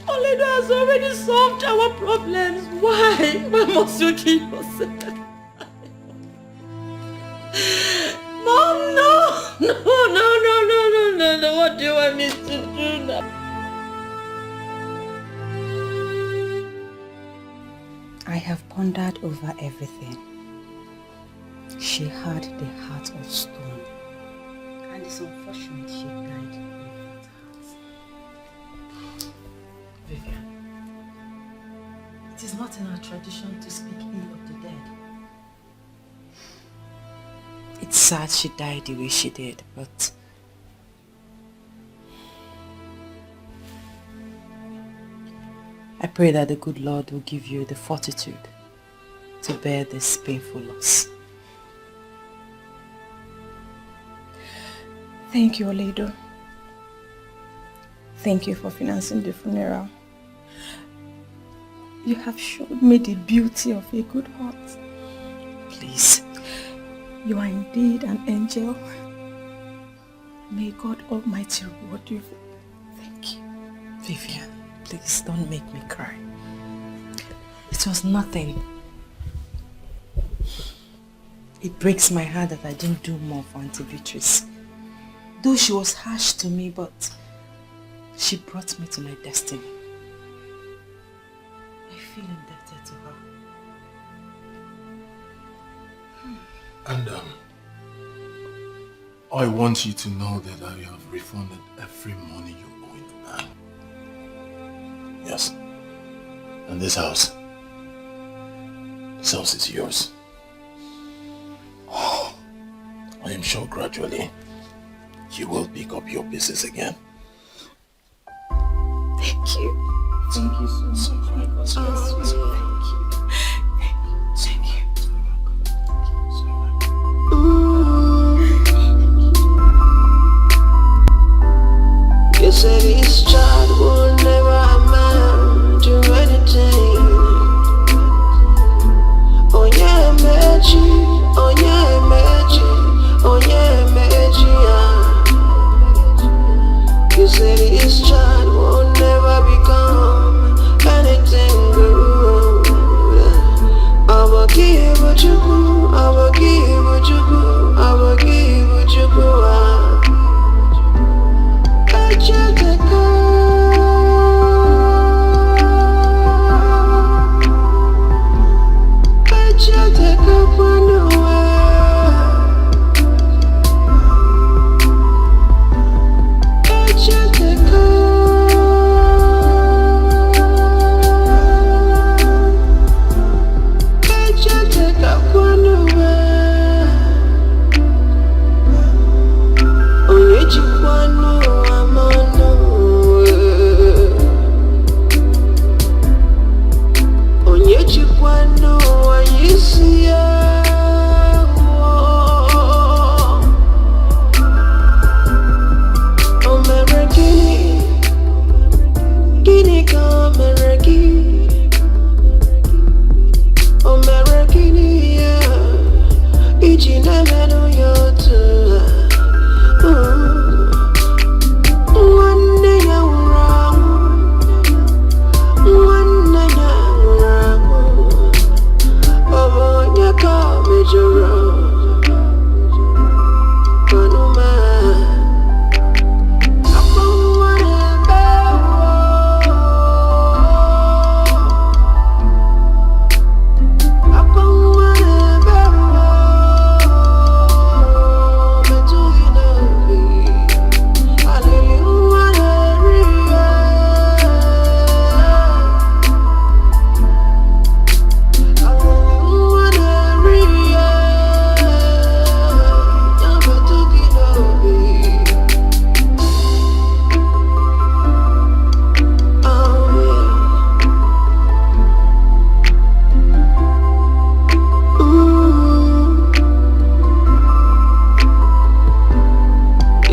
Oledo has already solved our problems. Why must you kill yourself? Mom, no. What do you want me to do now? I have pondered over everything. She had the heart of stone. And it's unfortunate she died with that heart. Vivian, it is not in our tradition to speak ill of the dead. It's sad she died the way she did, but I pray that the good Lord will give you the fortitude to bear this painful loss. Thank you, Oledo. Thank you for financing the funeral. You have showed me the beauty of a good heart. Please. You are indeed an angel. May God Almighty reward you. Thank you. Vivian, please don't make me cry. It was nothing. It breaks my heart that I didn't do more for Auntie Beatrice. Though she was harsh to me, but she brought me to my destiny. I feel indebted to her. And I want you to know that I have refunded every money you owe in the bank. Yes. And this house is yours. I am sure gradually you will pick up your business again. Thank you. Thank you so much. Thank you. Thank you. You said this child will never amount to anything. Oh yeah, magic. Oh yeah, magic. Oh yeah, magic. You said this child will never become anything good.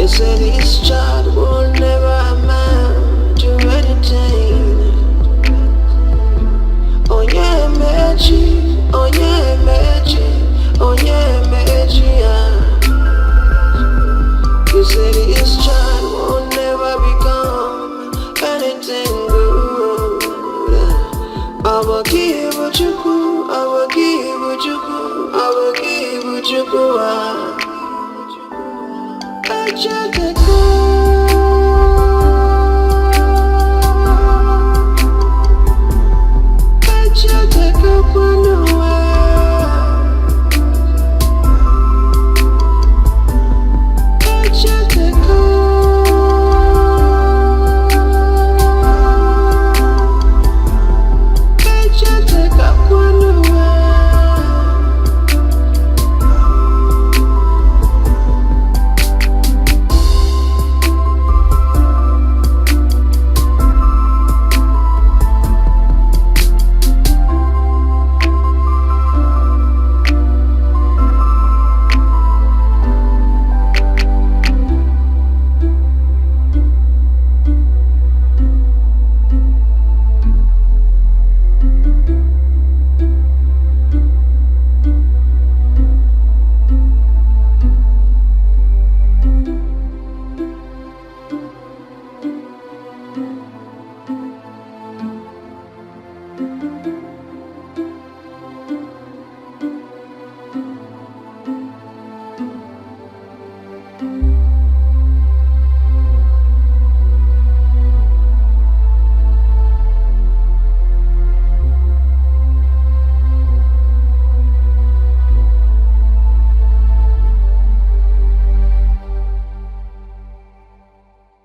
You say this child will never amount to anything. Oh yeah, Meji, oh yeah, Meji, oh yeah, Meji, yeah. You say this child will never become anything good. I will give what you could, I will give what you could, I will give what you could. I just